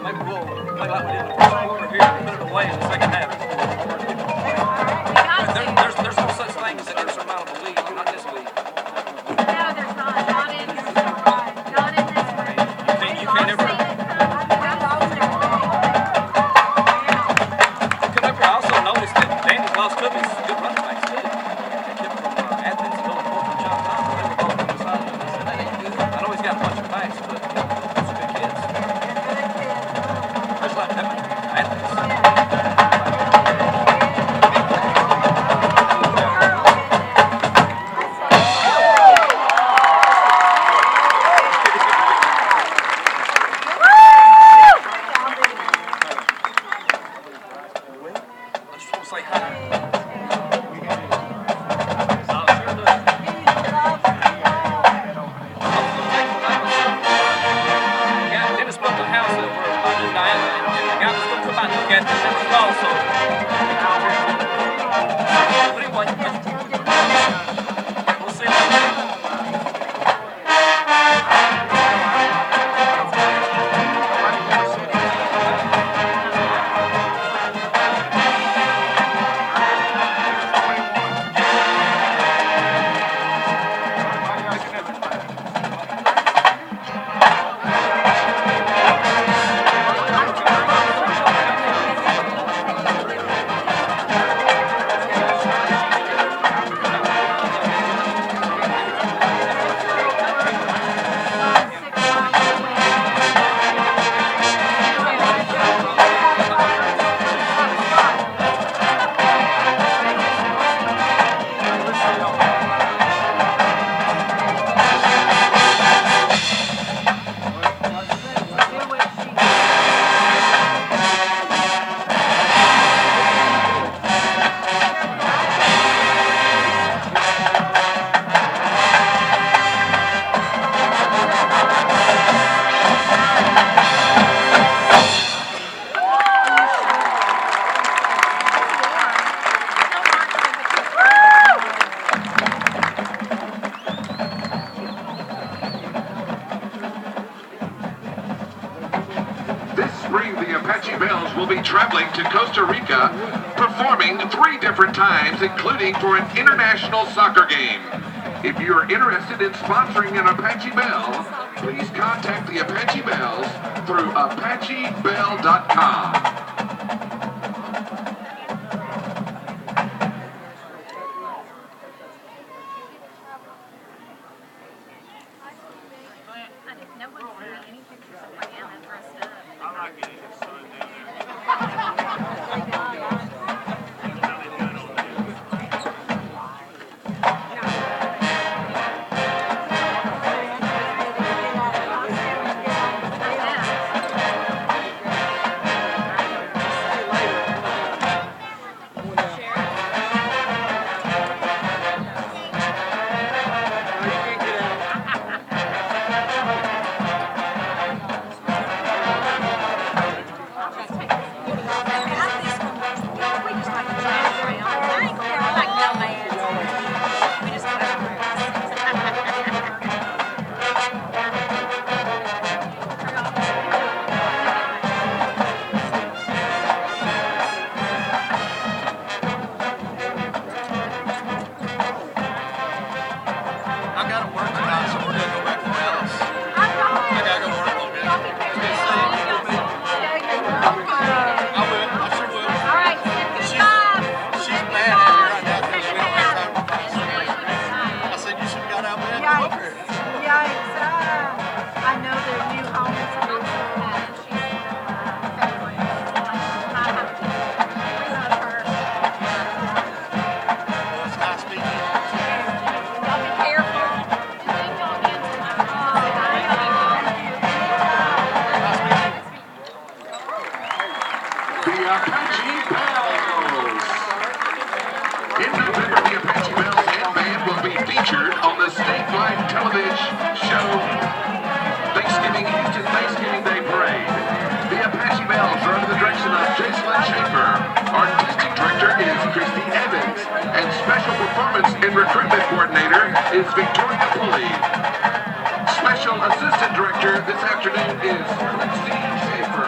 maybe we'll play like we did in the first quarter here and put it away in the second half. There's no such thing as an insurmountable lead, not this league. No, there's not. Not in this league. You can't ever. I also noticed that Danny's lost two of his good running backs too. They kept from Athens and Little Fort and John Thomas. They were both on the side of us. I know he's got a bunch of backs, but those are good kids. Just like them, Athens. Traveling to Costa Rica, performing 3 different times, including for an international soccer game. If you're interested in sponsoring an Apache Bell, please contact the Apache Bells through ApacheBell.com. Recruitment coordinator is Victoria Pulley. Special assistant director this afternoon is Christy Schaefer.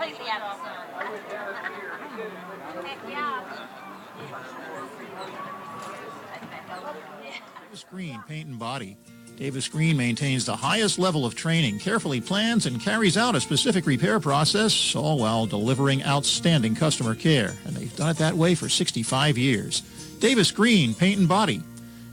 completely out of the sun. Heck yeah. Davis Green Paint and Body. Davis Green maintains the highest level of training, carefully plans and carries out a specific repair process, all while delivering outstanding customer care. And they've done it that way for 65 years. Davis Green Paint and Body.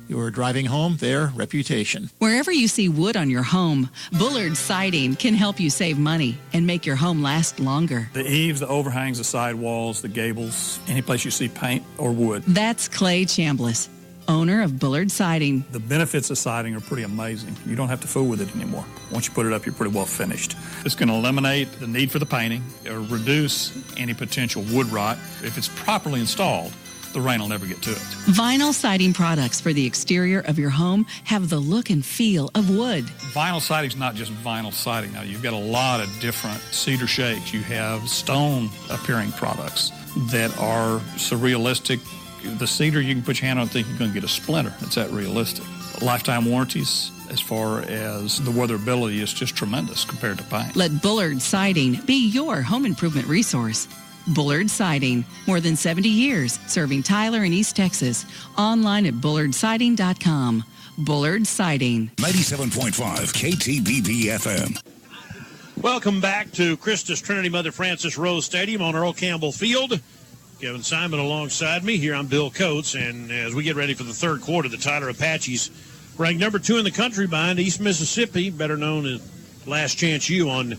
You're driving home their reputation. Wherever you see wood on your home, Bullard Siding can help you save money and make your home last longer. The eaves, the overhangs, the sidewalls, the gables, any place you see paint or wood. That's Clay Chambliss, owner of Bullard Siding. The benefits of siding are pretty amazing. You don't have to fool with it anymore. Once you put it up, you're pretty well finished. It's going to eliminate the need for the painting or reduce any potential wood rot. If it's properly installed, the rain will never get to it. Vinyl siding products for the exterior of your home have the look and feel of wood. Vinyl siding is not just vinyl siding. Now, you've got a lot of different cedar shades. You have stone-appearing products that are surrealistic. The cedar, you can put your hand on and think you're going to get a splinter. It's that realistic. Lifetime warranties, as far as the weatherability, is just tremendous compared to paint. Let Bullard Siding be your home improvement resource. Bullard Siding, more than 70 years serving Tyler and East Texas. Online at bullardsiding.com. Bullard Siding. 97.5 KTBB FM. Welcome back to Christus Trinity Mother Francis Rose Stadium on Earl Campbell Field. Kevin Simon alongside me. Here I'm Bill Coates. And as we get ready for the third quarter, the Tyler Apaches ranked number 2 in the country behind East Mississippi, better known as Last Chance U on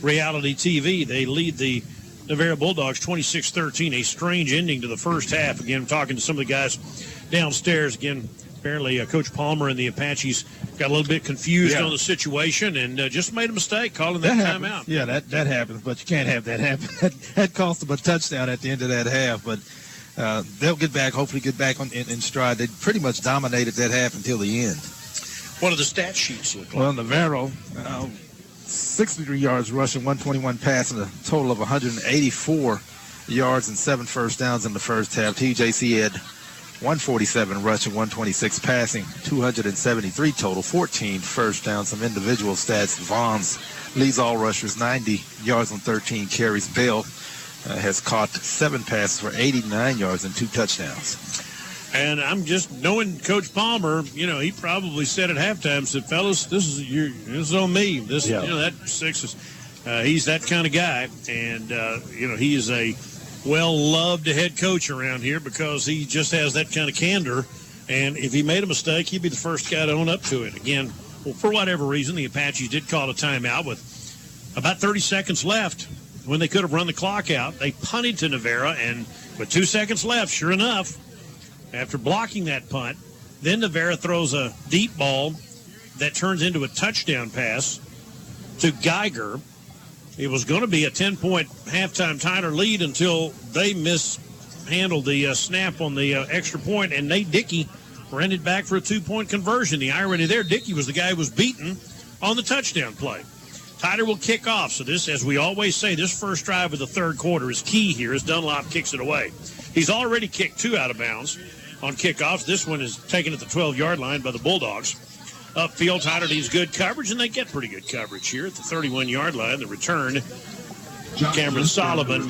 reality TV. They lead the Navarro Bulldogs 26-13, a strange ending to the first half. Again, talking to some of the guys downstairs. Again, apparently Coach Palmer and the Apaches got a little bit confused on the situation and just made a mistake calling that timeout. Yeah, that happens, but you can't have that happen. That cost them a touchdown at the end of that half, but they'll get back, hopefully get back in stride. They pretty much dominated that half until the end. What do the stat sheets look like? Well, Navarro, 63 yards rushing, 121 passing, a total of 184 yards and 7 first downs in the first half. TJC had 147 rushing, 126 passing, 273 total, 14 first downs. Some individual stats. Vaughn's leads all rushers, 90 yards on 13 carries. Bell has caught 7 passes for 89 yards and 2 touchdowns. And I'm just knowing Coach Palmer, he probably said at halftime, said, fellas, this is on me. That 6 is, he's that kind of guy. And, he is a well-loved head coach around here because he just has that kind of candor. And if he made a mistake, he'd be the first guy to own up to it. Again, for whatever reason, the Apaches did call a timeout with about 30 seconds left when they could have run the clock out. They punted to Navarro, and with 2 seconds left, sure enough, after blocking that punt, then Navarro throws a deep ball that turns into a touchdown pass to Geiger. It was going to be a 10-point halftime Tyler lead until they mishandled the snap on the extra point, and Nate Dickey ran it back for a 2-point conversion. The irony there, Dickey was the guy who was beaten on the touchdown play. Tyler will kick off. So this, as we always say, this first drive of the third quarter is key here as Dunlop kicks it away. He's already kicked 2 out of bounds on kickoffs. This one is taken at the 12-yard line by the Bulldogs. Upfield, Tyler needs good coverage, and they get pretty good coverage here at the 31-yard line. The return, Cameron Sullivan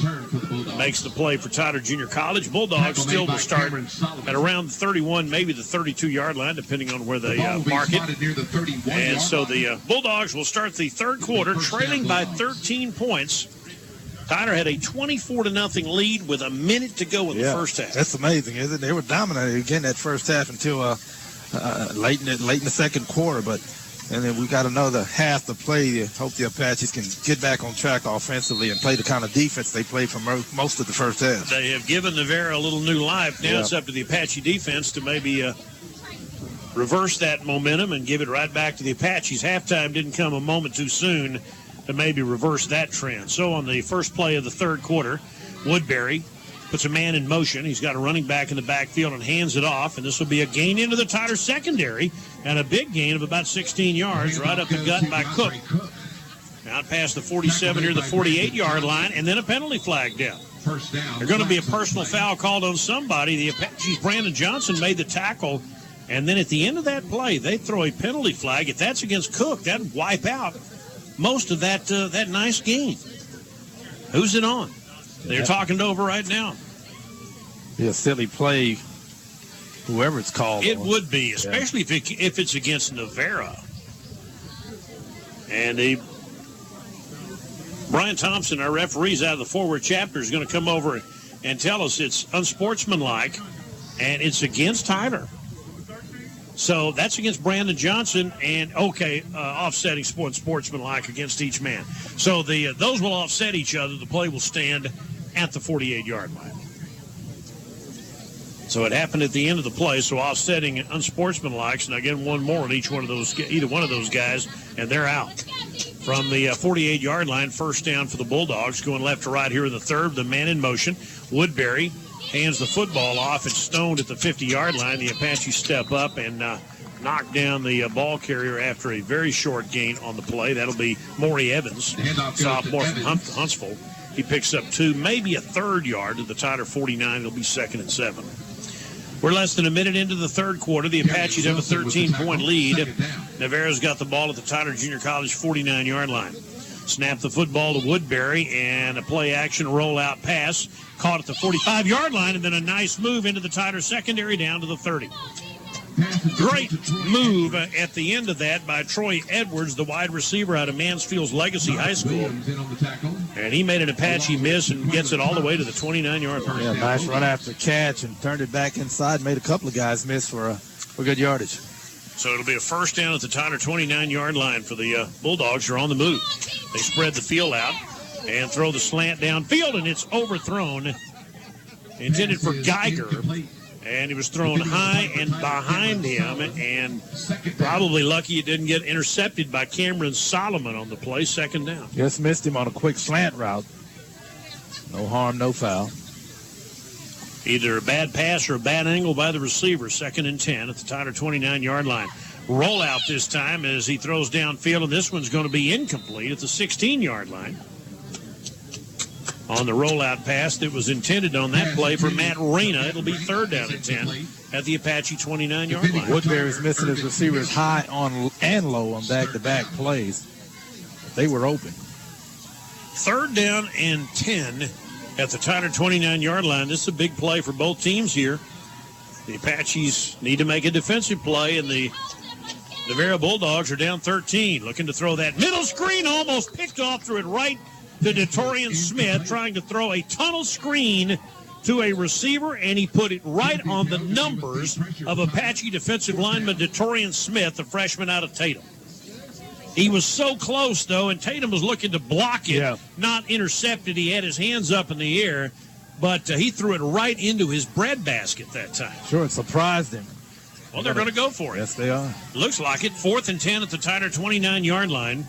makes the play for Tyler Junior College. Bulldogs still will start at around the 31, maybe the 32-yard line, depending on where they mark it. And so the Bulldogs will start the third quarter trailing by 13 points. Tyler had a 24-0 lead with a minute to go in the first half. That's amazing, isn't it? They were dominating again that first half until late in the second quarter. And then we got another half to play. Hope the Apaches can get back on track offensively and play the kind of defense they played for most of the first half. They have given Navarro a little new life. Now it's up to the Apache defense to maybe reverse that momentum and give it right back to the Apaches. Halftime didn't come a moment too soon to maybe reverse that trend. So on the first play of the third quarter, Woodbury puts a man in motion. He's got a running back in the backfield and hands it off, and this will be a gain into the Tyler secondary and a big gain of about 16 yards right up the gut by Cook. Out past the 47 near the 48-yard line, and then a penalty flag down. There's going to be a personal foul called on somebody. The Apaches, Brandon Johnson, made the tackle, and then at the end of that play, they throw a penalty flag. If that's against Cook, that would wipe out most of that nice gain. Who's it on? They're talking it over right now. Be a silly play, whoever it's called. It would be, especially if it's against Navarro. And Brian Thompson, our referees out of the forward chapter, is going to come over and tell us it's unsportsmanlike, and it's against Tyler. So that's against Brandon Johnson, and offsetting sportsmanlike against each man. So those will offset each other. The play will stand at the 48-yard line. So it happened at the end of the play. So offsetting unsportsmanlike, and again one more on either one of those guys, and they're out from the 48-yard line. First down for the Bulldogs, going left to right here in the third. The man in motion, Woodbury, hands the football off. It's stoned at the 50-yard line. The Apaches step up and knock down the ball carrier after a very short gain on the play. That'll be Maury Evans, sophomore from Huntsville. He picks up 2, maybe a third yard to the Tyler 49. It'll be 2nd and 7. We're less than a minute into the third quarter. The Apaches have a 13-point lead. Navarro's got the ball at the Tyler Junior College 49-yard line. Snap the football to Woodbury, and a play-action rollout pass caught at the 45-yard line, and then a nice move into the Tyler secondary down to the 30. Great move at the end of that by Troy Edwards, the wide receiver out of Mansfield's Legacy High School. And he made an Apache miss and gets it all the way to the 29-yard line. Yeah, nice run after catch and turned it back inside, made a couple of guys miss for good yardage. So it'll be a first down at the Tyler 29-yard line for the Bulldogs, who are on the move. They spread the field out and throw the slant downfield, and it's overthrown. Intended for Geiger, and he was thrown high and behind him, and probably lucky it didn't get intercepted by Cameron Solomon on the play. Second down. Just missed him on a quick slant route. No harm, no foul. Either a bad pass or a bad angle by the receiver. 2nd and 10 at the Tyler 29-yard line. Rollout this time as he throws downfield, and this one's going to be incomplete at the 16-yard line. On the rollout pass that was intended on that play for Matt Reyna, it'll be 3rd down and 10 at the Apache 29-yard line. Woodbury's missing his receivers high on and low on back-to-back plays. They were open. 3rd down and 10 at the Tyler 29-yard line. This is a big play for both teams here. The Apaches need to make a defensive play, and the Navarro Bulldogs are down 13. Looking to throw that middle screen, almost picked off, threw it right to Detorian Smith, trying to throw a tunnel screen to a receiver, and he put it right on the numbers of Apache defensive lineman Detorian Smith, the freshman out of Tatum. He was so close, though, and Tatum was looking to block it, not intercept it. He had his hands up in the air, but he threw it right into his breadbasket that time. Sure, it surprised him. Well, they're going to go for it. Yes, they are. Looks like it. 4th and 10 at the Tyler 29-yard line.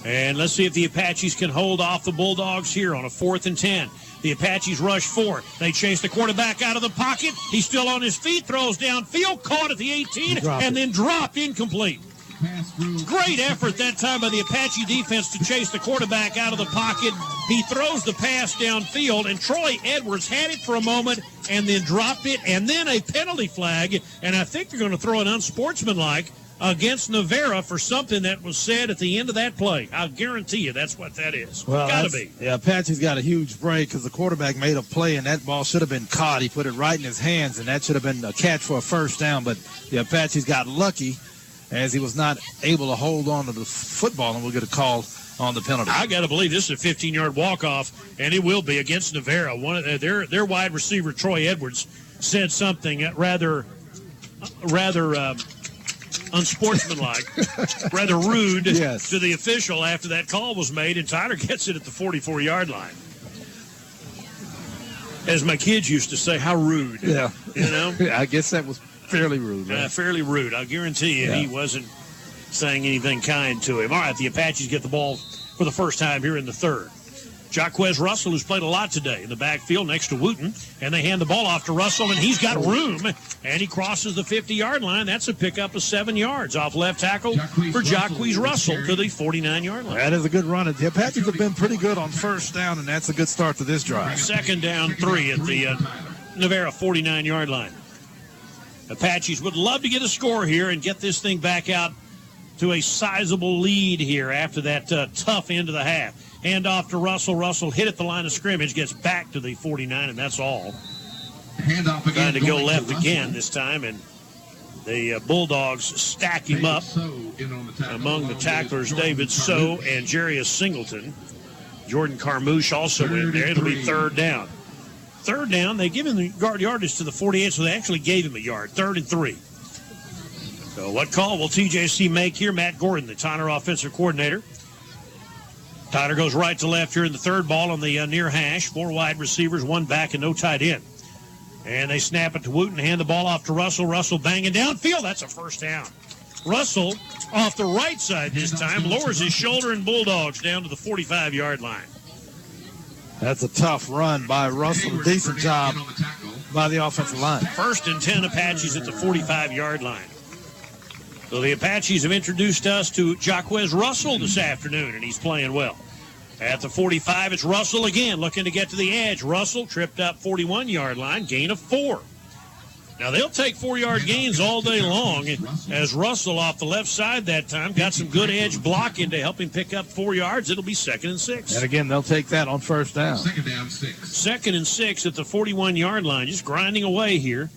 And let's see if the Apaches can hold off the Bulldogs here on a 4th and 10. The Apaches rush 4. They chase the quarterback out of the pocket. He's still on his feet, throws downfield, caught at the 18, and then dropped incomplete. Great effort that time by the Apache defense to chase the quarterback out of the pocket. He throws the pass downfield, and Troy Edwards had it for a moment and then dropped it, and then a penalty flag. And I think they're going to throw an unsportsmanlike against Navarro for something that was said at the end of that play. I'll guarantee you that's what that is. Well, got to be. Yeah, Apache's got a huge break because the quarterback made a play, and that ball should have been caught. He put it right in his hands, and that should have been a catch for a first down. But the Apaches got lucky as he was not able to hold on to the football, and we'll get a call on the penalty. I got to believe this is a 15-yard walk-off, and it will be against Navarro. One of their wide receiver, Troy Edwards, said something rather unsportsmanlike, rather rude to the official after that call was made, and Tyler gets it at the 44-yard line. As my kids used to say, how rude. Yeah. You know? I guess that was fairly rude. Right? Fairly rude. I'll guarantee you he wasn't saying anything kind to him. All right, the Apaches get the ball for the first time here in the third. Jaquez Russell, who's played a lot today in the backfield next to Wooten, and they hand the ball off to Russell, and he's got room, and he crosses the 50-yard line. That's a pickup of 7 yards off left tackle for Jaquez Russell to the 49-yard line. That is a good run. The Apaches have been pretty good on first down, and that's a good start to this drive. 2nd down 3 at the Navarro 49-yard line. Apaches would love to get a score here and get this thing back out to a sizable lead here after that tough end of the half. Hand off to Russell. Russell hit at the line of scrimmage, gets back to the 49, and that's all. Handoff again. Trying to go left again this time, and the Bulldogs stack him up among the tacklers, David So and Jarius Singleton. Jordan Carmouche also in there. It'll be third down. Third down, they give him the yardage to the 48, so they actually gave him a yard. 3rd and 3. So what call will TJC make here? Matt Gordon, the Tyler offensive coordinator. Tyler goes right to left here in the third. Ball on the near hash. 4 wide receivers, 1 back, and no tight end. And they snap it to Wooten, hand the ball off to Russell. Russell banging downfield. That's a first down. Russell off the right side this time, lowers his shoulder, and Bulldogs down to the 45-yard line. That's a tough run by Russell. Decent job by the offensive line. 1st and 10 Apaches at the 45-yard line. So the Apaches have introduced us to Jaquez Russell this afternoon, and he's playing well. At the 45, it's Russell again, looking to get to the edge. Russell tripped up 41-yard line, gain of 4. Now, they'll take 4-yard gains all day long, as Russell off the left side that time got some good edge blocking to help him pick up 4 yards. It'll be 2nd and 6. And again, they'll take that on first down. 2nd down, 6. 2nd and 6 at the 41-yard line, just grinding away here.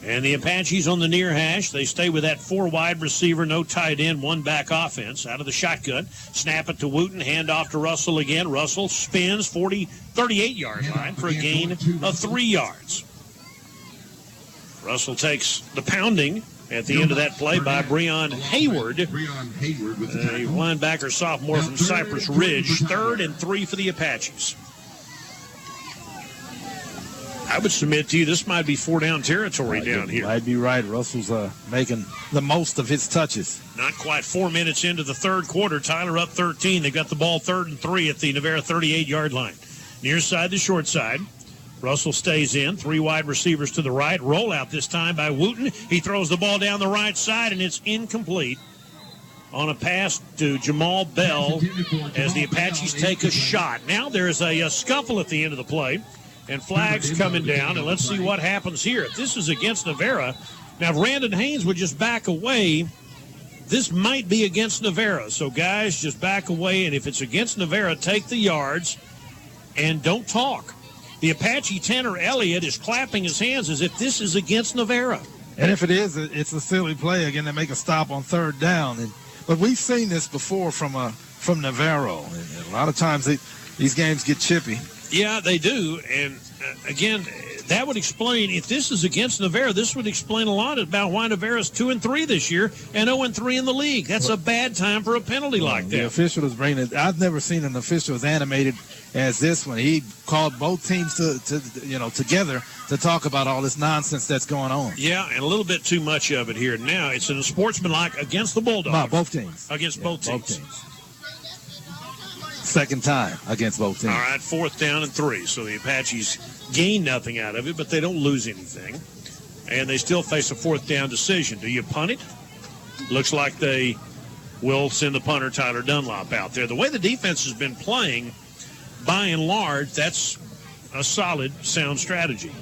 And the Apaches on the near hash, they stay with that 4 wide receiver, no tight end, 1 back offense. Out of the shotgun, snap it to Wooten, hand off to Russell again. Russell spins 38-yard line for a gain of 3 yards. Russell takes the pounding at the end of that play by Breon Hayward. Breon Hayward with the a linebacker sophomore from Cypress Ridge. 3rd and 3 for the Apaches. I would submit to you this might be 4-down territory down here. I'd be right. Russell's making the most of his touches. Not quite 4 minutes into the third quarter. Tyler up 13. They've got the ball 3rd and 3 at the Navarro 38-yard line. Near side to short side. Russell stays in. 3 wide receivers to the right. Rollout this time by Wooten. He throws the ball down the right side, and it's incomplete on a pass to Jamal Bell as the Apaches take a shot. Now there's a scuffle at the end of the play, and flags coming down, and let's see what happens here. If this is against Navarro, now if Randon Haynes would just back away, this might be against Navarro. So, guys, just back away, and if it's against Navarro, take the yards and don't talk. The Apache Tanner Elliott is clapping his hands as if this is against Navarro. And if it is, it's a silly play. Again, they make a stop on 3rd down. But we've seen this before from Navarro. And a lot of times these games get chippy. Yeah, they do. And, again, that would explain, if this is against Navarro, this would explain a lot about why Navarro's 2-3 this year and 0-3 in the league. That's a bad time for a penalty like that. The official is bringing it. I've never seen an official as animated as this one. He called both teams together to talk about all this nonsense that's going on. Yeah, and a little bit too much of it here. Now, it's in a sportsmanlike against the Bulldogs. No, both teams. Against both teams. Both teams. Second time against both teams. All right, 4th down and 3. So the Apaches gain nothing out of it, but they don't lose anything. And they still face a 4th down decision. Do you punt it? Looks like they will send the punter, Tyler Dunlop, out there. The way the defense has been playing, by and large, that's a solid, sound strategy.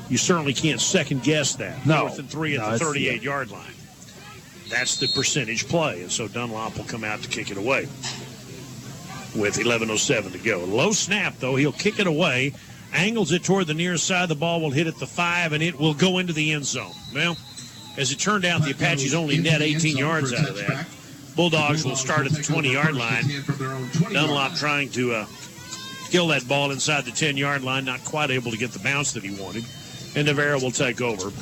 You certainly can't second-guess that. No. 4th and 3 at the 38-yard line. That's the percentage play, and so Dunlop will come out to kick it away with 11:07 to go. Low snap, though. He'll kick it away, angles it toward the near side. The ball will hit at the 5, and it will go into the end zone. Well, as it turned out, the Apaches only net 18 yards out of that. Bulldogs will start at the 20-yard line. Dunlop trying to kill that ball inside the 10-yard line, not quite able to get the bounce that he wanted. And Navarro will take over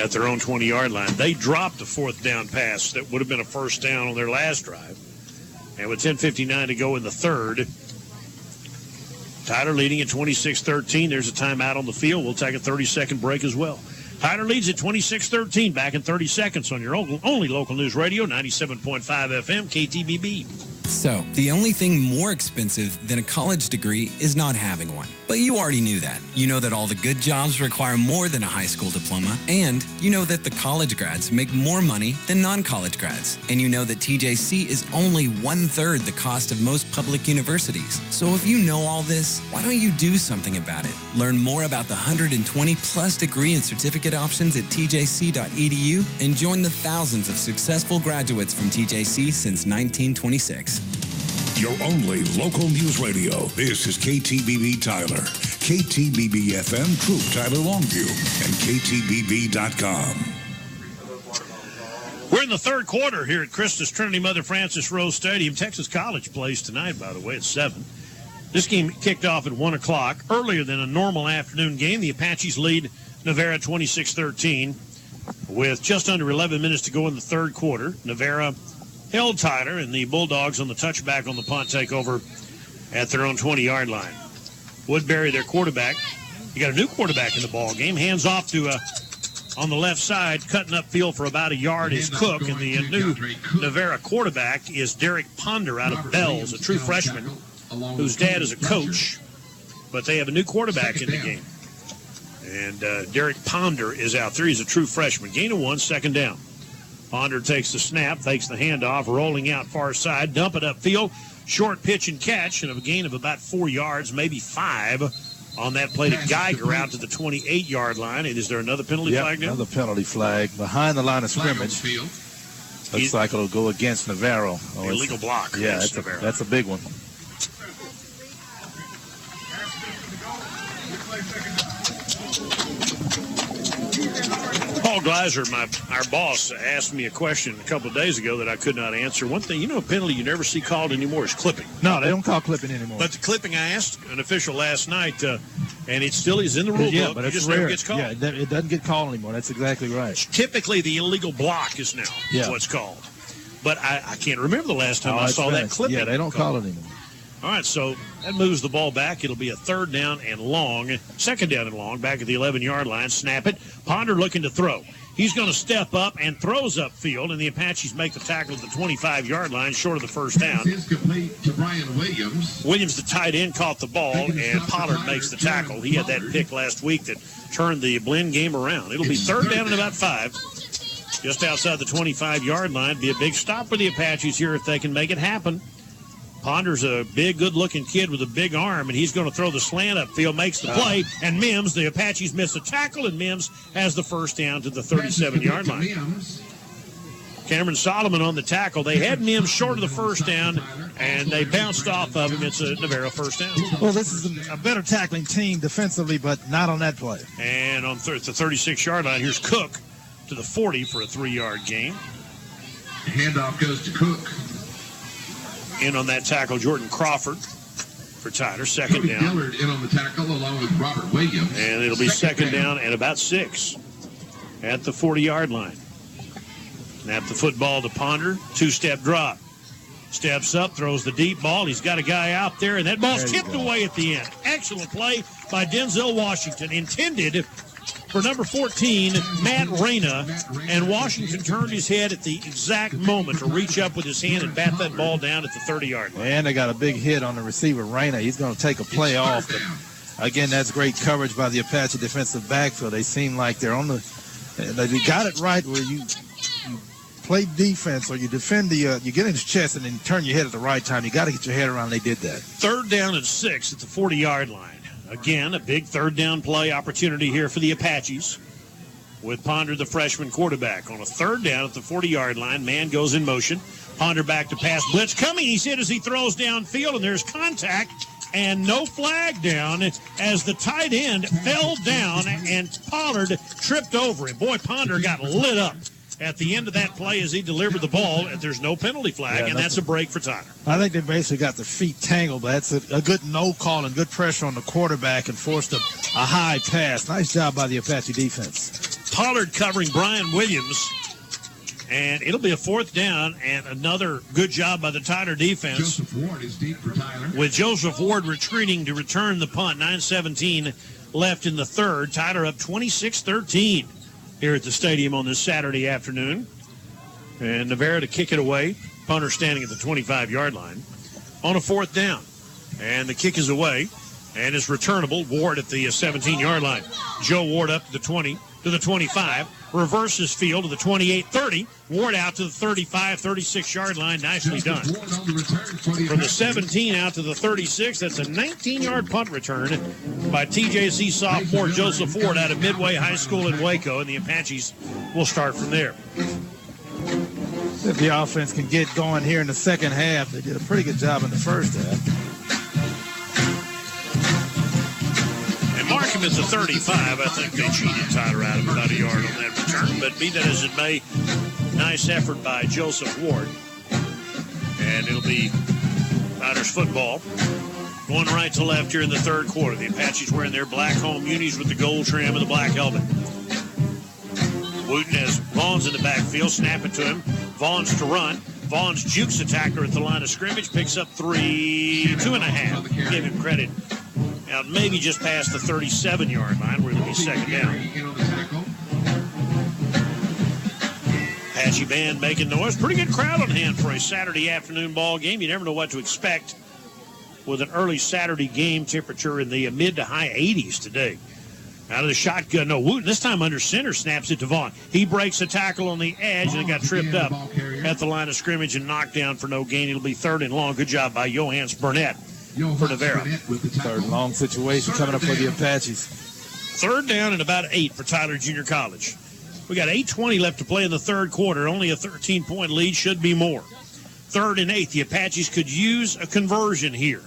at their own 20-yard line. They dropped a 4th down pass that would have been a 1st down on their last drive. And with 10:59 to go in the third, Tyler leading at 26-13. There's a timeout on the field. We'll take a 30-second break as well. Tyler leads at 26-13. Back in 30 seconds on your only local news radio, 97.5 FM, KTBB. So, the only thing more expensive than a college degree is not having one. But you already knew that. You know that all the good jobs require more than a high school diploma, and you know that the college grads make more money than non-college grads. And you know that TJC is only 1/3 the cost of most public universities. So if you know all this, why don't you do something about it? Learn more about the 120 plus degree and certificate options at tjc.edu and join the thousands of successful graduates from TJC since 1926. Your only local news radio. This is KTBB Tyler, KTBB FM Troop Tyler Longview, and KTBB.com. We're in the third quarter here at Christus Trinity Mother Francis Rose Stadium. Texas College plays tonight, by the way, at 7. This game kicked off at 1 o'clock. Earlier than a normal afternoon game, the Apaches lead Navarro 26-13 with just under 11 minutes to go in the third quarter. Navarro held Tyler, and the Bulldogs on the touchback on the punt take over at their own 20-yard line. Woodbury, their quarterback. You got a new quarterback in the ball game. Hands off to on the left side, cutting up field for about a yard is Cook, and the new Navarro quarterback is Derek Ponder out of Bells, a true freshman whose dad is a coach, but they have a new quarterback in the game. And Derek Ponder is out there. He's a true freshman. Gain of 1, second down. Ponder takes the snap, fakes the handoff, rolling out far side, dump it upfield, short pitch and catch, and a gain of about 4 yards, maybe 5 on that play to Geiger out to the 28-yard line. And is there another penalty flag now? Another penalty flag behind the line of scrimmage. Looks like it'll go against Navarro. Illegal block. Yeah, that's a big one. Paul Gleiser, our boss, asked me a question a couple of days ago that I could not answer. One thing, a penalty you never see called anymore is clipping. No, they don't call clipping anymore. But the clipping, I asked an official last night, and it still is in the rule book. But it just never gets called. Yeah, it doesn't get called anymore. That's exactly right. Typically, the illegal block is now what's called. But I can't remember the last time I saw that clipping. Yeah, they don't call it anymore. All right, so that moves the ball back. It'll be a second down and long, back at the 11-yard line. Snap it. Ponder looking to throw. He's going to step up and throws upfield, and the Apaches make the tackle at the 25-yard line, short of the first down. Is complete to Brian Williams. Williams, the tight end, caught the ball, and Pollard makes the tackle. He had that pick last week that turned the blend game around. It'll be third down and about 5. Just outside the 25-yard line. Be a big stop for the Apaches here if they can make it happen. Ponder's a big, good-looking kid with a big arm, and he's going to throw the slant upfield, makes the play, and Mims, the Apaches miss a tackle, and Mims has the first down to the 37-yard line. Cameron Solomon on the tackle. They had Mims short of the first down, and they bounced off of him. It's a Navarro first down. Well, this is a better tackling team defensively, but not on that play. And on the 36-yard line, here's Cook to the 40 for a 3-yard gain. Handoff goes to Cook. In on that tackle, Jordan Crawford for Tyler. Second down. Dillard in on the tackle along with Robert Williams. And it'll be second down and about 6 at the 40-yard line. Snap the football to Ponder. 2-step drop. Steps up, throws the deep ball. He's got a guy out there, and that ball's tipped away at the end. Excellent play by Denzel Washington. Intended for number 14, Matt Reyna, and Washington turned his head at the exact moment to reach up with his hand and bat that ball down at the 30-yard line. And they got a big hit on the receiver, Reyna. He's going to take a play off. But again, that's great coverage by the Apache defensive backfield. They seem like they're on they got it right where you play defense or you defend you get in his chest and then turn your head at the right time. You got to get your head around. They did that. Third down and 6 at the 40-yard line. Again, a big third down play opportunity here for the Apaches with Ponder, the freshman quarterback. On a third down at the 40-yard line, man goes in motion. Ponder back to pass blitz. Coming, he's hit as he throws downfield, and there's contact and no flag down as the tight end fell down and Pollard tripped over him. Boy, Ponder got lit up at the end of that play as he delivered the ball. There's no penalty flag, and that's a break for Tyler. I think they basically got their feet tangled, but that's a good no call and good pressure on the quarterback and forced a high pass. Nice job by the Apache defense. Pollard covering Brian Williams, and it'll be a fourth down and another good job by the Tyler defense. Joseph Ward is deep for Tyler. With Joseph Ward retreating to return the punt. 9:17 left in the third. Tyler up 26-13. Here at the stadium on this Saturday afternoon. And Navarro to kick it away. Punter standing at the 25-yard line on a 4th down. And the kick is away, and it's returnable. Ward at the 17-yard line. Joe Ward up to the 20, to the 25, reverses field to the 28-30. Ward out to the 35, 36-yard line. Nicely done. From the 17 out to the 36, that's a 19-yard punt return by TJC sophomore Joseph Ward out of Midway High School in Waco, and the Apaches will start from there. If the offense can get going here in the second half, they did a pretty good job in the first half. And Markham is a 35. I think they cheated Tyler out of about a yard on that return. But be that as it may, nice effort by Joseph Ward. And it'll be Riders football. Going right to left here in the third quarter. The Apaches wearing their black home unis with the gold trim and the black helmet. Wooten has Vaughn's in the backfield. Snap it to him. Vaughn's to run. Vaughn's jukes a tackler at the line of scrimmage. Picks up 2.5. Give him credit. Now maybe just past the 37-yard line where it'll be second down. Apache band making noise. Pretty good crowd on hand for a Saturday afternoon ball game. You never know what to expect with an early Saturday game. Temperature in the mid to high 80s today. Out of the shotgun, no, Wooten this time under center, snaps it to Vaughn. He breaks a tackle on the edge and it got tripped up at the line of scrimmage and knocked down for no gain. It'll be 3rd and long. Good job by Johannes Burnett for Navarro. 3rd and long situation coming up for the Apaches. 3rd down and about 8 for Tyler Junior College. We got 8:20 left to play in the third quarter. Only a 13-point lead, should be more. 3rd and 8. The Apaches could use a conversion here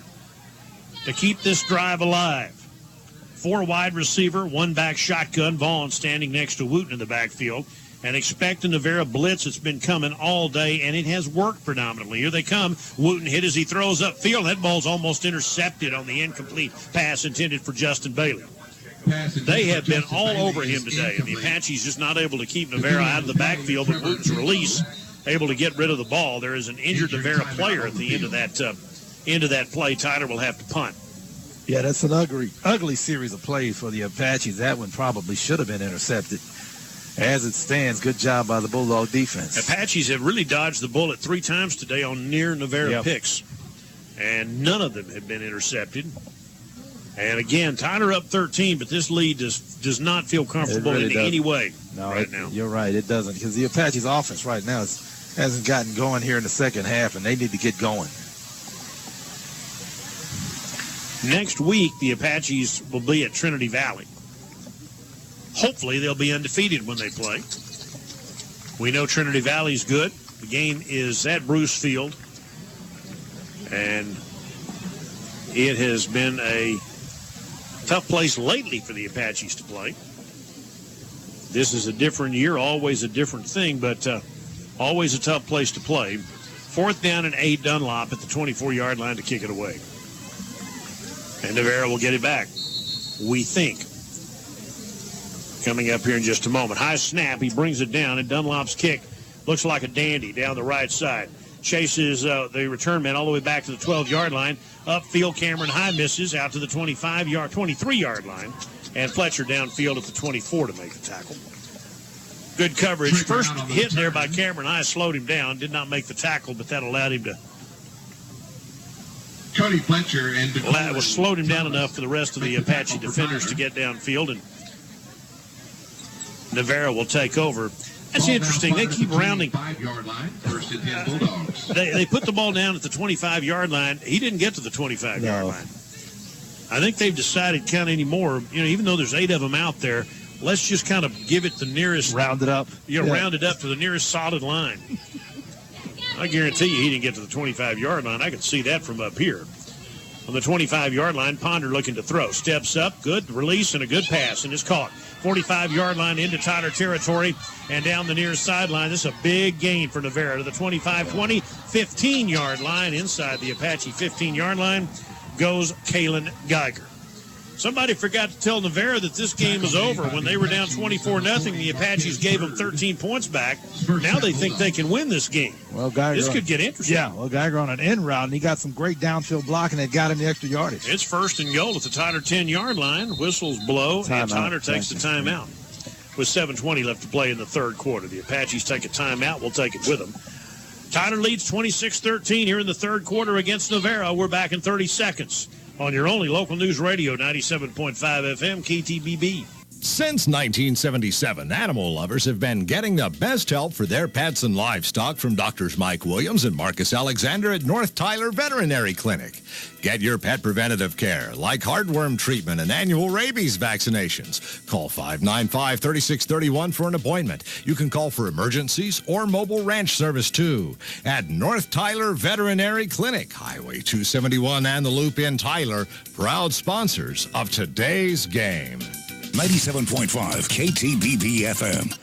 to keep this drive alive. 4 wide receiver, 1 back shotgun. Vaughn standing next to Wooten in the backfield. And expect a Navarro blitz. It's been coming all day, and it has worked predominantly. Here they come. Wooten hit as he throws upfield. That ball's almost intercepted on the incomplete pass intended for Justin Bailey. They have been all over him today, and the Apaches just not able to keep Navarro out of the backfield, but Wooten's release able to get rid of the ball. There is an injured Navarro player at the end of that play. Tyler will have to punt. Yeah, that's an ugly series of plays for the Apaches. That one probably should have been intercepted. As it stands, good job by the Bulldog defense. Apaches have really dodged the bullet 3 times today on near Navarro picks, and none of them have been intercepted. And again, Tyler up 13, but this lead does not feel comfortable in any way right now. You're right, it doesn't, because the Apaches' offense right now hasn't gotten going here in the second half, and they need to get going. Next week, the Apaches will be at Trinity Valley. Hopefully, they'll be undefeated when they play. We know Trinity Valley's good. The game is at Bruce Field. And it has been a tough place lately for the Apaches to play. This is a different year, always a different thing, but always a tough place to play. 4th down and 8, Dunlop at the 24-yard line to kick it away. And Navarro will get it back, we think. Coming up here in just a moment. High snap, he brings it down, and Dunlop's kick looks like a dandy down the right side. Chases the return man all the way back to the 12-yard line. Upfield, Cameron High misses out to the 23-yard line. And Fletcher downfield at the 24 to make the tackle. Good coverage. First hit there by Cameron High slowed him down. Did not make the tackle, but that allowed him to... Cody Fletcher and it slowed him down enough for the rest of the Apache defenders to get downfield, and Navarro will take over. That's interesting. They keep rounding. They put the ball down at the 25-yard line. He didn't get to the 25-yard line. I think they've decided kind of anymore, even though there's 8 of them out there, let's just kind of give it the nearest. Round it up. Round it up to the nearest solid line. I guarantee you he didn't get to the 25-yard line. I could see that from up here. On the 25-yard line, Ponder looking to throw. Steps up, good release, and a good pass, and is caught. 45-yard line into Tyler territory and down the near sideline. This is a big gain for Navarro to the 25-20, 15-yard line. Inside the Apache 15-yard line goes Kalen Geiger. Somebody forgot to tell Navarro that this game was over. When they were down 24-0, the Apaches gave them 13 points back. Now they think they can win this game. Well, Geiger, this could get interesting. Yeah, well, Geiger on an end route, and he got some great downfield blocking that got him the extra yardage. It's 1st and goal at the Tyler 10-yard line. Whistles blow, and Tyler takes the timeout. With 7:20 left to play in the third quarter. The Apaches take a timeout. We'll take it with them. Tyler leads 26-13 here in the third quarter against Navarro. We're back in 30 seconds on your only local news radio, 97.5 FM, KTBB. Since 1977, animal lovers have been getting the best help for their pets and livestock from Doctors Mike Williams and Marcus Alexander at North Tyler Veterinary Clinic. Get your pet preventative care, like heartworm treatment and annual rabies vaccinations. Call 595-3631 for an appointment. You can call for emergencies or mobile ranch service, too. At North Tyler Veterinary Clinic, Highway 271 and the Loop in Tyler, proud sponsors of today's game. 97.5 KTBB FM.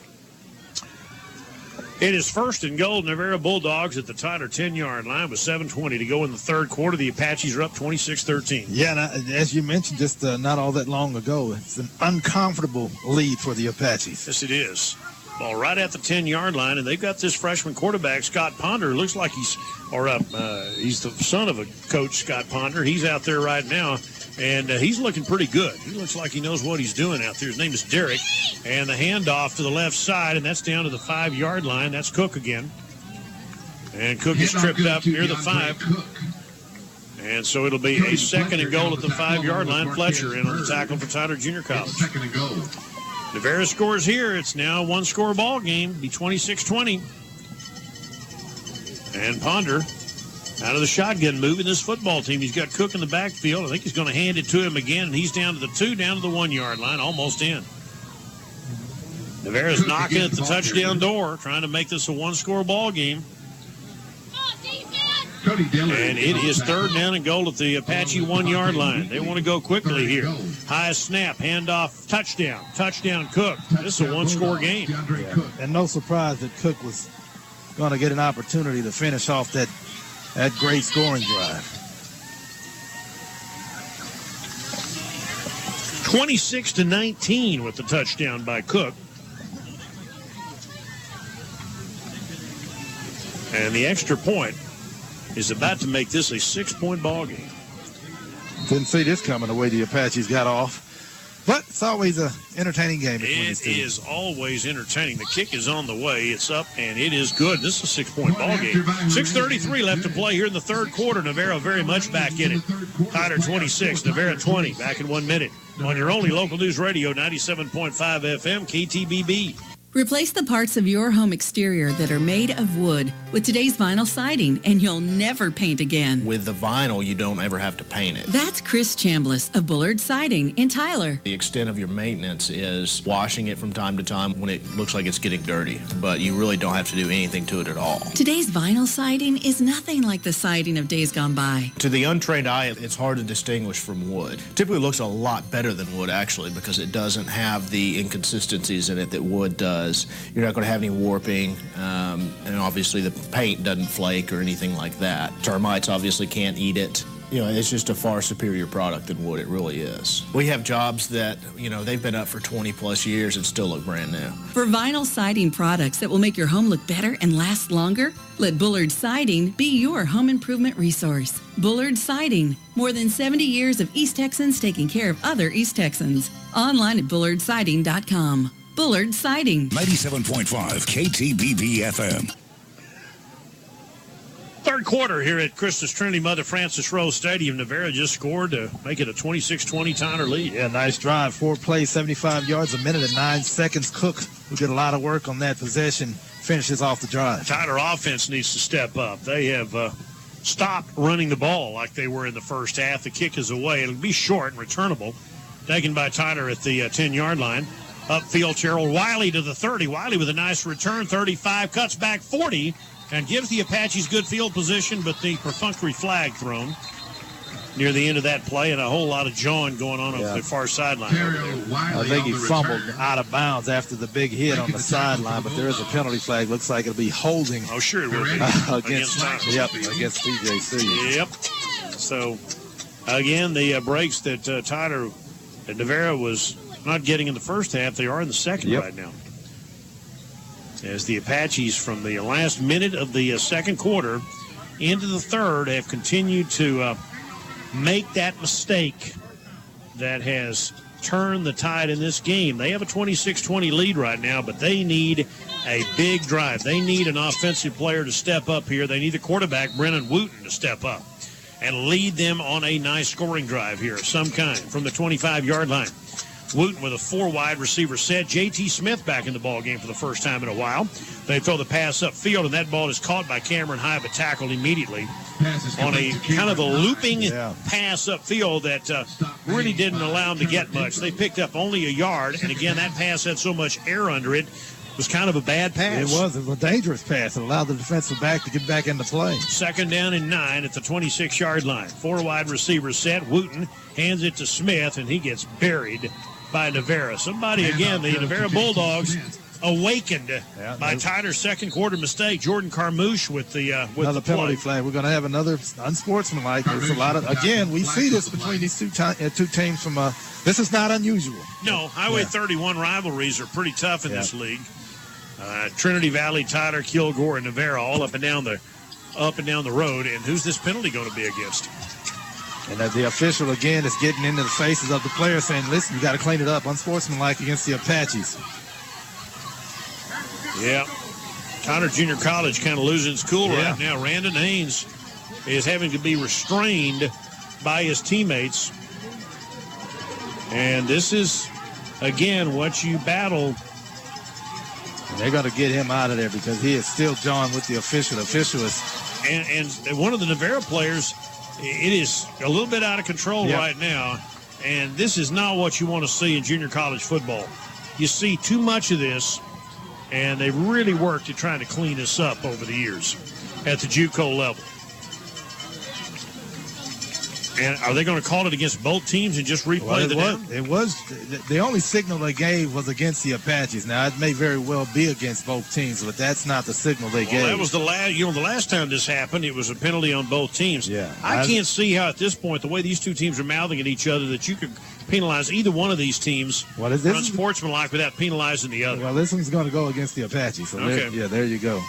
It is first and goal. Navarro Bulldogs at the Tyler 10-yard line with 7:20 to go in the third quarter. The Apaches are up 26-13. Yeah, and as you mentioned just not all that long ago, it's an uncomfortable lead for the Apaches. Yes, it is. Ball right at the 10-yard line, and they've got this freshman quarterback, Scott Ponder. Looks like he's the son of a coach, Scott Ponder. He's out there right now, and he's looking pretty good. He looks like he knows what he's doing out there. His name is Derek, and the handoff to the left side, and that's down to the 5-yard line. That's Cook again. And Cook is tripped up near the 5. And so it'll be a second and goal at the 5-yard line. Fletcher in on the tackle for Tyler Junior College. Second and goal. Navarro scores here. It's now a one-score ball game. Be 26-20. And Ponder out of the shotgun move in this football team. He's got Cook in the backfield. I think he's going to hand it to him again, and he's down to the 2, down to the 1-yard line, almost in. Navarro's knocking at the touchdown door, trying to make this a one-score ball game. And it is third down and goal at the Apache 1-yard line. They want to go quickly here. High snap, handoff, touchdown. Touchdown, Cook. This is a one-score game. Yeah. And no surprise that Cook was going to get an opportunity to finish off that great scoring drive. 26-19 with the touchdown by Cook. And the extra point is about to make this a 6-point ball game. Couldn't see this coming the way the Apaches got off. But it's always an entertaining game. It is always entertaining. The kick is on the way. It's up, and it is good. This is a 6-point ball game. 6:33 left to play here in the third quarter. Navarro very much back in it. Tyler 26, Navarro 20. Back in 1 minute on your only local news radio, 97.5 FM, KTBB. Replace the parts of your home exterior that are made of wood with today's vinyl siding, and you'll never paint again. With the vinyl, you don't ever have to paint it. That's Chris Chambliss of Bullard Siding in Tyler. The extent of your maintenance is washing it from time to time when it looks like it's getting dirty, but you really don't have to do anything to it at all. Today's vinyl siding is nothing like the siding of days gone by. To the untrained eye, it's hard to distinguish from wood. Typically looks a lot better than wood, actually, because it doesn't have the inconsistencies in it that wood does. You're not going to have any warping, and obviously the paint doesn't flake or anything like that. Termites obviously can't eat it. You know, it's just a far superior product than wood. It really is. We have jobs that, you know, they've been up for 20-plus years and still look brand new. For vinyl siding products that will make your home look better and last longer, let Bullard Siding be your home improvement resource. Bullard Siding, more than 70 years of East Texans taking care of other East Texans. Online at bullardsiding.com. Bullard Siding. 97.5 KTBB FM. Third quarter here at Christus Trinity Mother Francis Rose Stadium. Navarro just scored to make it a 26-20 Tyler lead. Yeah, nice drive. 4 plays, 75 yards, 1 minute and 9 seconds. Cook, who did a lot of work on that possession, finishes off the drive. Tyler offense needs to step up. They have stopped running the ball like they were in the first half. The kick is away. It'll be short and returnable. Taken by Tyler at the 10-yard line. Upfield, Gerald Wiley to the 30. Wiley with a nice return, 35, cuts back 40, and gives the Apaches good field position, but the perfunctory flag thrown near the end of that play, and a whole lot of jawing going on over the far sideline. I think he fumbled out of bounds after the big hit on the sideline, but there is a penalty flag. Looks like it'll be holding. Oh, sure it will be. against PJC. Yep. So, again, the breaks that Tyler and Navarro was not getting in the first half, they are in the second right now. As the Apaches from the last minute of the second quarter into the third have continued to make that mistake that has turned the tide in this game. They have a 26-20 lead right now, but they need a big drive. They need an offensive player to step up here. They need the quarterback, Brennan Wooten, to step up and lead them on a nice scoring drive here of some kind from the 25-yard line. Wooten with a 4-wide receiver set. J.T. Smith back in the ball game for the first time in a while. They throw the pass upfield, and that ball is caught by Cameron High, but tackled immediately on a kind of a looping pass upfield that really didn't allow them to get much. They picked up only a yard, and again, that pass had so much air under it. It was kind of a bad pass. It was a dangerous pass. It allowed the defensive back to get back into play. 2nd down and 9 at the 26-yard line. 4-wide receiver set. Wooten hands it to Smith, and he gets buried by Navarro. Somebody, again, the Navarro Bulldogs awakened by Tyler's second quarter mistake. Jordan Carmouche with the another penalty flag. We're going to have another unsportsmanlike. There's a lot of, again, we see this between these two teams from this is not unusual. No, Highway 31 rivalries are pretty tough in this league. Trinity Valley, Tyler, Kilgore, and Navarro all up and down the road. And who's this penalty going to be against? And the official, again, is getting into the faces of the players saying, listen, you got to clean it up. Unsportsmanlike against the Apaches. Yeah. Tyler Junior College kind of losing its cool right now. Randon Haynes is having to be restrained by his teammates. And this is, again, what you battle. And they're going to get him out of there because he is still John with the official. The official is. And one of the Navarro players, it is a little bit out of control right now, and this is not what you want to see in junior college football. You see too much of this, and they've really worked at trying to clean this up over the years at the JUCO level. And are they going to call it against both teams and just replay the down? It was the only signal they gave was against the Apaches. Now it may very well be against both teams, but that's not the signal they gave. That was the last time this happened, it was a penalty on both teams. Yeah, I can't see how at this point, the way these two teams are mouthing at each other, that you could penalize either one of these teams for unsportsmanlike without penalizing the other. Well, this one's going to go against the Apaches. So there you go.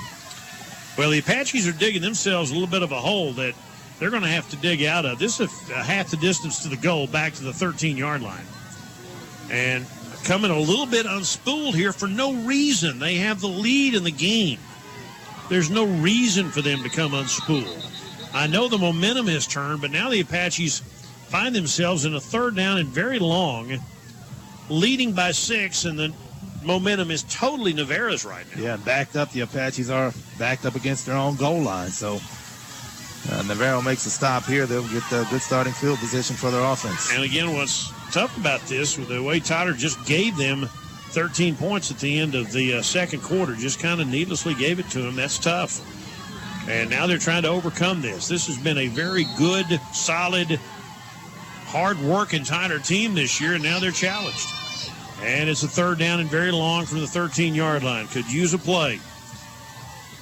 Well, the Apaches are digging themselves a little bit of a hole that they're going to have to dig out of. This is half the distance to the goal, back to the 13-yard line. And coming a little bit unspooled here for no reason. They have the lead in the game. There's no reason for them to come unspooled. I know the momentum has turned, but now the Apaches find themselves in a 3rd down and very long, leading by 6, and the momentum is totally Navarro's right now. Yeah, backed up. The Apaches are backed up against their own goal line, so Navarro makes a stop here. They'll get a good starting field position for their offense. And again, what's tough about this, with the way Tyler just gave them 13 points at the end of the second quarter, just kind of needlessly gave it to them, that's tough. And now they're trying to overcome this. This has been a very good, solid, hard-working Tyler team this year, and now they're challenged. And it's a 3rd down and very long from the 13-yard line. Could use a play.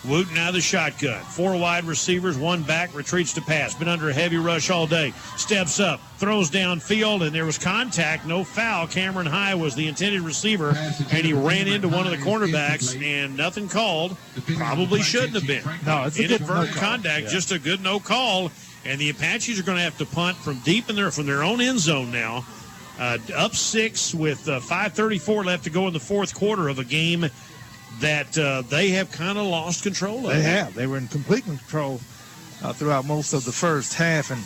Wooten out of the shotgun. 4 wide receivers, 1 back, retreats to pass. Been under a heavy rush all day. Steps up, throws downfield, and there was contact. No foul. Cameron High was the intended receiver, and he ran into one of the cornerbacks, and nothing called. Probably shouldn't have been. No, it's inadvertent contact, just a good no call. And the Apaches are going to have to punt from deep in from their own end zone now. Up 6 with 5:34 left to go in the fourth quarter of a game that they have kind of lost control of. They have. They were in complete control throughout most of the first half, and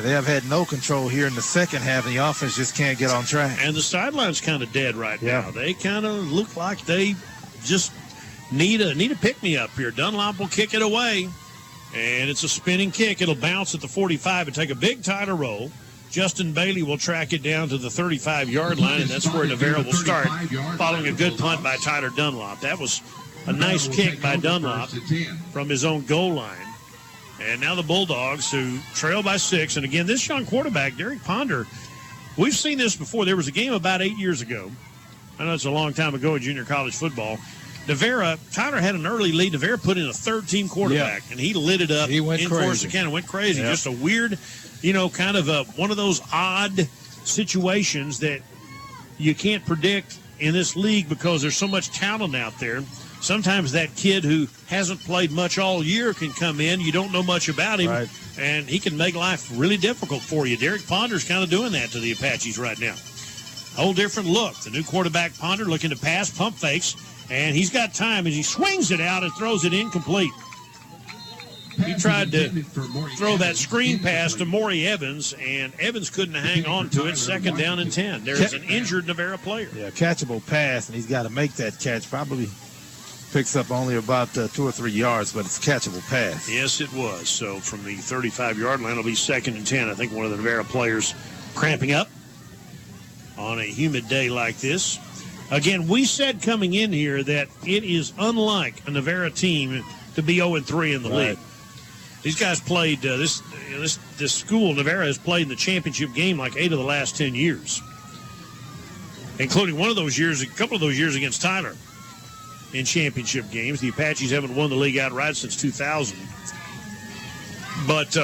they have had no control here in the second half, and the offense just can't get on track. And the sideline's kind of dead right now. They kind of look like they just need a pick-me-up here. Dunlop will kick it away, and it's a spinning kick. It'll bounce at the 45 and take a big Tyler roll. Justin Bailey will track it down to the 35-yard line, and that's where Navarro will start, following a good punt by Tyler Dunlop. That was a nice kick by Dunlop from his own goal line. And now the Bulldogs, who trail by 6. And again, this young quarterback, Derek Ponder, we've seen this before. There was a game about 8 years ago. I know it's a long time ago in junior college football. Tyler had an early lead. Navarro put in a third-team quarterback, and he lit it up. He went crazy. Went crazy. Just a weird, kind of one of those odd situations that you can't predict in this league because there's so much talent out there. Sometimes that kid who hasn't played much all year can come in. You don't know much about him, and he can make life really difficult for you. Derek Ponder's kind of doing that to the Apaches right now. Whole different look. The new quarterback Ponder looking to pass, pump fakes, And he's got time as he swings it out and throws it incomplete. He tried to throw that screen pass to Maury Evans, and Evans couldn't hang on to it. Second down and 10. There's an injured Navarro player. Yeah, catchable pass, and he's got to make that catch. Probably picks up only about 2 or 3 yards, but it's a catchable pass. Yes, it was. So from the 35-yard line, it'll be 2nd and 10. I think one of the Navarro players cramping up on a humid day like this. Again, we said coming in here that it is unlike a Navarro team to be 0-3 in the league. These guys played, this school, Navarro, has played in the championship game like 8 of the last 10 years, including one of those years, a couple of those years against Tyler in championship games. The Apaches haven't won the league outright since 2000. But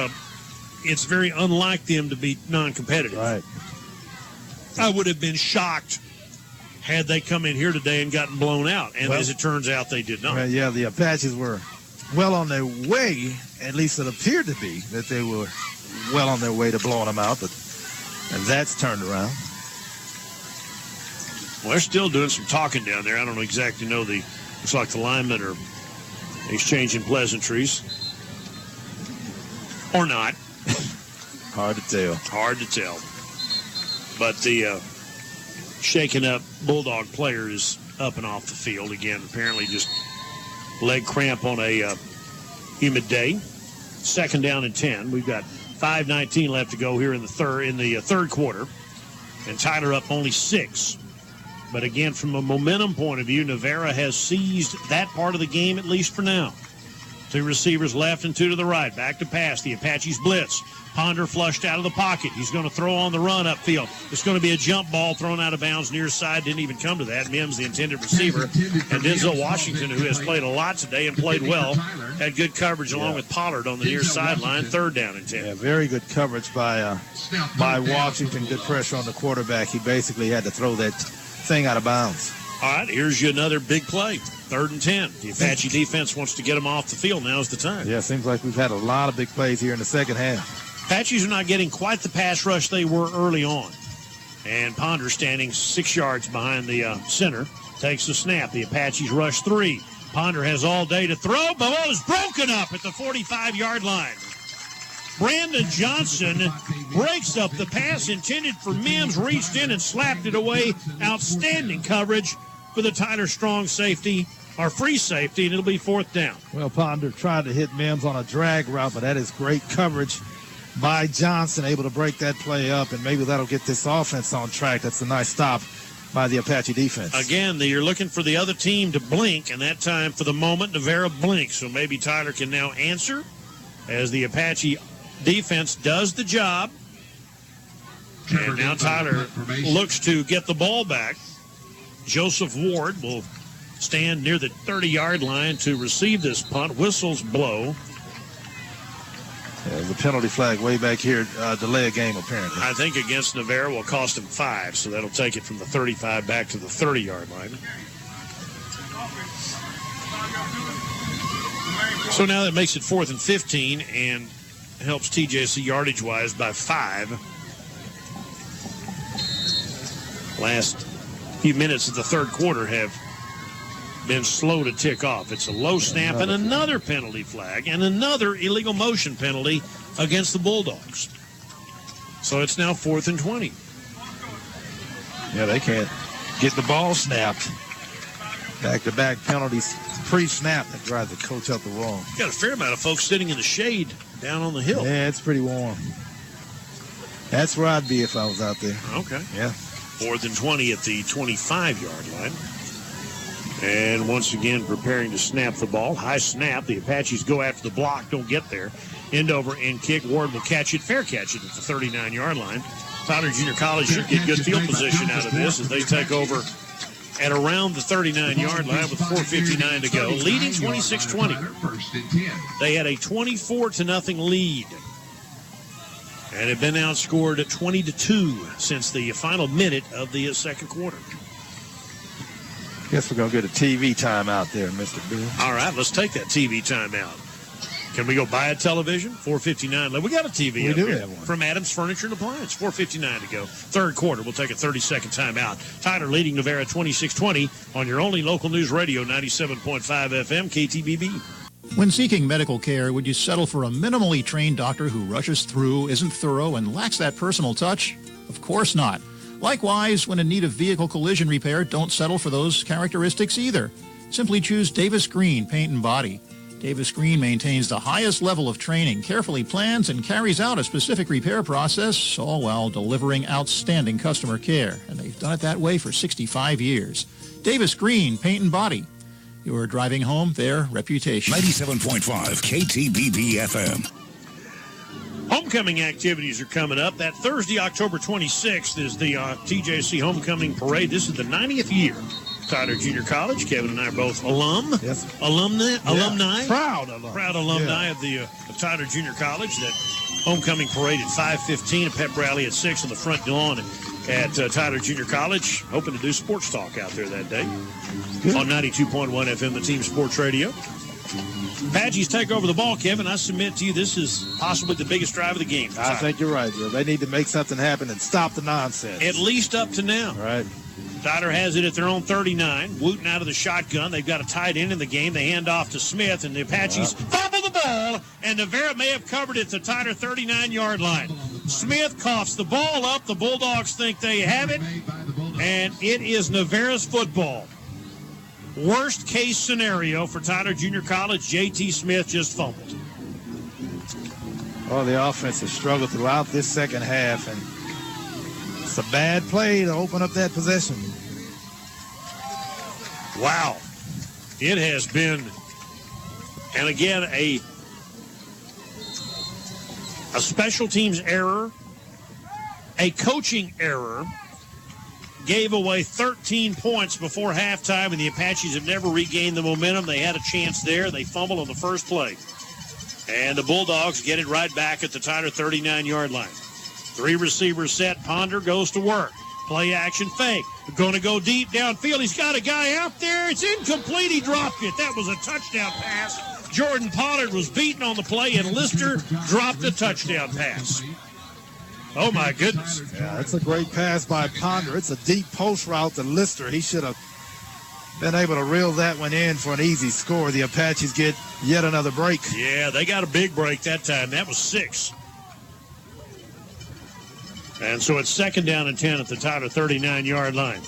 it's very unlike them to be non-competitive. Right. I would have been shocked had they come in here today and gotten blown out. And as it turns out, they did not. Well, yeah, the Apaches were well on their way, at least it appeared to be, that they were well on their way to blowing them out, but that's turned around. Well, they're still doing some talking down there. I don't exactly know looks like the linemen are exchanging pleasantries. Or not. Hard to tell. Hard to tell. But the shaken up Bulldog player is up and off the field again. Apparently just leg cramp on a humid day. 2nd down and 10. We've got 5:19 left to go here in the third quarter. And Tyler up only 6. But again, from a momentum point of view, Navarro has seized that part of the game, at least for now. 2 receivers left and 2 to the right. Back to pass. The Apaches blitz. Ponder flushed out of the pocket. He's going to throw on the run upfield. It's going to be a jump ball thrown out of bounds near side. Didn't even come to that. Mims, the intended receiver. And Denzel Washington, who has played a lot today and played well, had good coverage along with Pollard on the near sideline. 3rd down and 10. Yeah, very good coverage by Washington. Good pressure on the quarterback. He basically had to throw that thing out of bounds. All right, here's you another big play. 3rd and 10. The Apache defense wants to get them off the field. Now's the time. Yeah, seems like we've had a lot of big plays here in the second half. Apaches are not getting quite the pass rush they were early on. And Ponder standing 6 yards behind the center takes the snap. The Apaches rush 3. Ponder has all day to throw. Below is broken up at the 45-yard line. Brandon Johnson breaks up the pass intended for Mims, reached in and slapped it away. Outstanding coverage for the Tyler Strong safety, or free safety, and it'll be 4th down. Well, Ponder tried to hit Mims on a drag route, but that is great coverage by Johnson, able to break that play up, and maybe that'll get this offense on track. That's a nice stop by the Apache defense. Again, you're looking for the other team to blink, and that time for the moment, Navarro blinks, so maybe Tyler can now answer as the Apache defense does the job. And now Tyler looks to get the ball back. Joseph Ward will stand near the 30-yard line to receive this punt. Whistles blow. Yeah, the penalty flag way back here, delay a game apparently. I think against Navarro will cost him 5, so that'll take it from the 35 back to the 30-yard line. So now that makes it 4th and 15 and helps TJC yardage-wise by 5. Last few minutes of the third quarter have been slow to tick off. It's a low snap and another penalty flag and another illegal motion penalty against the Bulldogs. So it's now 4th and 20. Yeah, they can't get the ball snapped. Back-to-back penalties pre-snap that drives the coach up the wall. Got a fair amount of folks sitting in the shade down on the hill. Yeah, it's pretty warm. That's where I'd be if I was out there. Okay. Yeah. 4th and 20 at the 25-yard line. And once again, preparing to snap the ball. High snap. The Apaches go after the block, don't get there. End over and kick. Ward will catch it, fair catch it at the 39-yard line. Tyler Junior College should get good field position out of this as they take over at around the 39-yard line with 4:59 to go, leading 26-20. They had a 24-0 lead and have been outscored at 20-2 since the final minute of the second quarter. Guess we're going to get a TV timeout there, Mr. Bill. All right, let's take that TV timeout. Can we go buy a television? $4.59. We got a TV. We up do here have one. from Adams Furniture and Appliance. $4.59 to go. Third quarter. We'll take a 30-second timeout. Tyler leading Navarro 26-20 on your only local news radio, 97.5 FM KTBB. When seeking medical care, would you settle for a minimally trained doctor who rushes through, isn't thorough, and lacks that personal touch? Of course not. Likewise, when in need of vehicle collision repair, don't settle for those characteristics either. Simply choose Davis Green Paint and Body. Davis Green maintains the highest level of training, carefully plans and carries out a specific repair process, all while delivering outstanding customer care. And they've done it that way for 65 years. Davis Green Paint and Body. You're driving home their reputation. 97.5 KTBB FM. Homecoming activities are coming up. That Thursday, October 26th, is the TJC Homecoming Parade. This is the 90th year. Tyler Junior College. Kevin and I are both alumni. Proud alumni of the of Tyler Junior College. That homecoming parade at 5:15, a pep rally at 6 on the front lawn at Tyler Junior College. Hoping to do sports talk out there that day on 92.1 FM, the team sports radio. Apaches take over the ball, Kevin. I submit to you this is possibly the biggest drive of the game. I think you're right, Joe. They need to make something happen and stop the nonsense. At least up to now. Right. Tyler has it at their own 39. Wooten out of the shotgun. They've got a tight end in the game. They hand off to Smith, and the Apaches fumble the ball, and Navarro may have covered it at the Tyler 39-yard line. Smith coughs the ball up. The Bulldogs think they have it, and it is Navarro's football. Worst case scenario for Tyler Junior College, J.T. Smith just fumbled. Oh, the offense has struggled throughout this second half, and it's a bad play to open up that possession. Wow. It has been, and again, a special teams error, a coaching error, gave away 13 points before halftime, and the Apaches have never regained the momentum. They had a chance there. They fumbled on the first play. And the Bulldogs get it right back at the Tyler 39-yard line. 3 receivers set. Ponder goes to work. Play action fake. Going to go deep downfield. He's got a guy out there. It's incomplete. He dropped it. That was a touchdown pass. Jordan Pollard was beaten on the play, and Lister dropped the touchdown pass. Oh, my goodness. Yeah, that's a great pass by Ponder. It's a deep post route to Lister. He should have been able to reel that one in for an easy score. The Apaches get yet another break. Yeah, they got a big break that time. That was 6. And so it's 2nd down and 10 at the Tyler 39-yard line.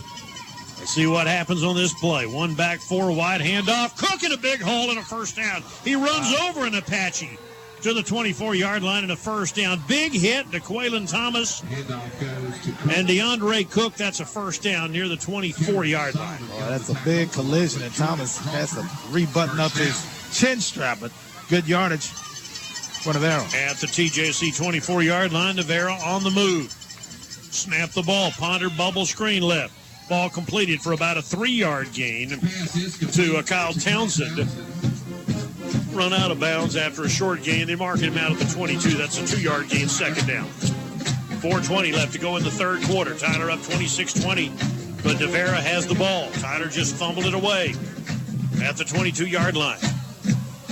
Let's see what happens on this play. 1 back, 4 wide, handoff. Cook in a big hole and a first down. He runs over an Apache to the 24-yard line and a first down. Big hit to Quaylen Thomas and DeAndre Cook. That's a first down near the 24-yard line. Oh, that's a big collision, and Thomas has to rebutton up his chin strap, but good yardage for Navarro. At the TJC 24-yard line, Navarro on the move. Snap the ball. Ponder bubble screen left. Ball completed for about a 3-yard gain to Kyle Townsend. Run out of bounds after a short gain. They mark him out at the 22. That's a 2-yard gain, 2nd down. 4:20 left to go in the third quarter. Tyler up 26-20, but Navarro has the ball. Tyler just fumbled it away at the 22-yard line.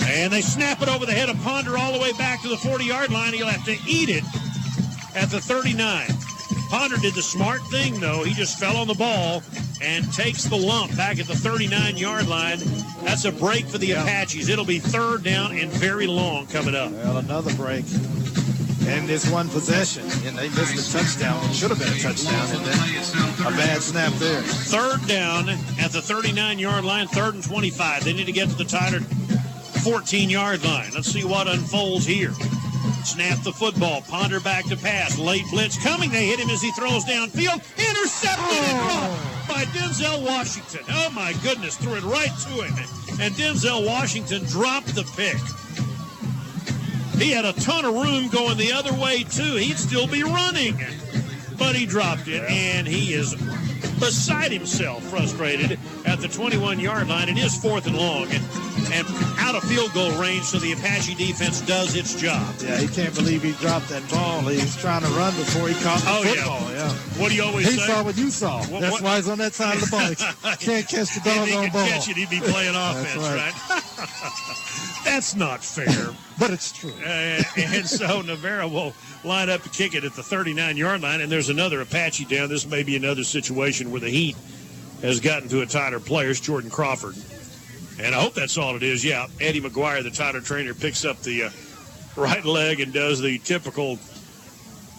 And they snap it over the head of Ponder all the way back to the 40-yard line. He'll have to eat it at the 39. Ponder did the smart thing, though. He just fell on the ball and takes the lump back at the 39-yard line. That's a break for the Apaches. It'll be 3rd down and very long coming up. Well, another break. And this one possession, and they missed a touchdown. It should have been a touchdown, and then a bad snap there. 3rd down at the 39-yard line, 3rd and 25. They need to get to the Tyler 14-yard line. Let's see what unfolds here. Snap the football. Ponder back to pass. Late blitz coming. They hit him as he throws downfield. Intercepted and dropped by Denzel Washington. Oh, my goodness. Threw it right to him. And Denzel Washington dropped the pick. He had a ton of room going the other way, too. He'd still be running. But he dropped it, and he is beside himself, frustrated at the 21-yard line. It is 4th and long and out of field goal range, so the Apache defense does its job. Yeah, he can't believe he dropped that ball. He was trying to run before he caught the football. Yeah. What do you always say? He saw what you saw. That's why he's on that side of the ball. He can't catch the doggone ball. If he could catch it, he'd be playing offense, right? That's not fair. But it's true. And so Navarro will line up to kick it at the 39-yard line, and there's another Apache down. This may be another situation where the heat has gotten to a Tyler player, Jordan Crawford. And I hope that's all it is. Yeah, Eddie McGuire, the Tyler trainer, picks up the right leg and does the typical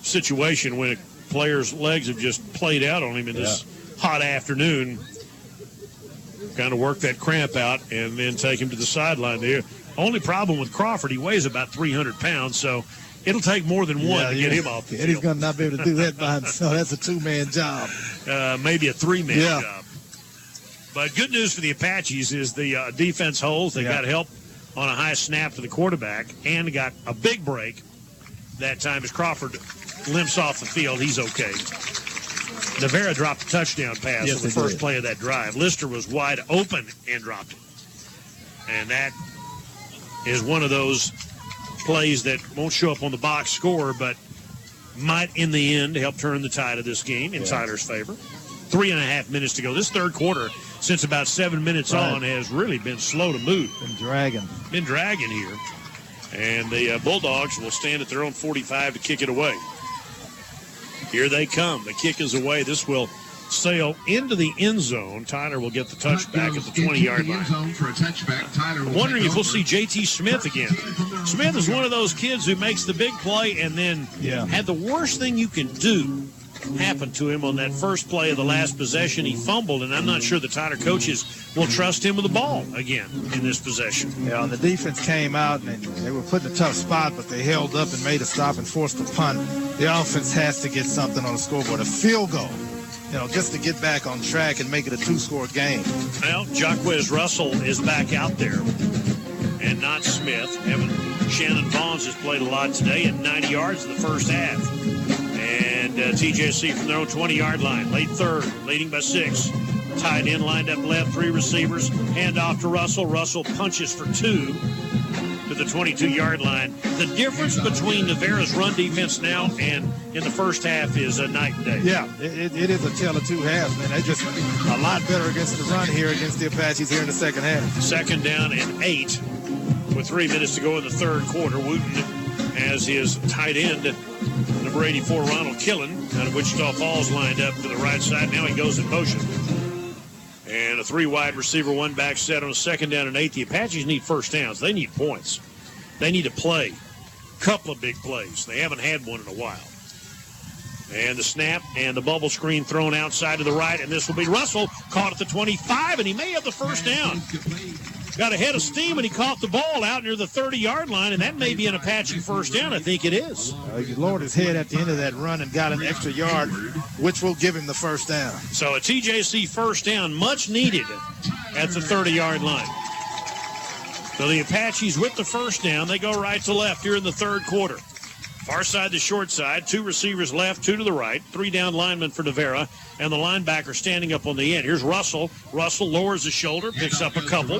situation when a player's legs have just played out on him in this hot afternoon. Kind of work that cramp out and then take him to the sideline there. Only problem with Crawford, he weighs about 300 pounds, so it'll take more than one to get him off the field. Eddie's going to not be able to do that by himself. That's a two-man job. Maybe a three-man job. But good news for the Apaches is the defense holds. They got help on a high snap to the quarterback and got a big break that time as Crawford limps off the field. He's okay. Navarro dropped a touchdown pass on the first play of that drive. Lister was wide open and dropped it. And that is one of those plays that won't show up on the box score, but might in the end help turn the tide of this game in Tyler's favor. 3.5 minutes to go. This third quarter, since about 7 minutes on, has really been slow to move. Been dragging here. And the Bulldogs will stand at their own 45 to kick it away. Here they come. The kick is away. This will sail into the end zone. Tyler will get the touchback at the 20-yard line. I'm wondering if we'll see J.T. Smith again. Smith is one of those kids who makes the big play and then had the worst thing you can do happen to him on that first play of the last possession. He fumbled, and I'm not sure the Tyler coaches will trust him with the ball again in this possession. Yeah, and the defense came out, and they were put in a tough spot, but they held up and made a stop and forced a punt. The offense has to get something on the scoreboard, a field goal, just to get back on track and make it a two-score game. Well, Jacquez Russell is back out there, and not Smith. Shannon Vaughns has played a lot today at 90 yards in the first half. And TJC from their own 20-yard line, late third, leading by 6. Tight end lined up left, 3 receivers. Hand off to Russell. Russell punches for 2 to the 22-yard line. The difference between Navarro's run defense now and in the first half is a night and day. Yeah, it is a tale of two halves, man. They're just a lot better against the run here against the Apaches here in the second half. Second down and 8 with 3 minutes to go in the third quarter. Wooten has his tight end, number 84, Ronald Killen, out of Wichita Falls, lined up to the right side. Now he goes in motion. And a 3-wide receiver, 1 back set on a second down and 8. The Apaches need first downs. They need points. They need to play. Couple of big plays. They haven't had one in a while. And the snap and the bubble screen thrown outside to the right, and this will be Russell, caught at the 25, and he may have the first down. Got a head of steam, and he caught the ball out near the 30-yard line, and that may be an Apache first down. I think it is. He lowered his head at the end of that run and got an extra yard, which will give him the first down. So a TJC first down, much needed at the 30-yard line. So the Apaches with the first down, they go right to left here in the third quarter. Far side to short side, 2 receivers left, 2 to the right, 3 down linemen for Navarro, and the linebacker standing up on the end. Here's Russell. Russell lowers his shoulder, picks up a couple.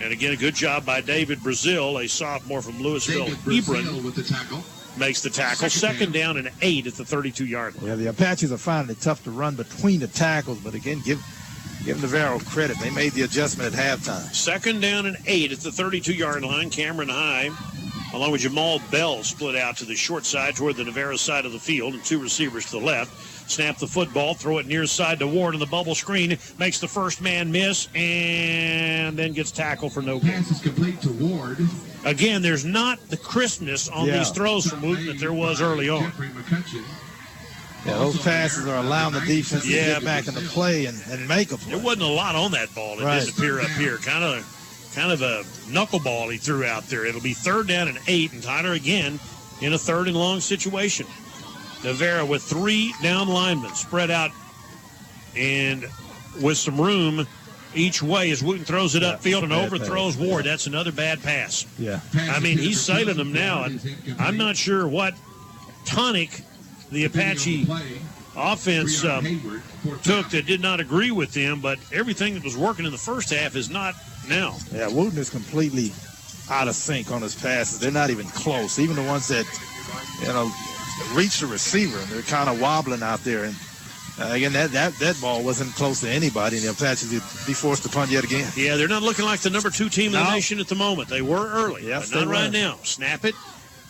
And again, a good job by David Brazil, a sophomore from Louisville. Hebron with the tackle. Makes the tackle. Second down and 8 at the 32-yard line. Yeah, the Apaches are finding it tough to run between the tackles, but again, give Navarro credit. They made the adjustment at halftime. Second down and 8 at the 32-yard line. Cameron High, along with Jamal Bell, split out to the short side toward the Navarro side of the field, and 2 receivers to the left. Snap the football, throw it near side to Ward on the bubble screen, makes the first man miss, and then gets tackled for no gain. Pass is complete to Ward. Again, there's not the crispness on these throws from Wooten that there was early on. Yeah, those passes are allowing the defense to get back into play and make a play. There wasn't a lot on that ball. It didn't appear up here. Kind of a knuckleball he threw out there. It'll be third down and 8, and Tyler again in a third and long situation. Navarro with 3 down linemen spread out and with some room each way as Wooten throws it upfield and overthrows Ward. That's another bad pass. Yeah. I mean, he's sailing them now, and I'm not sure what tonic the Apache offense took that did not agree with them, but everything that was working in the first half is not now. Yeah, Wooten is completely out of sync on his passes. They're not even close. Even the ones that, reach the receiver, and they're kind of wobbling out there. And Again, that ball wasn't close to anybody, and the Apaches would be forced to punt yet again. Yeah, they're not looking like the number 2 team in the nation at the moment. They were early, yes, but not right now. Snap it.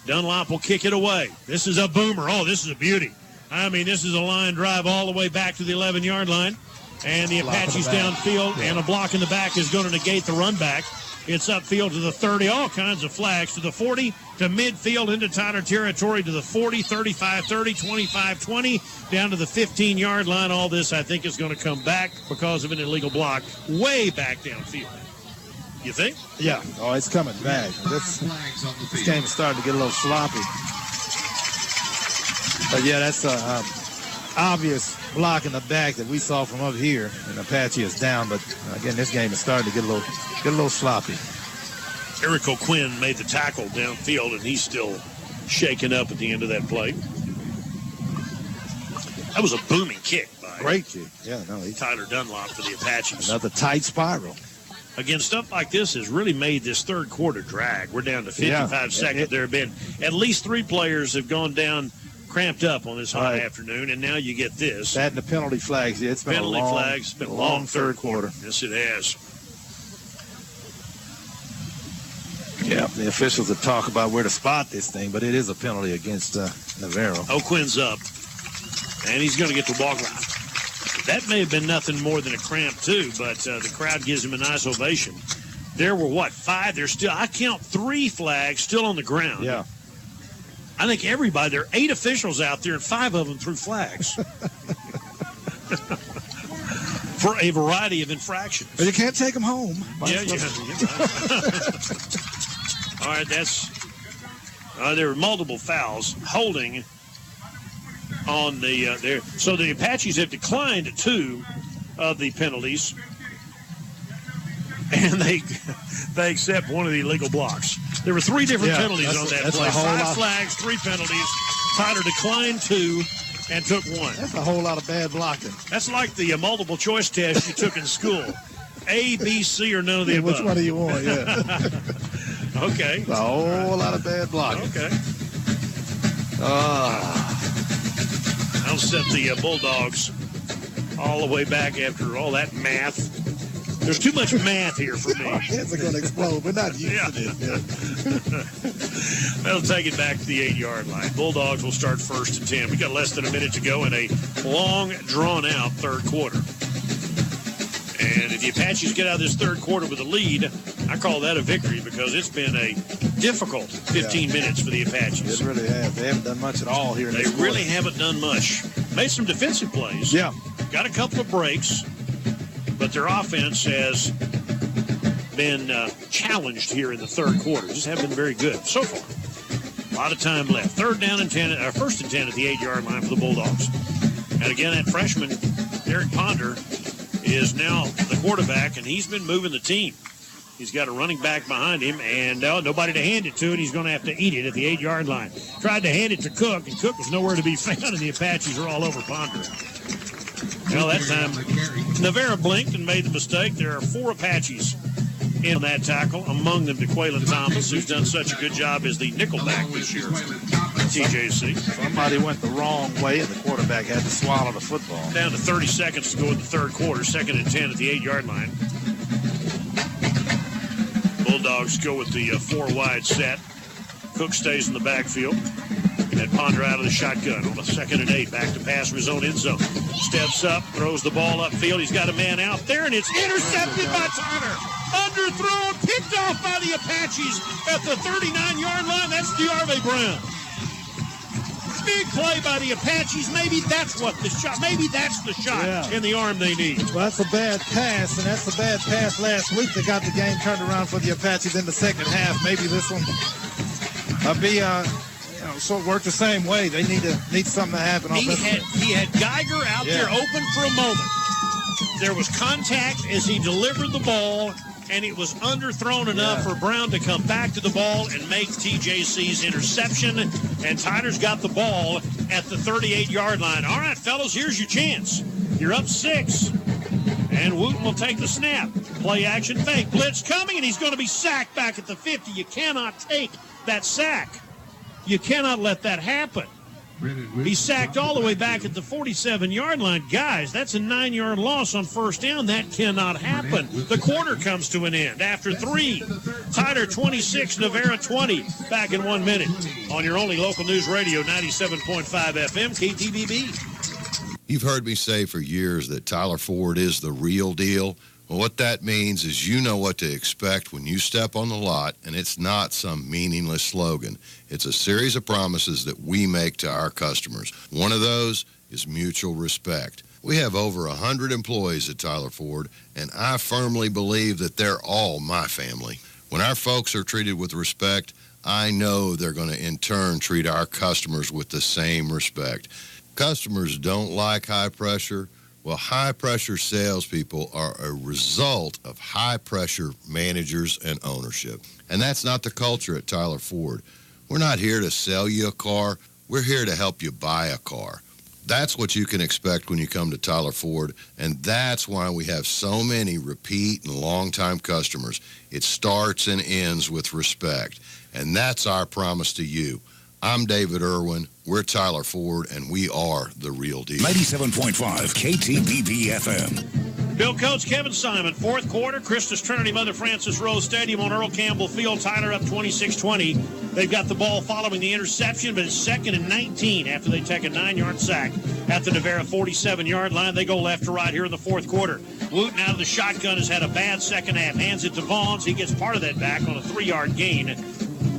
Dunlop will kick it away. This is a boomer. Oh, this is a beauty. I mean, this is a line drive all the way back to the 11-yard line. And the Apaches downfield, and a block in the back is going to negate the run back. It's upfield to the 30, all kinds of flags, to the 40, to midfield, into Tyler territory, to the 40, 35, 30, 25, 20, down to the 15-yard line. All this, I think, is going to come back because of an illegal block way back downfield. You think? Yeah. Oh, it's coming back. This game is starting to get a little sloppy. But, yeah, that's an obvious block in the back that we saw from up here, and Apache is down. But, again, this game is starting to get a little sloppy. Eric O'Quinn made the tackle downfield, and he's still shaken up at the end of that play. That was a booming kick by great kick. Yeah, no, Tyler Dunlop for the Apaches. Another tight spiral. Again, stuff like this has really made this third quarter drag. We're down to 55 seconds. There have been at least 3 players have gone down cramped up on this hot afternoon, and now you get this. That and the penalty flags. Yeah, it's been penalty flags. It's been a long third quarter. Yes, it has. Yeah, the officials will talk about where to spot this thing, but it is a penalty against Navarro. O'Quinn's up, and he's going to get the walk line. That may have been nothing more than a cramp, too, but the crowd gives him a nice ovation. There were, 5? There's still, I count 3 flags still on the ground. Yeah. I think everybody, there are 8 officials out there, and 5 of them threw flags. For a variety of infractions. But you can't take them home. Yeah. All right, that's there were multiple fouls holding on the there. So the Apaches have declined 2 of the penalties, and they accept one of the illegal blocks. There were 3 different penalties on that play. 5 flags, 3 penalties. Tyler declined 2 and took 1. That's a whole lot of bad blocking. That's like the multiple choice test you took in school. A, B, C, or none of the above. Which one do you want? Yeah. Okay. A whole lot of bad blocking. Okay. I'll set the Bulldogs all the way back after all that math. There's too much math here for me. Our heads are going to explode. We're not used to this. Yeah. That'll take it back to the 8-yard line. Bulldogs will start 1st and 10. We got less than a minute to go in a long, drawn-out third quarter. And if the Apaches get out of this third quarter with a lead, I call that a victory because it's been a difficult 15 minutes for the Apaches. It really has. They haven't done much at all here in this quarter. They really haven't done much. Made some defensive plays. Yeah. Got a couple of breaks. But their offense has been challenged here in the third quarter. Just haven't been very good so far. A lot of time left. 1st and 10 at the 8-yard line for the Bulldogs. And again, that freshman, Derek Ponder, is now the quarterback, and he's been moving the team. He's got a running back behind him, and nobody to hand it to, and he's going to have to eat it at the 8-yard line. Tried to hand it to Cook, and Cook was nowhere to be found, and the Apaches are all over Ponder. Well, that time, Navarro blinked and made the mistake. There are 4 Apaches in that tackle, among them DeQuaylen Thomas, who's done such a good job as the nickelback this year at TJC. Somebody went the wrong way, and the quarterback had to swallow the football. Down to 30 seconds to go in the third quarter, 2nd and 10 at the 8-yard line. Bulldogs go with the 4-wide set. Cook stays in the backfield. And Ponder out of the shotgun on the 2nd and 8. Back to pass from his own end zone. Steps up, throws the ball upfield. He's got a man out there, and it's intercepted by Tyler. Underthrown, picked off by the Apaches at the 39-yard line. That's DeArve Brown. Big play by the Apaches. Maybe that's what the shot. Maybe that's the shot in the arm they need. Well, that's a bad pass, and that's a bad pass last week that got the game turned around for the Apaches in the second half. Maybe this one will be so it worked the same way. They need something to happen. He had Geiger out there open for a moment. There was contact as he delivered the ball, and it was underthrown enough for Brown to come back to the ball and make TJC's interception. And Tyler's got the ball at the 38-yard line. All right, fellas, here's your chance. You're up 6. And Wooten will take the snap. Play action fake. Blitz coming, and he's going to be sacked back at the 50. You cannot take that sack. You cannot let that happen. He's sacked all the way back at the 47-yard line. Guys, that's a 9-yard loss on first down. That cannot happen. The quarter comes to an end after 3. Tyler 26, Navarro 20. Back in 1 minute on your only local news radio, 97.5 FM, KTBB. You've heard me say for years that Tyler Ford is the real deal. Well, what that means is you know what to expect when you step on the lot, and it's not some meaningless slogan. It's a series of promises that we make to our customers. One of those is mutual respect. We have over 100 employees at Tyler Ford, and I firmly believe that they're all my family. When our folks are treated with respect, I know they're going to in turn treat our customers with the same respect. Customers don't like high pressure. Well, high-pressure salespeople are a result of high-pressure managers and ownership. And that's not the culture at Tyler Ford. We're not here to sell you a car. We're here to help you buy a car. That's what you can expect when you come to Tyler Ford, and that's why we have so many repeat and long-time customers. It starts and ends with respect, and that's our promise to you. I'm David Irwin. We're Tyler Ford, and we are the real deal. 97.5 KTBB FM. Bill Coates, Kevin Simon, fourth quarter, Christus Trinity Mother Francis Rose Stadium on Earl Campbell Field. Tyler up 26-20. They've got the ball following the interception, but it's 2nd and 19 after they take a 9-yard sack at the Navarro 47-yard line. They go left to right here in the fourth quarter. Wooten out of the shotgun has had a bad second half. Hands it to Vaughns. He gets part of that back on a 3-yard gain.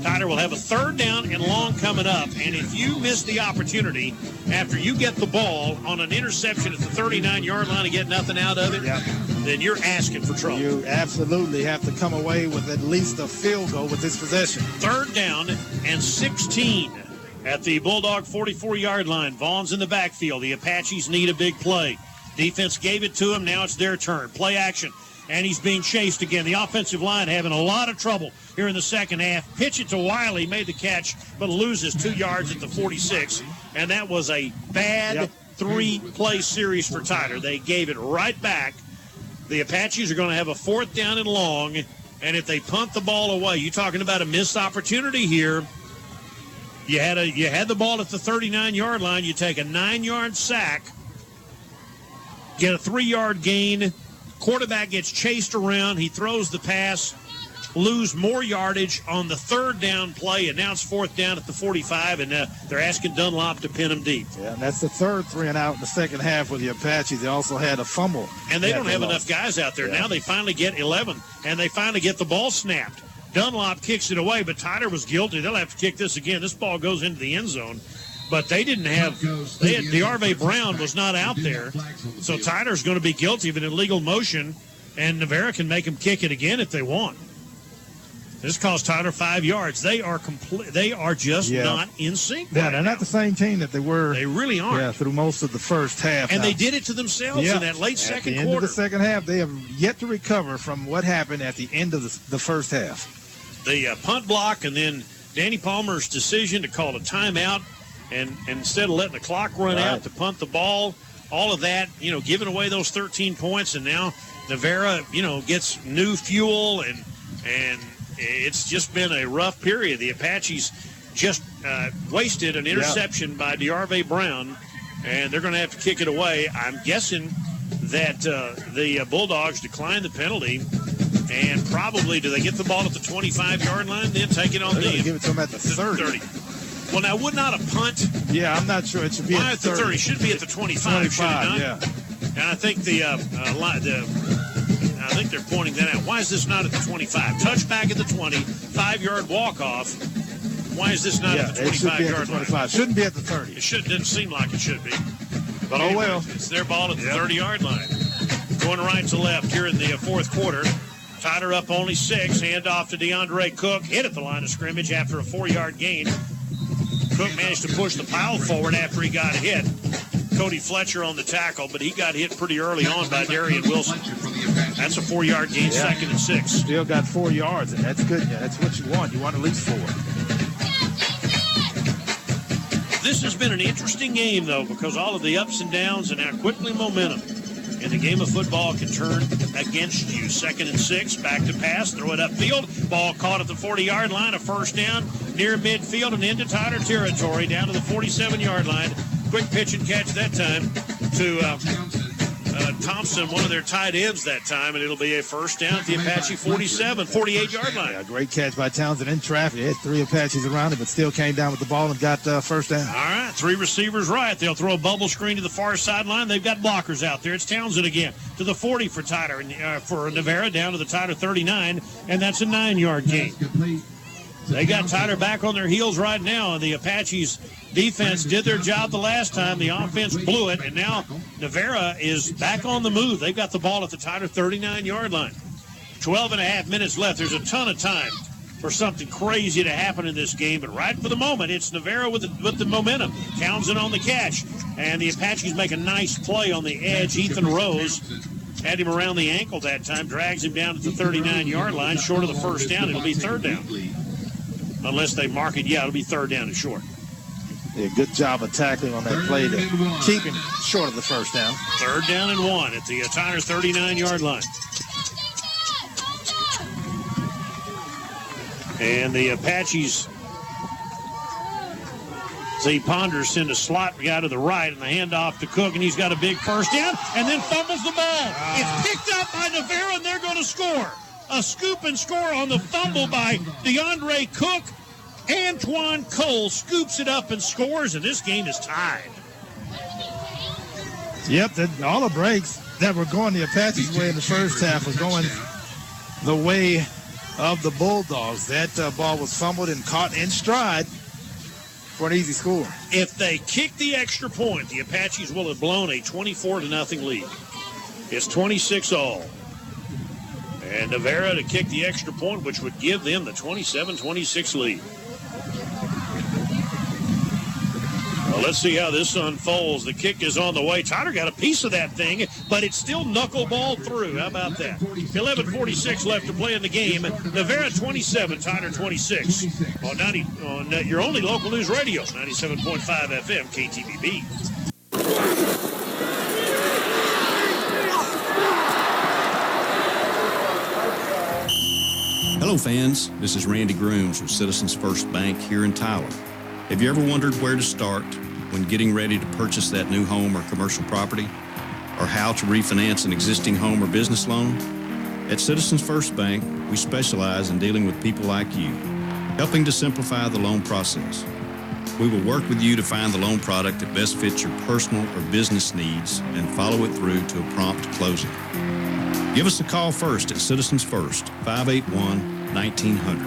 Tyler will have a 3rd down and long coming up. And if you miss the opportunity after you get the ball on an interception at the 39-yard line and get nothing out of it, then you're asking for trouble. You absolutely have to come away with at least a field goal with this possession. 3rd down and 16 at the Bulldog 44-yard line. Vaughn's in the backfield. The Apaches need a big play. Defense gave it to him. Now it's their turn. Play action. And he's being chased again. The offensive line having a lot of trouble here in the second half. Pitch it to Wiley, made the catch, but loses 2 yards at the 46. And that was a bad 3-play series for Tyler. They gave it right back. The Apaches are going to have a 4th down and long. And if they punt the ball away, you're talking about a missed opportunity here. You had the ball at the 39-yard line. You take a 9-yard sack, get a 3-yard gain. Quarterback gets chased around. He throws the pass, lose more yardage on the 3rd down play, and now it's 4th down at the 45, and they're asking Dunlop to pin him deep. Yeah, and that's the 3rd 3-and-out in the second half with the Apaches. They also had a fumble. And they don't have enough guys out there. Yeah. Now they finally get 11, and they finally get the ball snapped. Dunlop kicks it away, but Tyler was guilty. They'll have to kick this again. This ball goes into the end zone. But they didn't have, DeArve Brown was not out there. So Tyler's going to be guilty of an illegal motion, and Navarro can make him kick it again if they want. This cost Tyler 5 yards. They are just not in sync. Yeah, they're not the same team that they were. They really aren't. Yeah, through most of the first half. And they did it to themselves in that late second quarter. At the end of the second half, they have yet to recover from what happened at the end of the first half. The punt block, and then Danny Palmer's decision to call a timeout. And instead of letting the clock run out to punt the ball, all of that, giving away those 13 points, and now Navarro, gets new fuel, and it's just been a rough period. The Apaches just wasted an interception by DeArve Brown, and they're going to have to kick it away. I'm guessing that the Bulldogs declined the penalty, and probably do they get the ball at the 25-yard line, then take it on them? Give it to them at the 30. Well, now, would not a punt? Yeah, I'm not sure. It should be at the 30. It should be at the 25, should it not? Yeah. And I think I think they're pointing that out. Why is this not at the 25? Touchback at the 20, 5-yard walk-off. Why is this not at the 25-yard line? Shouldn't be at the 30. It didn't seem like it should be. But anyway, well. It's their ball at the 30-yard line. Going right to left here in the fourth quarter. Tyler up only 6. Handoff to DeAndre Cook. Hit at the line of scrimmage after a 4-yard gain. Cook managed to push the pile forward after he got hit. Cody Fletcher on the tackle, but he got hit pretty early on by Darian Wilson. That's a 4-yard gain, 2nd and 6. Still got 4 yards, and that's good. Yeah, that's what you want. You want at least 4. This has been an interesting game, though, because all of the ups and downs and how quickly momentum in the game of football can turn against you. 2nd and 6, back to pass, throw it upfield. Ball caught at the 40-yard line, a 1st down. near midfield and into Tyler territory, down to the 47-yard line. Quick pitch and catch that time to Thompson, one of their tight ends that time, and it'll be a first down at the Apache 48-yard line. Yeah, great catch by Townsend in traffic. He had 3 Apaches around him, but still came down with the ball and got first down. All right, 3 receivers right. They'll throw a bubble screen to the far sideline. They've got blockers out there. It's Townsend again to the 40 for Tyler, for Navarro, down to the Tyler 39, and that's a 9-yard gain. They got Tyler back on their heels right now, and the Apaches defense did their job the last time. The offense blew it, and now Navarro is back on the move. They've got the ball at the Tyler 39-yard line. 12 and a half minutes left. There's a ton of time for something crazy to happen in this game, but right for the moment, it's Navarro with the momentum. Townsend on the catch, and the Apaches make a nice play on the edge. Ethan Rose had him around the ankle that time, drags him down to the 39-yard line, short of the first down. It'll be third down. Unless they mark it, it'll be third down and short. Yeah, good job of tackling on that play to keep him short of the first down. Third down and 1 at the Tyler 39-yard line. And the Apaches, see Ponders send a slot guy to the right and the handoff to Cook, and he's got a big first down and then fumbles the ball. It's picked up by Navarro, and they're going to score. A scoop and score on the fumble by DeAndre Cook. Antoine Cole scoops it up and scores, and this game is tied. Yep, all the breaks that were going the Apaches' way in the first half were going the way of the Bulldogs. That ball was fumbled and caught in stride for an easy score. If they kick the extra point, the Apaches will have blown a 24-0 lead. It's 26-all. And Navarro to kick the extra point, which would give them the 27-26 lead. Well, let's see how this unfolds. The kick is on the way. Tyler got a piece of that thing, but it's still knuckleball through. How about that? 11:46 left to play in the game. Navarro 27, Tyler 26. On your only local news radio, 97.5 FM, KTBB. Hello, fans. This is Randy Grooms with Citizens First Bank here in Tyler. Have you ever wondered where to start when getting ready to purchase that new home or commercial property? Or how to refinance an existing home or business loan? At Citizens First Bank, we specialize in dealing with people like you, helping to simplify the loan process. We will work with you to find the loan product that best fits your personal or business needs and follow it through to a prompt closing. Give us a call first at Citizens First, 581-1900,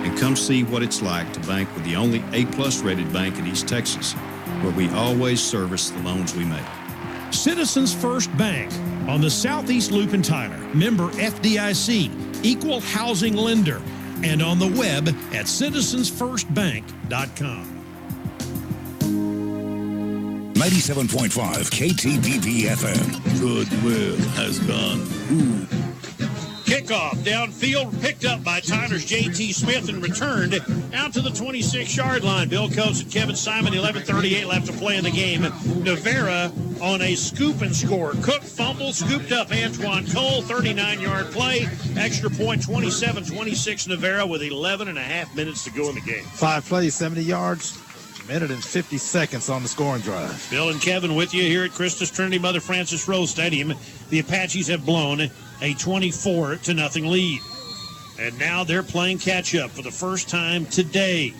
and come see what it's like to bank with the only A-plus rated bank in East Texas, where we always service the loans we make. Citizens First Bank on the Southeast Loop in Tyler, member FDIC, equal housing lender, and on the web at citizensfirstbank.com. 97.5 KTBB FM. Goodwill has gone. Ooh. Kickoff downfield, picked up by Tyler's J.T. Smith and returned out to the 26-yard line. Bill Coates and Kevin Simon, 11:38 left to play in the game. Navarro on a scoop and score. Cook fumble, scooped up Antoine Cole, 39-yard play. Extra point, 27-26 Navarro with 11 and a half minutes to go in the game. 5 plays, 70 yards. Minute and 50 seconds on the scoring drive. Bill and Kevin with you here at Christus Trinity Mother Francis Rose Stadium. The Apaches have blown a 24-0 lead. And now they're playing catch-up for the first time today.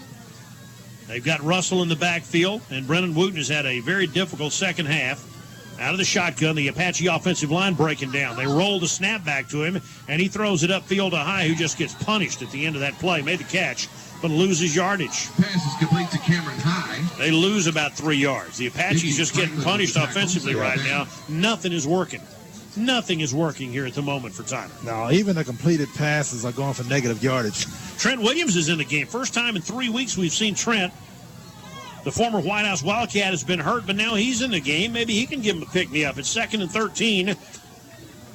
They've got Russell in the backfield, and Brennan Wooten has had a very difficult second half. Out of the shotgun, the Apache offensive line breaking down. They roll the snap back to him, and he throws it upfield to High, who just gets punished at the end of that play. Made the catch, but loses yardage. Pass is complete to Cameron High. They lose about 3 yards. The Apaches just getting punished offensively right now. Nothing is working. Nothing is working here at the moment for Tyler. No, even the completed passes are going for negative yardage. Trent Williams is in the game. First time in 3 weeks we've seen Trent. The former White House Wildcat has been hurt, but now he's in the game. Maybe he can give him a pick-me-up. It's 2nd and 13.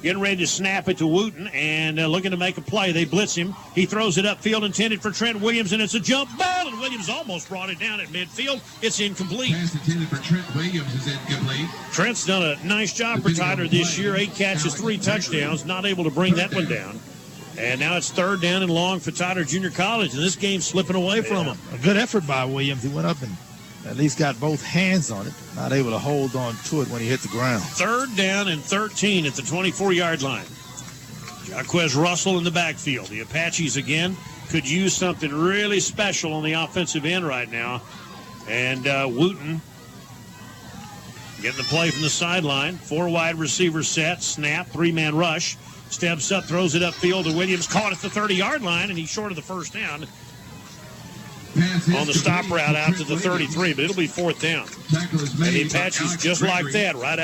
Getting ready to snap it to Wooten and looking to make a play. They blitz him. He throws it upfield, intended for Trent Williams, and it's a jump ball, and Williams almost brought it down at midfield. It's incomplete. Pass intended for Trent Williams is incomplete. Trent's done a nice job for Tyler this year. 8 catches, 3 touchdowns. Not able to bring that one down. And now it's 3rd down and long for Tyler Junior College, and this game's slipping away from him. A good effort by Williams. He went up and at least got both hands on it. Not able to hold on to it when he hit the ground. 3rd down and 13 at the 24-yard line. Jaquez Russell in the backfield. The Apaches again could use something really special on the offensive end right now. And Wooten getting the play from the sideline. 4 wide receiver set, snap, 3-man rush. Steps up, throws it upfield to Williams. Caught at the 30-yard line, and he's short of the first down. On the stop route out to the 33, but it'll be 4th down. And the Apaches just like that, right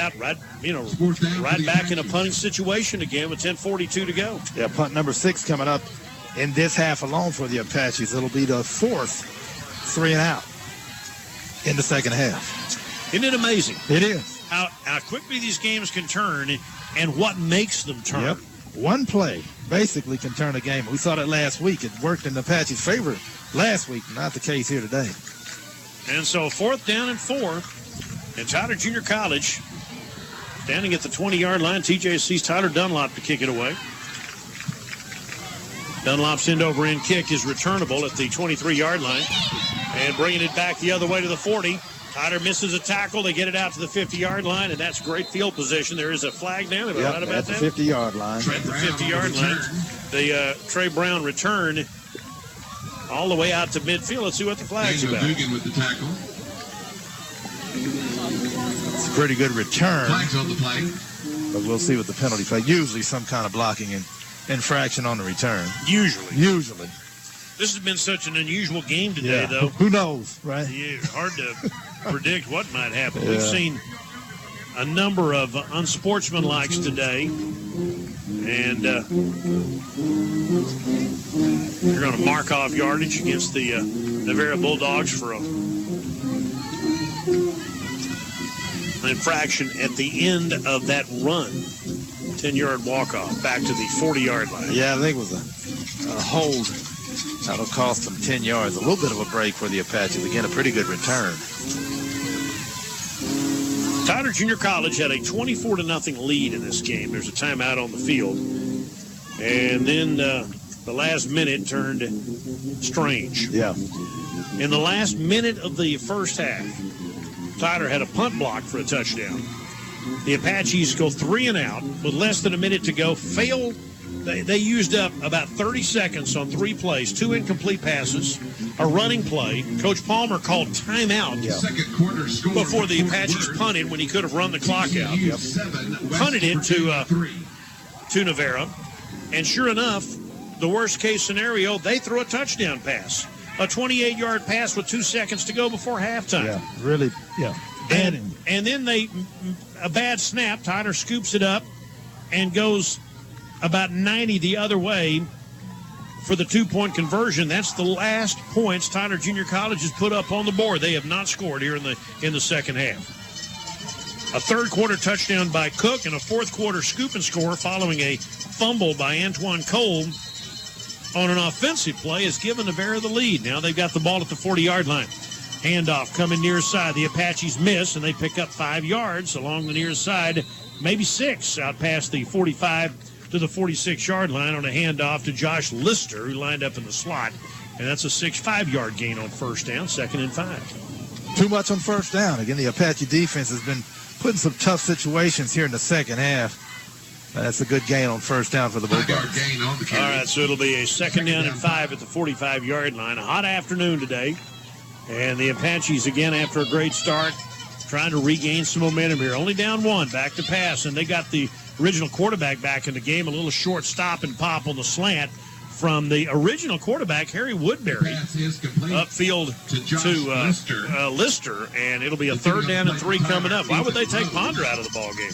back in a punting situation again with 10:42 to go. Yeah, punt number 6 coming up in this half alone for the Apaches. It'll be the 4th 3-and-out in the second half. Isn't it amazing? It is. How quickly these games can turn and what makes them turn. Yep. One play basically can turn a game. We saw that last week. It worked in the Apaches' favor last week. Not the case here today. And so 4th down and 4. And Tyler Junior College standing at the 20-yard line. TJ sees Tyler Dunlop to kick it away. Dunlop's end-over-end kick is returnable at the 23-yard line. And bringing it back the other way to the 40. Tyler misses a tackle. They get it out to the 50-yard line, and that's great field position. There is a flag down. Am I right about that? At the 50-yard line. At the 50-yard line. The Trey Brown return all the way out to midfield. Let's see what the flag's about. Dugan with the tackle. It's a pretty good return. Flag's on the play. But we'll see what the penalty flag. Usually some kind of blocking and infraction on the return. Usually. This has been such an unusual game today, though. Who knows, right? Yeah, hard to predict what might happen. Yeah. We've seen a number of unsportsmanlikes today. And you're going to mark off yardage against the Navarro Bulldogs for an infraction at the end of that run. 10-yard walk-off back to the 40-yard line. Yeah, I think it was a hold. That'll cost them 10 yards. A little bit of a break for the Apaches. Again, a pretty good return. Tyler Junior College had a 24-0 lead in this game. There's a timeout on the field. And then the last minute turned strange. Yeah. In the last minute of the first half, Tyler had a punt block for a touchdown. The Apaches go 3-and-out with less than a minute to go. They used up about 30 seconds on 3 plays, 2 incomplete passes, a running play. Coach Palmer called timeout before the Apaches punted when he could have run the clock out. Punted it to Navarro. And sure enough, the worst case scenario, they throw a touchdown pass. A 28-yard pass with 2 seconds to go before halftime. Yeah, really, yeah. And then a bad snap. Tyler scoops it up and goes about 90 the other way for the 2-point conversion. That's the last points Tyler Junior College has put up on the board. They have not scored here in the second half. A third-quarter touchdown by Cook and a fourth-quarter scoop and score following a fumble by Antoine Cole on an offensive play has given Navarro the lead. Now they've got the ball at the 40-yard line. Handoff coming near side. The Apaches miss, and they pick up 5 yards along the near side, maybe 6 out past the 45 to the 46-yard line on a handoff to Josh Lister, who lined up in the slot. And that's a 5-yard gain on first down, 2nd and 5. Too much on first down. Again, the Apache defense has been put in some tough situations here in the second half. That's a good gain on first down for the Bulldogs. All right, so it'll be a 2nd down and 5 at the 45-yard line. A hot afternoon today. And the Apaches, again, after a great start, trying to regain some momentum here. Only down 1, back to pass. And they got the original quarterback back in the game. A little short stop and pop on the slant from the original quarterback, Harry Woodbury, upfield to Lister. And it'll be a 3rd down and 3 coming up. Why would they take Ponder out of the ball game?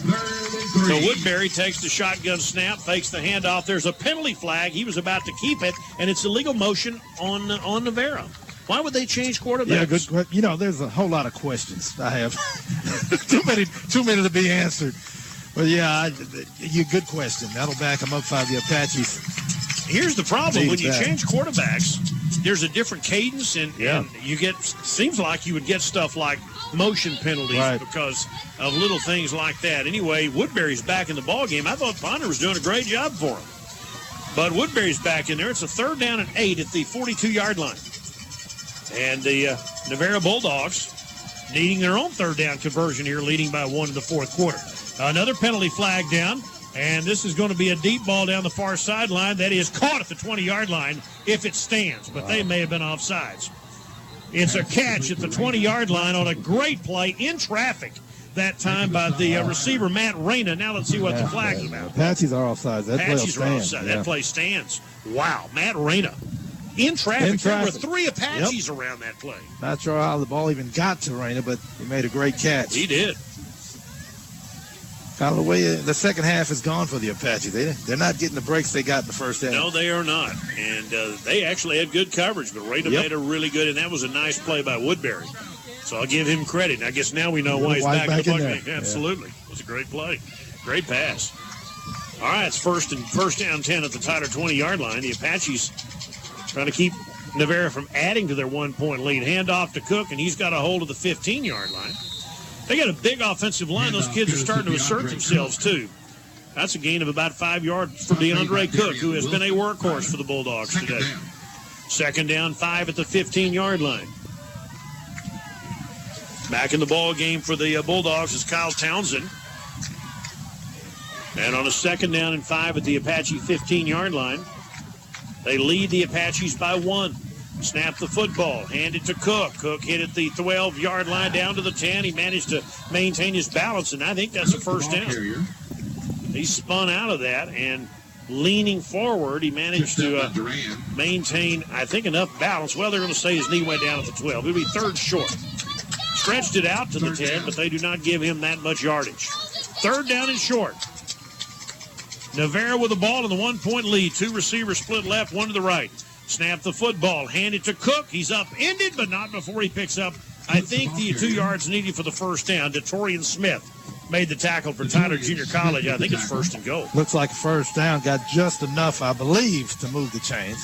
So Woodbury takes the shotgun snap, fakes the handoff. There's a penalty flag. He was about to keep it, and it's illegal motion on Navarro. Why would they change quarterbacks? Yeah, good. You know, there's a whole lot of questions I have. too many to be answered. But yeah, good question. That'll back them up by the Apaches. Here's the problem: when you change quarterbacks, there's a different cadence, and you get. Seems like you would get stuff like motion penalties because of little things like that. Anyway, Woodbury's back in the ball game. I thought Ponder was doing a great job for him. But Woodbury's back in there. It's a 3rd down and 8 at the 42-yard line. And the Navarro Bulldogs needing their own 3rd down conversion here, leading by 1 in the 4th quarter. Another penalty flag down, and this is going to be a deep ball down the far sideline that is caught at the 20-yard line if it stands, but they may have been offsides. It's a catch at the 20-yard line on a great play in traffic that time by the receiver, Matt Reyna. Now let's see what the flag is about. Apaches are offsides. That play stands. That play stands. Wow, Matt Reyna. In traffic. There were 3 Apaches around that play. Not sure how the ball even got to Reyna, but he made a great catch. He did. Kind of the way the second half is gone for the Apaches. They're not getting the breaks they got in the first half. No, they are not. And they actually had good coverage, but Reyna made a really good, and that was a nice play by Woodbury. So I'll give him credit. And I guess now we know why he's back in the ball game. Absolutely. It was a great play. Great pass. All right, it's first down 10 at the Tyler 20-yard line. The Apaches trying to keep Navarro from adding to their 1-point lead. Handoff to Cook, and he's got a hold of the 15-yard line. They got a big offensive line. Those kids are starting to assert themselves, too. That's a gain of about 5 yards for DeAndre Cook, who has been a workhorse for the Bulldogs today. 2nd down, 5 at the 15-yard line. Back in the ball game for the Bulldogs is Kyle Townsend. And on a 2nd down and 5 at the Apache 15-yard line, they lead the Apaches by 1. Snap the football, hand it to Cook. Cook hit at the 12-yard line down to the 10. He managed to maintain his balance, and I think that's a first down. He spun out of that, and leaning forward, he managed to maintain, I think, enough balance. Well, they're going to say his knee went down at the 12. It'll be 3rd short. Stretched it out to the 10, but they do not give him that much yardage. 3rd down and short. Navarro with the ball in the 1-point lead. 2 receivers split left, 1 to the right. Snap the football, hand it to Cook. He's upended, but not before he picks up, I think, the 2 yards needed for the first down. Detorian Smith made the tackle for Tyler Junior College. I think it's 1st and goal. Looks like a first down. Got just enough, I believe, to move the chains.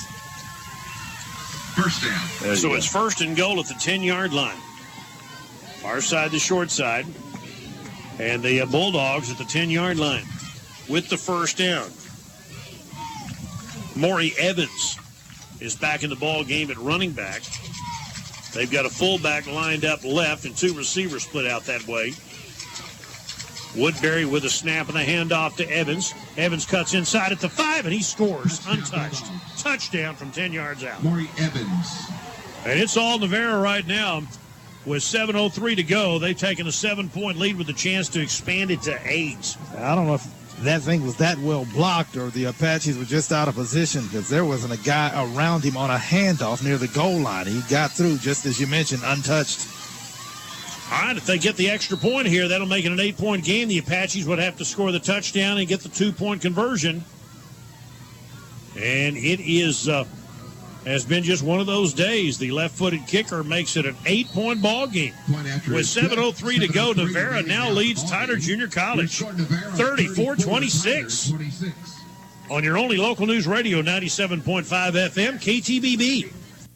First down. So it's 1st and goal at the 10-yard line. Far side to short side. And the Bulldogs at the 10-yard line with the first down. Maury Evans is back in the ball game at running back. They've got a fullback lined up left and 2 receivers split out that way. Woodbury with a snap and a handoff to Evans. Evans cuts inside at the 5, and he scores untouched. Touchdown from 10 yards out. Maury Evans. And it's all Navarro right now. With 7:03 to go, they've taken a 7-point lead with a chance to expand it to 8. I don't know if that thing was that well blocked or the Apaches were just out of position, because there wasn't a guy around him on a handoff near the goal line. He got through, just as you mentioned, untouched. All right, if they get the extra point here, that'll make it an 8-point game. The Apaches would have to score the touchdown and get the 2-point conversion. And it has been just one of those days. The left-footed kicker makes it an 8-point ball game. With 7:03 to go, Navarro now leads Tyler Junior College 34-26. On your only local news radio, 97.5 FM, KTBB.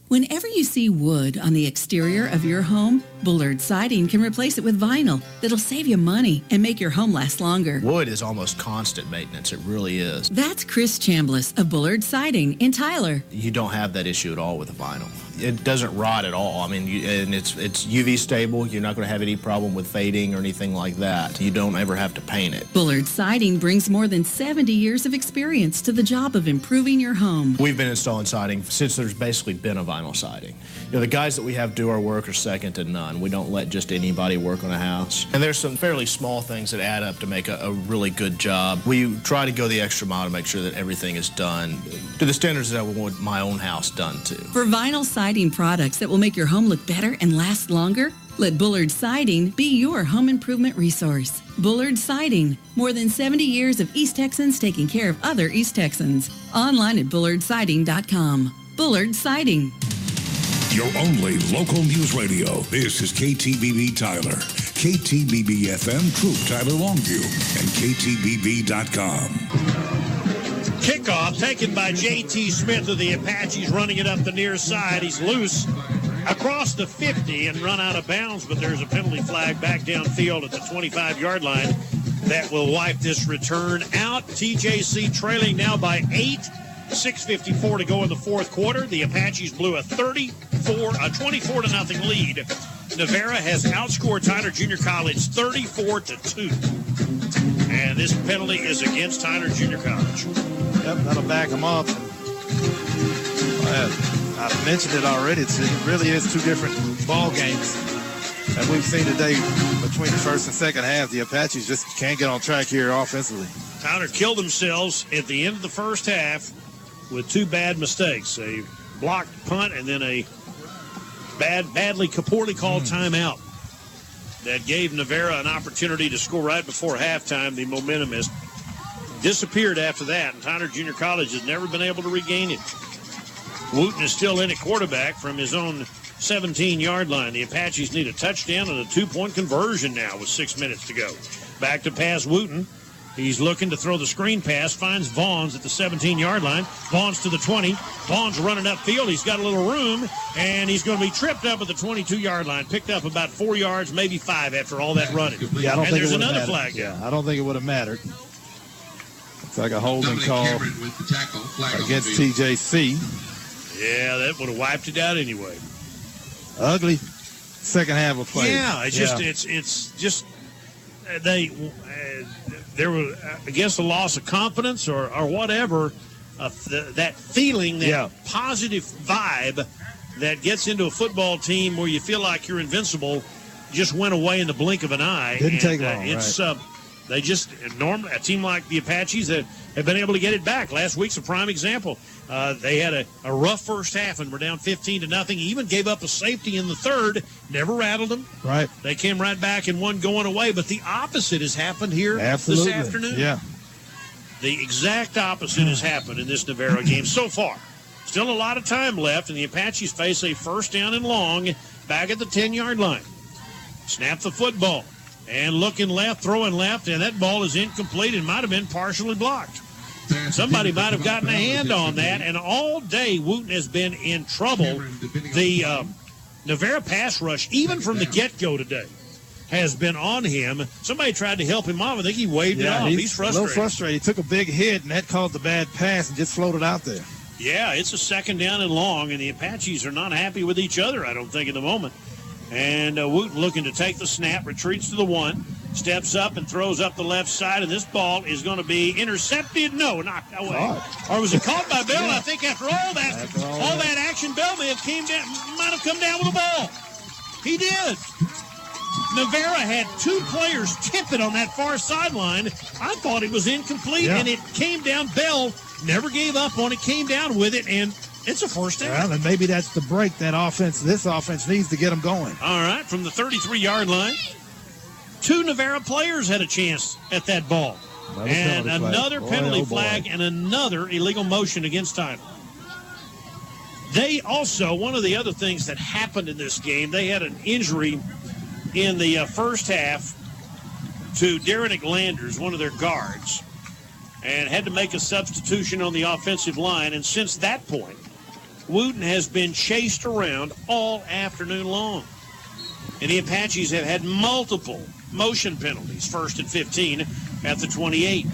Whenever you see wood on the exterior of your home, Bullard Siding can replace it with vinyl that'll save you money and make your home last longer. Wood is almost constant maintenance. It really is. That's Chris Chambliss of Bullard Siding in Tyler. You don't have that issue at all with the vinyl. It doesn't rot at all. I mean, and it's UV stable. You're not going to have any problem with fading or anything like that. You don't ever have to paint it. Bullard Siding brings more than 70 years of experience to the job of improving your home. We've been installing siding since there's basically been a vinyl siding. You know, the guys that we have do our work are second to none. We don't let just anybody work on a house. And there's some fairly small things that add up to make a really good job. We try to go the extra mile to make sure that everything is done to the standards that I would want my own house done to. For vinyl siding products that will make your home look better and last longer, let Bullard Siding be your home improvement resource. Bullard Siding, more than 70 years of East Texans taking care of other East Texans. Online at bullardsiding.com. Bullard Siding. Your only local news radio. This is KTBB Tyler. KTBB FM, Troop Tyler Longview, and KTBB.com. Kickoff taken by J.T. Smith of the Apaches, running it up the near side. He's loose across the 50 and run out of bounds, but there's a penalty flag back downfield at the 25-yard line that will wipe this return out. TJC trailing now by 8 6:54 to go in the fourth quarter. The Apaches blew a 24-0 lead. Navarro has outscored Tyler Junior College 34-2. And this penalty is against Tyler Junior College. Yep, that'll back them up. I've mentioned it already. It really is two different ball games that we've seen today between the first and second half. The Apaches just can't get on track here offensively. Tyler killed themselves at the end of the first half with two bad mistakes, a blocked punt and then a poorly called timeout that gave Navarro an opportunity to score right before halftime. The momentum has disappeared after that, and Tyler Junior College has never been able to regain it. Wooten is still in at quarterback from his own 17-yard line. The Apaches need a touchdown and a two-point conversion now with 6 minutes to go. Back to pass Wooten. He's looking to throw the screen pass, finds Vaughns at the 17-yard line. Vaughns to the 20. Vaughns running upfield. He's got a little room, and he's going to be tripped up at the 22-yard line. Picked up about 4 yards, maybe 5 after all that running. Yeah, I don't think there's it would another have flag. Yeah, I don't think it would have mattered. It's like a holding call against TJC. Yeah, that would have wiped it out anyway. Ugly second half of play. Yeah, it's just there was, I guess, a loss of confidence or whatever. That feeling, that positive vibe that gets into a football team where you feel like you're invincible just went away in the blink of an eye. Didn't take long. It's right. They just normally, a team like the Apaches have been able to get it back. Last week's a prime example. They had a rough first half and were down 15-0. Even gave up a safety in the third. Never rattled them. Right. They came right back and won going away. But the opposite has happened here Absolutely. this afternoon. Yeah. The exact opposite has happened in this Navarro game so far. Still a lot of time left, and the Apaches face a first down and long back at the 10-yard line. Snap the football. And looking left, throwing left, and that ball is incomplete and might have been partially blocked. Somebody might have gotten a hand on that, and all day Wooten has been in trouble. The Navarro pass rush, even from the get-go today, has been on him. Somebody tried to help him off. I think he waved it off. He's frustrated. A little frustrated. He took a big hit, and that caused a bad pass and just floated out there. Yeah, it's a second down and long, and the Apaches are not happy with each other, I don't think, at the moment. And Wooten looking to take the snap, retreats to the 1, steps up and throws up the left side, and this ball is going to be intercepted. No, knocked away. Or was it caught by Bell? I think after all that action, Bell might have come down with the ball. He did. Navarro had two players tip it on that far sideline. I thought it was incomplete, and it came down. Bell never gave up on it, came down with it, and it's a first down. Well, and maybe that's the break this offense needs to get them going. All right, from the 33-yard line, two Navarro players had a chance at that ball. Another penalty flag and another illegal motion against Tyler. They also, one of the other things that happened in this game, they had an injury in the first half to Derenick Landers, one of their guards, and had to make a substitution on the offensive line. And since that point, Wooten has been chased around all afternoon long. And the Apaches have had multiple motion penalties, 1st and 15 at the 28.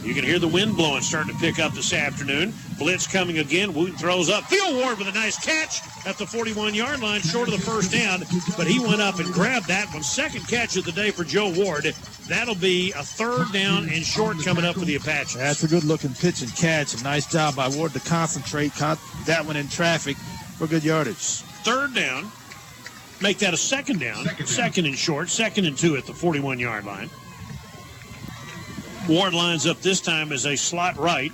You can hear the wind blowing, starting to pick up this afternoon. Blitz coming again. Wooten throws up. Field Ward with a nice catch at the 41-yard line, short of the first down. But he went up and grabbed that one. Second catch of the day for Joe Ward. That'll be a third down and short coming up for the Apaches. That's a good-looking pitch and catch. A nice job by Ward to concentrate. That one in traffic for good yardage. Third down. Make that a second down. Second and short. 2nd and 2 at the 41-yard line. Ward lines up this time as a slot right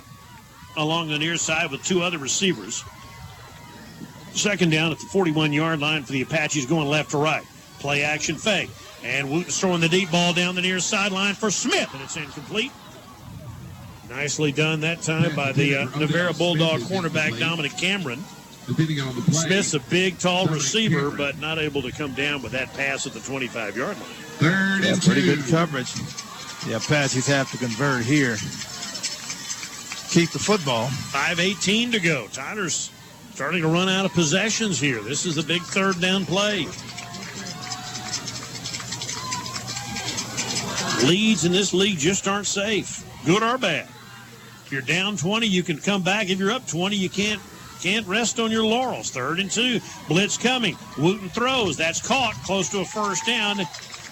along the near side with two other receivers. Second down at the 41-yard line for the Apaches, going left to right. Play action fake. And Wooten's throwing the deep ball down the near sideline for Smith, and it's incomplete. Nicely done that time by the Navarro Bulldog cornerback, Dominic Cameron. Smith's a big, tall receiver, but not able to come down with that pass at the 25-yard line. Pretty good coverage. The Apaches have to convert here. Keep the football. 5:18 to go. Tyler's starting to run out of possessions here. This is a big third down play. Leads in this league just aren't safe, good or bad. If you're down 20, you can come back. If you're up 20, you can't rest on your laurels. 3rd and 2. Blitz coming. Wooten throws. That's caught close to a first down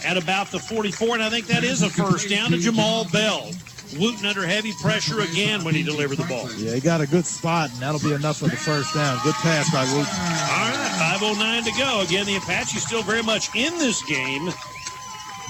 at about the 44, and I think that is a first down to Jamal Bell. Wooten under heavy pressure again when he delivered the ball. Yeah, he got a good spot, and that'll be enough for the first down. Good pass by Wooten. All right, 5:09 to go. Again, the Apaches still very much in this game,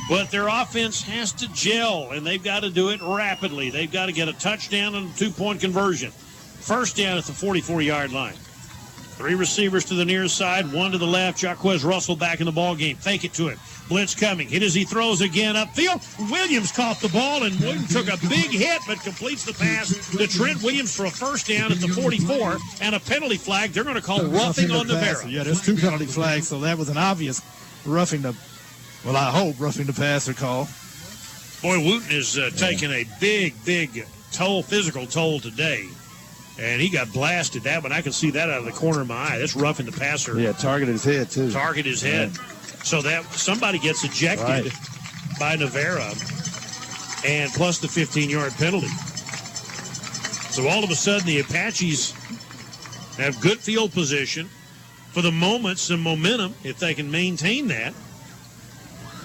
but their offense has to gel, and they've got to do it rapidly. They've got to get a touchdown and a 2-point conversion. First down at the 44-yard line. 3 receivers to the near side, 1 to the left. Jaquez Russell back in the ball game. Fake it to him. Blitz coming. Hit as he throws again upfield. Williams caught the ball, and Wooten took a big hit, but completes the pass to Trent Williams for a first down at the 44, and a penalty flag. They're going to call roughing on Navarro. Yeah, there's 2 penalty flags, so that was an obvious roughing the, well, I hope roughing the passer call. Boy, Wooten is taking a big physical toll today. And he got blasted. That one, I can see that out of the corner of my eye. That's roughing the passer. Yeah, targeted his head, too. Target his head. Yeah. So that somebody gets ejected by Navarro, and plus the 15-yard penalty. So all of a sudden, the Apaches have good field position. For the moment, some momentum, if they can maintain that.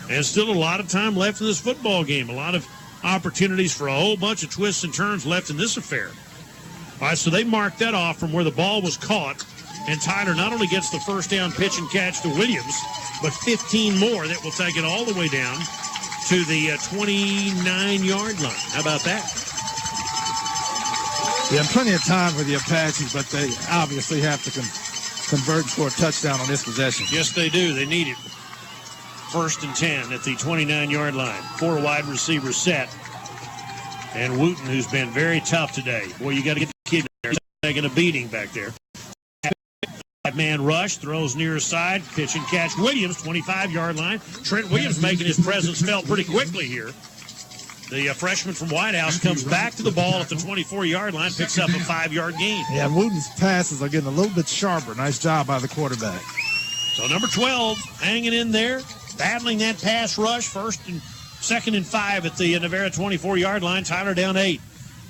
And still a lot of time left in this football game. A lot of opportunities for a whole bunch of twists and turns left in this affair. All right, so they marked that off from where the ball was caught, and Tyler not only gets the first down pitch and catch to Williams, but 15 more that will take it all the way down to the 29-yard line. How about that? Yeah, plenty of time for the Apaches, but they obviously have to convert for a touchdown on this possession. Yes, they do. They need it. 1st and 10 at the 29-yard line. 4 wide receivers set. And Wooten, who's been very tough today. Boy, you got to get the kid there. He's taking a beating back there. 5-man rush, throws near side, pitch and catch. Williams, 25-yard line. Trent Williams making his presence felt pretty quickly here. The freshman from White House comes back to the ball at the 24-yard line, picks up a 5-yard gain. Yeah, Wooten's passes are getting a little bit sharper. Nice job by the quarterback. So number 12 hanging in there, battling that pass rush. 2nd and 5 at the Navarro 24-yard line. Tyler down 8.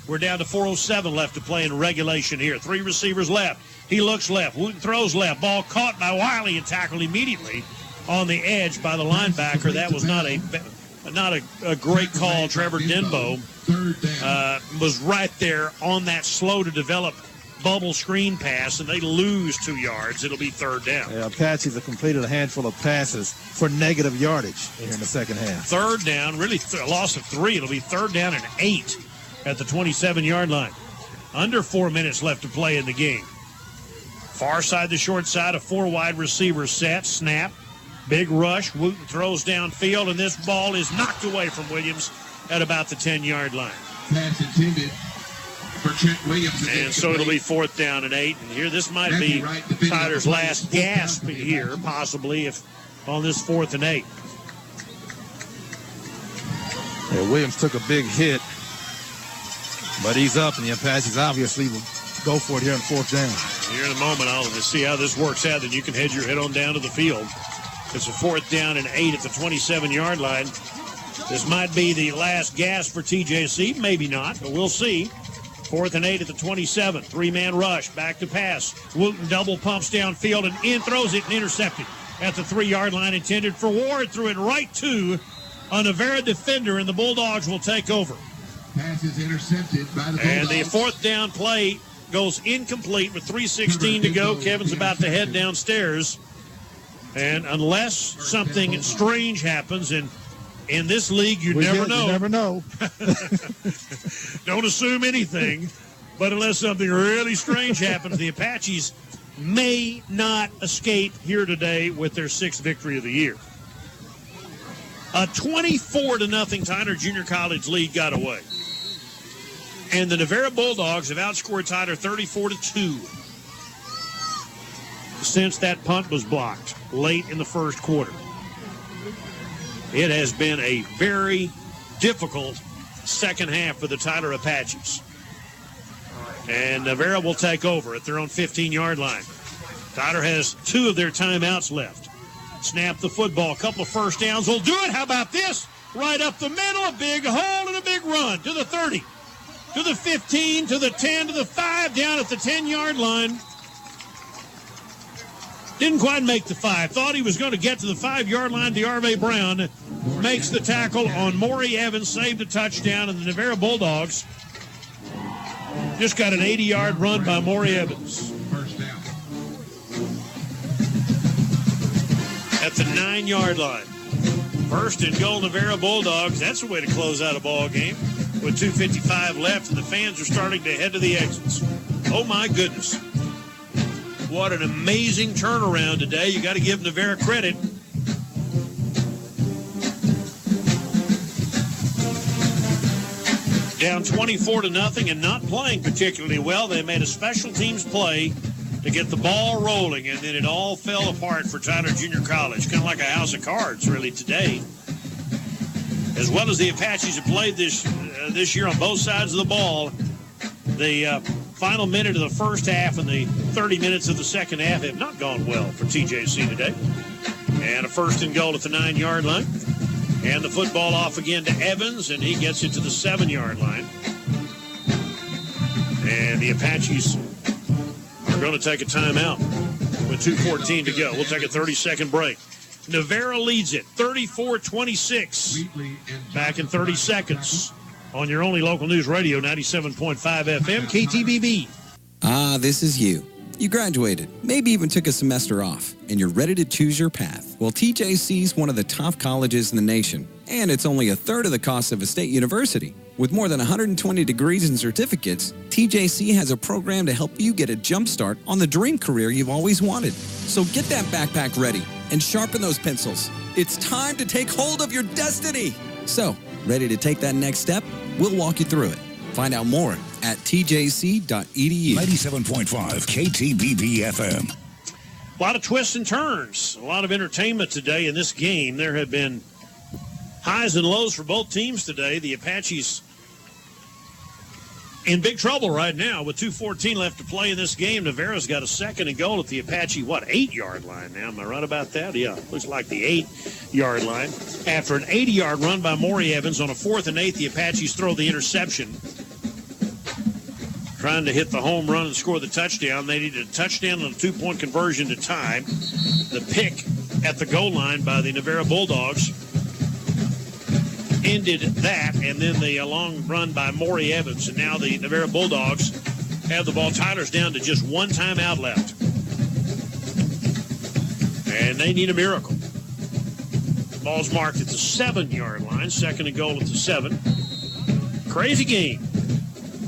We're down to 4:07 left to play in regulation here. 3 receivers left. He looks left. Wooten throws left. Ball caught by Wiley and tackled immediately on the edge by the linebacker. That was not a great call. Trevor Denbo was right there on that slow-to-develop bubble screen pass, and they lose 2 yards. It'll be 3rd down. Yeah, Apaches have completed a handful of passes for negative yardage here in the second half. 3rd down, really a loss of 3. It'll be 3rd down and 8 at the 27-yard line. Under 4 minutes left to play in the game. Far side, the short side, a 4 wide receiver set. Snap. Big rush. Wooten throws downfield, and this ball is knocked away from Williams at about the 10-yard line. Pass intended for Trent Williams. And so it'll be 4th down and 8. And here, this might be Tyler's last gasp here, possibly, if on this 4th and 8. Yeah, Williams took a big hit, but he's up, and the Apaches obviously will go for it here on 4th down. Here in a moment, I'll see how this works out, and you can head your head on down to the field. It's a 4th down and 8 at the 27-yard line. This might be the last gasp for TJC. Maybe not, but we'll see. 4th and 8 at the 27. 3-man rush, back to pass. Wooten double pumps downfield and in, throws it and intercepted at the 3-yard line, intended for Ward. Threw it right to a Navarro defender, and the Bulldogs will take over. Pass is intercepted by the Bulldogs. And the 4th down play goes incomplete with 3:16 to go. Kevin's about to head downstairs. And unless something strange happens, and in this league, you never know. You never know. Don't assume anything. But unless something really strange happens, the Apaches may not escape here today with their 6th victory of the year. A 24-0 Tyler Junior College lead got away. And the Navarro Bulldogs have outscored Tyler 34-2 since that punt was blocked late in the first quarter. It has been a very difficult second half for the Tyler Apaches. And Navarro will take over at their own 15-yard line. Tyler has 2 of their timeouts left. Snap the football. A couple of first downs will do it. How about this? Right up the middle, a big hole and a big run to the 30. to the 15, to the 10, to the 5, down at the 10-yard line. Didn't quite make the 5. Thought he was going to get to the 5-yard line. DeArve Brown makes the tackle on Maury Evans, saved a touchdown, and the Navarro Bulldogs just got an 80-yard run by Maury Evans. First down. At the 9-yard line. First and goal, Navarro Bulldogs. That's a way to close out a ball game with 2:55 left, and the fans are starting to head to the exits. Oh, my goodness. What an amazing turnaround today. You got to give Navarro credit. Down 24-0 and not playing particularly well. They made a special teams play to get the ball rolling, and then it all fell apart for Tyler Junior College. Kind of like a house of cards, really, today. As well as the Apaches have played this year on both sides of the ball, the final minute of the first half and the 30 minutes of the second half have not gone well for TJC today. And a first and goal at the 9-yard line. And the football off again to Evans, and he gets it to the 7-yard line. And the Apaches are going to take a timeout with 2:14 to go. We'll take a 30-second break. Navarro leads it 34-26. Back in 30 seconds on your only local news radio, 97.5 FM, KTBB. Ah, this is you. You graduated, maybe even took a semester off, and you're ready to choose your path. Well, TJC's one of the top colleges in the nation, and it's only a third of the cost of a state university. With more than 120 degrees and certificates, TJC has a program to help you get a jump start on the dream career you've always wanted. So get that backpack ready and sharpen those pencils. It's time to take hold of your destiny. So, ready to take that next step? We'll walk you through it. Find out more at tjc.edu. 97.5 KTBB FM. A lot of twists and turns, a lot of entertainment today in this game. There have been highs and lows for both teams today. The Apaches in big trouble right now with 2:14 left to play in this game. Navarro's got a second and goal at the Apache, 8-yard line now? Am I right about that? Yeah, looks like the 8-yard line. After an 80-yard run by Maury Evans on a 4th and 8, the Apaches throw the interception. Trying to hit the home run and score the touchdown. They needed a touchdown and a 2-point conversion to tie. The pick at the goal line by the Navarro Bulldogs ended that, and then the long run by Maury Evans. And now the Navarro Bulldogs have the ball. Tyler's down to just one timeout left. And they need a miracle. Ball's marked at the 7-yard line. Second and goal at the 7. Crazy game.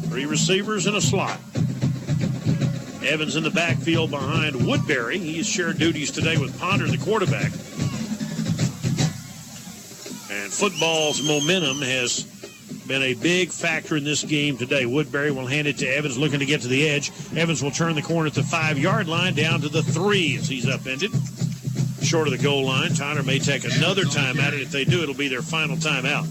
3 receivers in a slot. Evans in the backfield behind Woodbury. He's shared duties today with Ponder, the quarterback. And football's momentum has been a big factor in this game today. Woodbury will hand it to Evans, looking to get to the edge. Evans will turn the corner at the 5-yard line, down to the 3 as he's upended. Short of the goal line. Tyler may take another timeout, and if they do, it'll be their final timeout.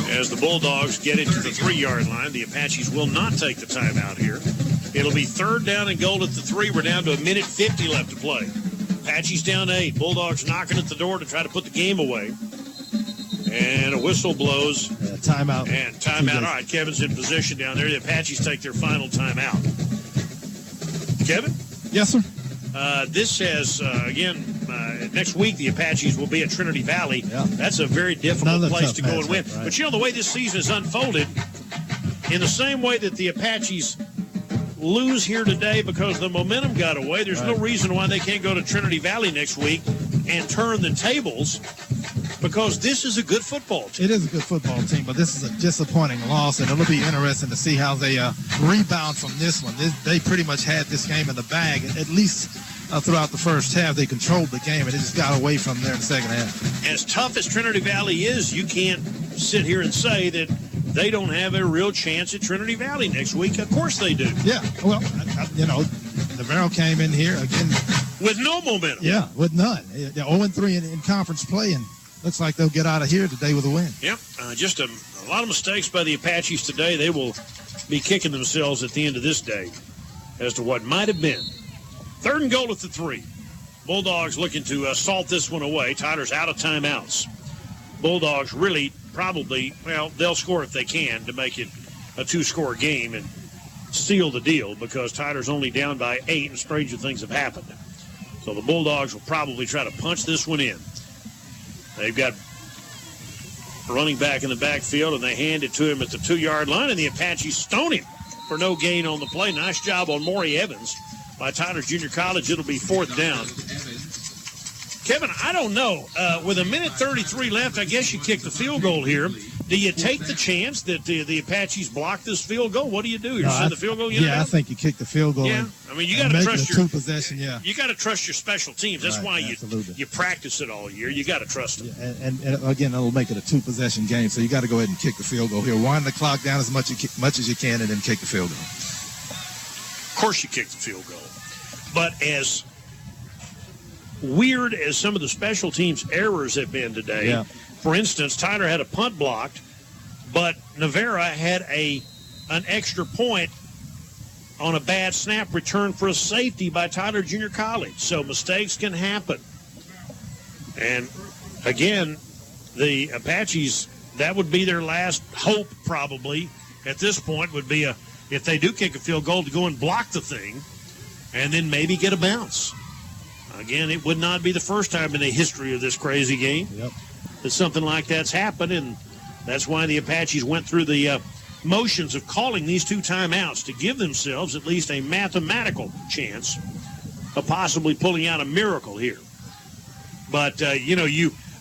As the Bulldogs get it to the 3-yard line, the Apaches will not take the timeout here. It'll be 3rd down and goal at the 3. We're down to 1:50 left to play. Apaches down 8. Bulldogs knocking at the door to try to put the game away. And a whistle blows. Timeout. And timeout. All right, Kevin's in position down there. The Apaches take their final timeout. Kevin? Yes, sir. This has, next week the Apaches will be at Trinity Valley. Yeah. That's a very difficult place to go and win. Right. But you know, the way this season is unfolded, in the same way that the Apaches lose here today because the momentum got away, there's no reason why they can't go to Trinity Valley next week and turn the tables, because this is a good football team. It is a good football team, but this is a disappointing loss, and it'll be interesting to see how they rebound from this one. They pretty much had this game in the bag, at least throughout the first half. They controlled the game, and it just got away from there in the second half. As tough as Trinity Valley is, you can't sit here and say that they don't have a real chance at Trinity Valley next week. Of course they do. Yeah, well, Navarro came in here again. With no momentum. Yeah, with none. They're 0-3 in conference play, and looks like they'll get out of here today with a win. Yep, just a lot of mistakes by the Apaches today. They will be kicking themselves at the end of this day as to what might have been. 3rd and goal at the 3. Bulldogs looking to salt this one away. Tyler's out of timeouts. Bulldogs really probably, well, they'll score if they can to make it a 2-score game and seal the deal, because Tyler's only down by 8 and stranger things have happened. So the Bulldogs will probably try to punch this one in. They've got running back in the backfield, and they hand it to him at the 2-yard line, and the Apaches stone him for no gain on the play. Nice job on Maury Evans by Tyler's Junior College. It'll be 4th down. Kevin, I don't know. With 1:33 left, I guess you kick the field goal here. Do you take the chance that the Apaches block this field goal? What do you do? You send the field goal unit Yeah, out? I think you kick the field goal. Yeah, I mean, you got to trust your 2-possession. Yeah, you got to trust your special teams. That's Right, why absolutely. you practice it all year. You got to trust them. And again, it'll make it a 2-possession game. So you got to go ahead and kick the field goal here. Wind the clock down as much as you can, and then kick the field goal. Of course, you kick the field goal, but as weird as some of the special teams errors have been today, Yeah. for instance, Tyler had a punt blocked, but Navarro had an extra point on a bad snap return for a safety by Tyler Junior College. So mistakes can happen. And again, the Apaches, that would be their last hope probably at this point, would be if they do kick a field goal, to go and block the thing and then maybe get a bounce. Again, it would not be the first time in the history of this crazy game that something like that's happened, and that's why the Apaches went through the motions of calling these 2 timeouts to give themselves at least a mathematical chance of possibly pulling out a miracle here. But,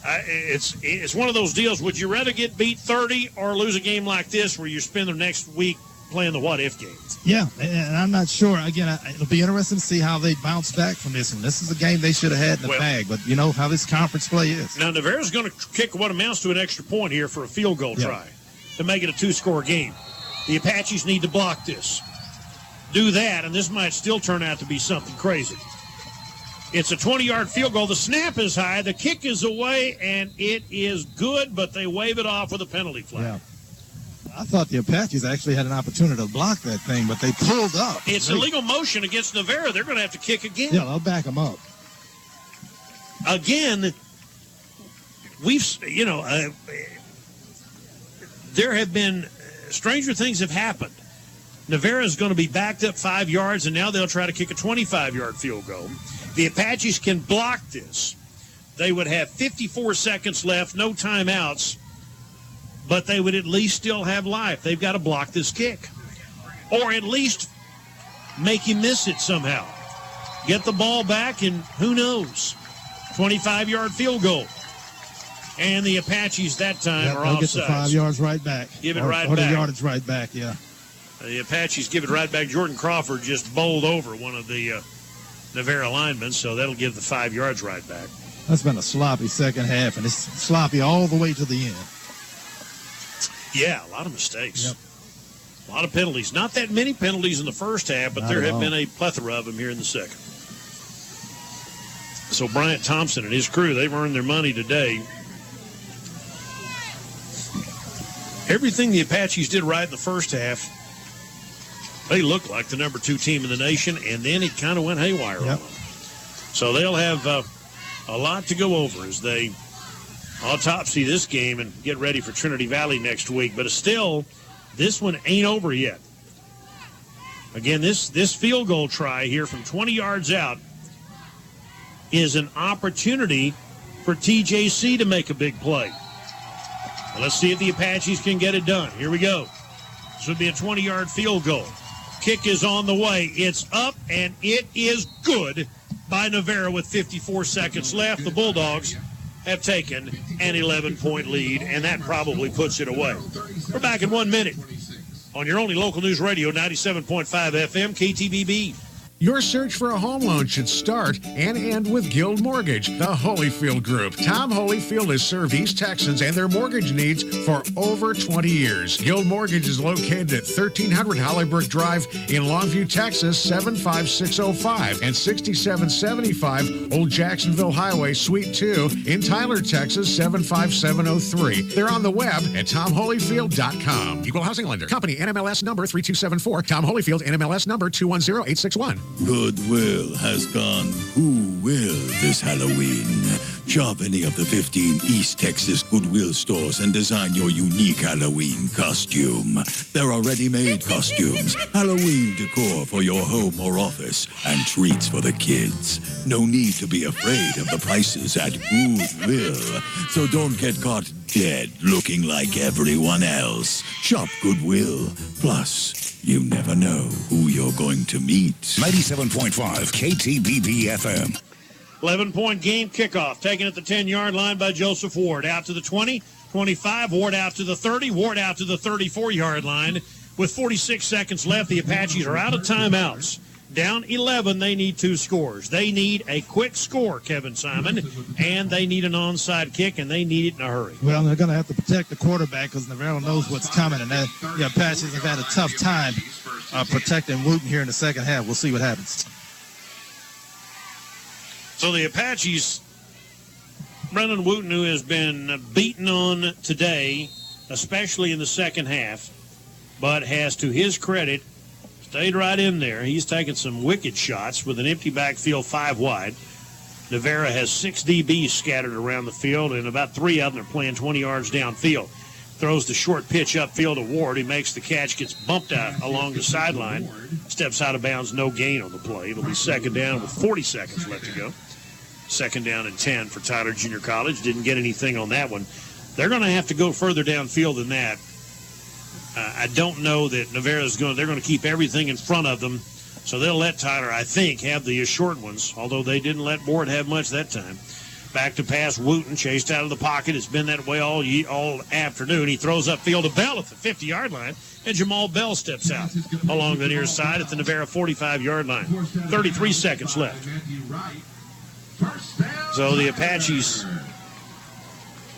it's one of those deals. Would you rather get beat 30 or lose a game like this where you spend the next week playing the what-if game? Yeah, and I'm not sure. Again, it'll be interesting to see how they bounce back from this one. This is a game they should have had in the bag, but you know how this conference play is. Now, Navarro's going to kick what amounts to an extra point here for a field goal try to make it a 2-score game. The Apaches need to block this. Do that, and this might still turn out to be something crazy. It's a 20-yard field goal. The snap is high. The kick is away, and it is good, but they wave it off with a penalty flag. Yeah. I thought the Apaches actually had an opportunity to block that thing, but they pulled up. It's illegal motion against Navarro. They're going to have to kick again. Yeah, they'll back them up. Again, there have been stranger things have happened. Navarro is going to be backed up 5 yards, and now they'll try to kick a 25-yard field goal. The Apaches can block this. They would have 54 seconds left, no timeouts, but they would at least still have life. They've got to block this kick, or at least make him miss it somehow. Get the ball back, and who knows, 25-yard field goal. And the Apaches that time are they'll offsides. get the 5 yards right back. Give it or right or back. the yardage right back, yeah. The Apaches give it right back. Jordan Crawford just bowled over one of the Navarro linemen, so that'll give the 5 yards right back. That's been a sloppy second half, and it's sloppy all the way to the end. Yeah, a lot of mistakes. A lot of penalties. Not that many penalties in the first half, but Not there at have all. been a plethora of them here in the second. So Bryant Thompson and his crew, they've earned their money today. Everything the Apaches did right in the first half, they looked like the number 2 team in the nation, and then it kind of went haywire on them. So they'll have a lot to go over as they autopsy this game and get ready for Trinity Valley next week. But still, this one ain't over yet. Again, this field goal try here from 20 yards out is an opportunity for TJC to make a big play. Now let's see if the Apaches can get it done. Here we go. This would be a 20-yard field goal. Kick is on the way. It's up, and it is good by Navarro with 54 seconds left. The Bulldogs have taken an 11-point lead, and that probably puts it away. We're back in 1 minute on your only local news radio, 97.5 FM, KTBB. Your search for a home loan should start and end with Guild Mortgage, the Holyfield Group. Tom Holyfield has served East Texans and their mortgage needs for over 20 years. Guild Mortgage is located at 1300 Hollybrook Drive in Longview, Texas, 75605, and 6775 Old Jacksonville Highway, Suite 2 in Tyler, Texas, 75703. They're on the web at tomholyfield.com. Equal housing lender. Company NMLS number 3274. Tom Holyfield NMLS number 210861. Goodwill has gone Who Will this Halloween. Shop any of the 15 East Texas Goodwill stores and design your unique Halloween costume. There are ready-made costumes, Halloween decor for your home or office, and treats for the kids. No need to be afraid of the prices at Goodwill. So don't get caught dead looking like everyone else. Shop Goodwill. Plus, you never know who you're going to meet. 97.5 KTBB FM. 11-point game kickoff, taken at the 10-yard line by Joseph Ward. Out to the 20, 25, Ward out to the 30, Ward out to the 34-yard line. With 46 seconds left, the Apaches are out of timeouts. Down 11, they need 2 scores. They need a quick score, Kevin Simon, and they need an onside kick, and they need it in a hurry. Well, they're going to have to protect the quarterback because Navarro knows what's coming, and the Apaches have had a tough time protecting Wooten here in the second half. We'll see what happens. So the Apaches, Brendan Wooten, who has been beaten on today, especially in the second half, but has, to his credit, stayed right in there. He's taken some wicked shots with an empty backfield 5 wide. Navarro has 6 DBs scattered around the field, and about 3 of them are playing 20 yards downfield. Throws the short pitch upfield to Ward. He makes the catch, gets bumped out along the sideline, steps out of bounds, no gain on the play. It'll be second down with 40 seconds left to go. Second down and 10 for Tyler Junior College. Didn't get anything on that one. They're going to have to go further downfield than that. I don't know that Navarro's they're going to keep everything in front of them. So they'll let Tyler, I think, have the short ones, although they didn't let Ward have much that time. Back to pass, Wooten chased out of the pocket. It's been that way all afternoon. He throws upfield to Bell at the 50-yard line, and Jamal Bell steps out along the near side at the Navarro 45-yard line. 33 seconds left. So the Apaches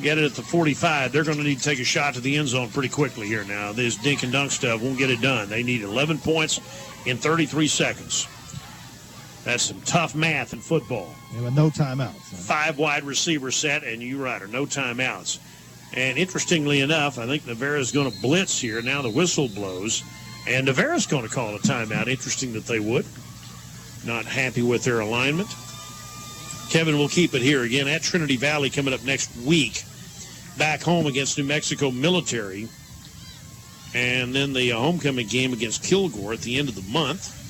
get it at the 45. They're going to need to take a shot to the end zone pretty quickly here now. This dink and dunk stuff won't get it done. They need 11 points in 33 seconds. That's some tough math in football. There were no timeouts. 5 wide receiver set, and you right, no timeouts. And interestingly enough, I think Navarro's going to blitz here. Now the whistle blows, and Navarro's going to call a timeout. Interesting that they would. Not happy with their alignment. Kevin will keep it here again at Trinity Valley coming up next week. Back home against New Mexico Military. And then the homecoming game against Kilgore at the end of the month.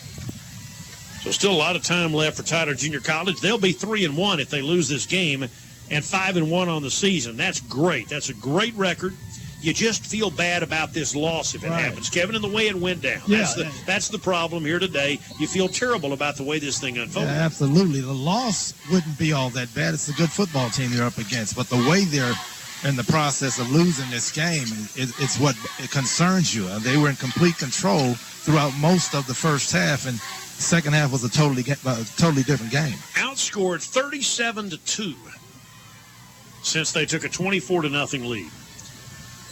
So still a lot of time left for Tyler Junior College. They'll be 3-1 if they lose this game and 5-1 on the season. That's great. That's a great record. You just feel bad about this loss if it happens, Kevin, and the way it went down. Yeah, that's the problem here today. You feel terrible about the way this thing unfolded. Yeah, absolutely. The loss wouldn't be all that bad. It's a good football team they're up against. But the way they're in the process of losing this game, it's what it concerns you. They were in complete control throughout most of the first half, and the second half was a totally different game. Outscored 37-2 since they took a 24-0 lead.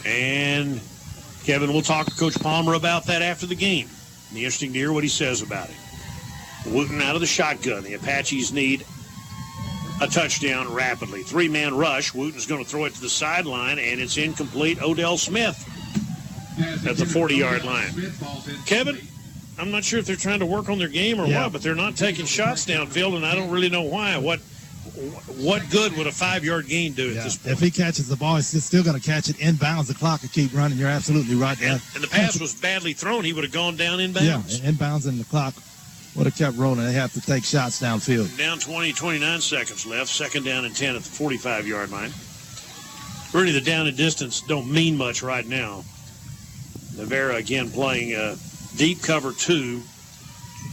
And, Kevin, we'll talk to Coach Palmer about that after the game. It'll be interesting to hear what he says about it. Wooten out of the shotgun. The Apaches need a touchdown rapidly. 3-man rush. Wooten's going to throw it to the sideline, and it's incomplete. Odell Smith at the 40-yard line. Kevin, I'm not sure if they're trying to work on their game or what, but they're not taking shots downfield, and I don't really know why. What good would a 5-yard gain do at this point? If he catches the ball, he's still going to catch it inbounds. The clock will keep running. You're absolutely right. And the pass was badly thrown. He would have gone down inbounds. Yeah, inbounds, and the clock would have kept rolling. They have to take shots downfield. Down 29 seconds left. Second down and 10 at the 45-yard line. Really, the down and distance don't mean much right now. Navarro again playing deep cover 2.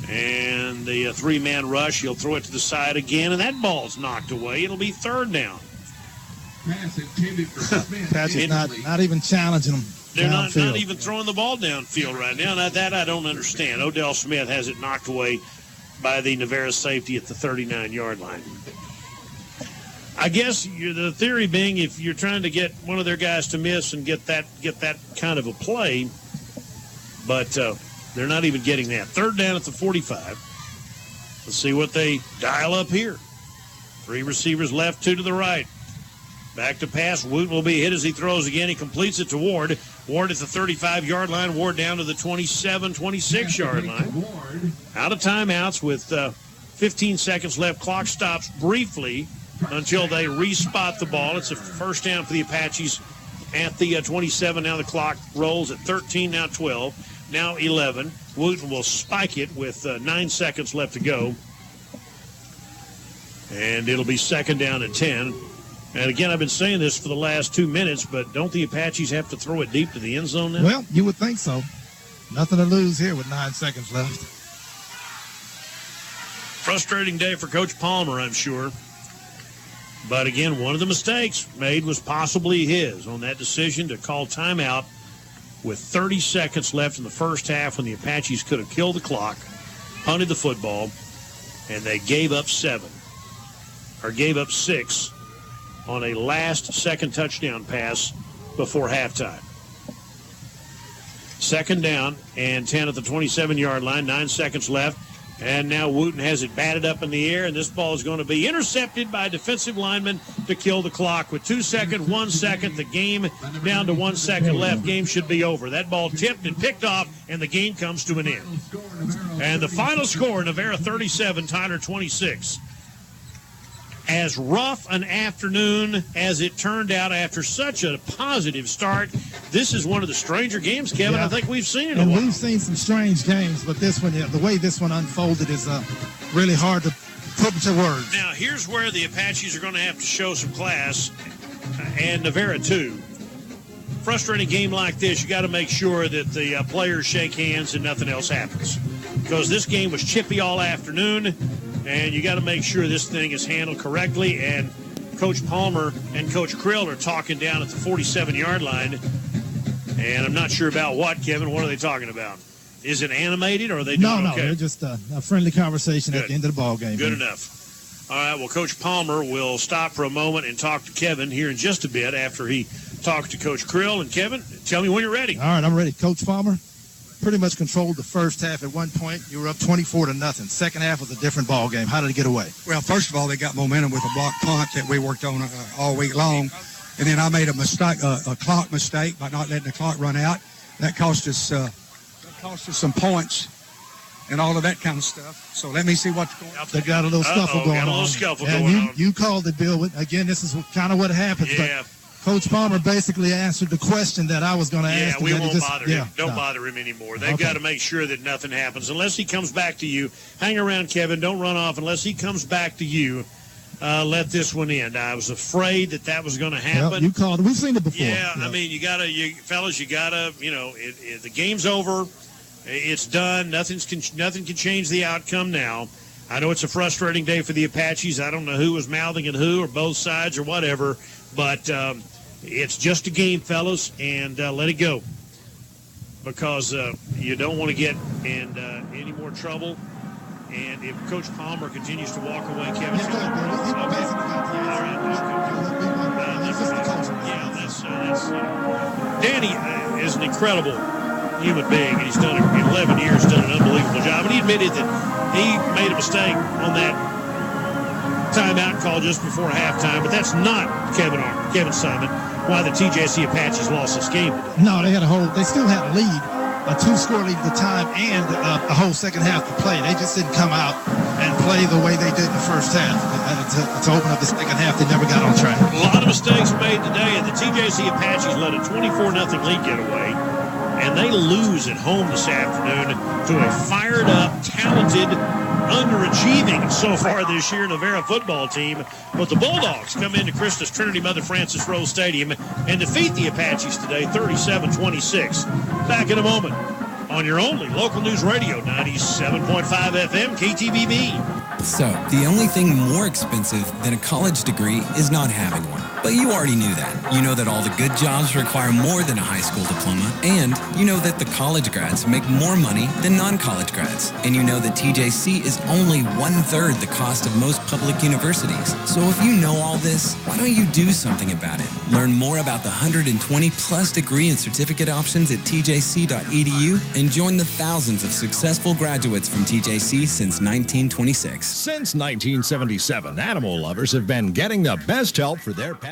And the 3-man rush, he'll throw it to the side again, and that ball's knocked away. It'll be third down. Patches not even challenging them. They're not even throwing the ball downfield right now. Now, that I don't understand. Odell Smith has it knocked away by the Navarro safety at the 39-yard line. I guess the theory being if you're trying to get one of their guys to miss and get that kind of a play, but they're not even getting that. Third down at the 45. Let's see what they dial up here. 3 receivers left, 2 to the right. Back to pass. Wooten will be hit as he throws again. He completes it to Ward. Ward at the 35-yard line. Ward down to the 27, 26-yard line. Out of timeouts with 15 seconds left. Clock stops briefly until they respot the ball. It's a first down for the Apaches at the 27. Now the clock rolls at 13, now 12, now 11. Wooten will spike it with 9 seconds left to go. And it'll be second down at 10. And again, I've been saying this for the last 2 minutes, but don't the Apaches have to throw it deep to the end zone now? Well, you would think so. Nothing to lose here with 9 seconds left. Frustrating day for Coach Palmer, I'm sure. But again, one of the mistakes made was possibly his on that decision to call timeout with 30 seconds left in the first half when the Apaches could have killed the clock, punted the football, and they gave up 6 on a last-second touchdown pass before halftime. Second down and 10 at the 27-yard line, 9 seconds left. And now Wooten has it batted up in the air, and this ball is going to be intercepted by a defensive lineman to kill the clock. With 2 seconds, 1 second, the game down to 1 second left. Game should be over. That ball tipped and picked off, and the game comes to an end. And the final score, Navarro 37, Tyler 26. As rough an afternoon as it turned out after such a positive start, this is one of the stranger games, Kevin, I think we've seen in a while. We've seen some strange games, but this one, the way this one unfolded is really hard to put into words. Now, here's where the Apaches are going to have to show some class, and Navarro, too. Frustrating game like this, you got to make sure that the players shake hands and nothing else happens. Because this game was chippy all afternoon, and you got to make sure this thing is handled correctly. And Coach Palmer and Coach Krill are talking down at the 47-yard line. And I'm not sure about what, Kevin. What are they talking about? Is it animated, or are they doing okay? No, they're just a friendly conversation at the end of the ball game. Good enough. All right, well, Coach Palmer will stop for a moment and talk to Kevin here in just a bit after he talks to Coach Krill. And, Kevin, tell me when you're ready. All right, I'm ready. Coach Palmer pretty much controlled the first half. At one point, you were up 24-0. Second half was a different ball game. How did it get away? Well, first of all, they got momentum with a block punt that we worked on all week long. And then I made a mistake, a clock mistake by not letting the clock run out. That cost us some points and all of that kind of stuff. So let me see what's going on. They got a little scuffle going on. You called it, Bill. Again, this is kind of what happens. Yeah. But Coach Palmer basically answered the question that I was going to ask. Yeah, we won't bother him. Don't bother him anymore. They've got to make sure that nothing happens. Unless he comes back to you. Hang around, Kevin. Don't run off. Unless he comes back to you, let this one end. I was afraid that was going to happen. Well, you called it. We've seen it before. Yeah, I mean, fellas, you got to, the game's over. It's done. Nothing can change the outcome now. I know it's a frustrating day for the Apaches. I don't know who was mouthing at who, or both sides, or whatever. But it's just a game, fellas, and let it go. Because you don't want to get in any more trouble. And if Coach Palmer continues to walk away, Kevin. Danny is an incredible human being, and he's done it in 11 years, done an unbelievable job. And he admitted that he made a mistake on that timeout call just before halftime, but that's not Kevin Simon, why the TJC Apaches lost this game today. No, they still had a lead, a 2-score lead at the time, and a whole second half to play. They just didn't come out and play the way they did in the first half. To open up the second half, they never got on track. A lot of mistakes made today, and the TJC Apaches let a 24-0 lead get away, and they lose at home this afternoon to a fired-up, talented, underachieving so far this year Navarro football team. But the Bulldogs come into Christus Trinity Mother Frances Rose Stadium and defeat the Apaches today 37-26. Back in a moment on your only local news radio, 97.5 FM KTBB. So, the only thing more expensive than a college degree is not having one. But you already knew that. You know that all the good jobs require more than a high school diploma. And you know that the college grads make more money than non-college grads. And you know that TJC is only 1/3 the cost of most public universities. So if you know all this, why don't you do something about it? Learn more about the 120-plus degree and certificate options at tjc.edu and join the thousands of successful graduates from TJC since 1926. Since 1977, animal lovers have been getting the best help for their pets.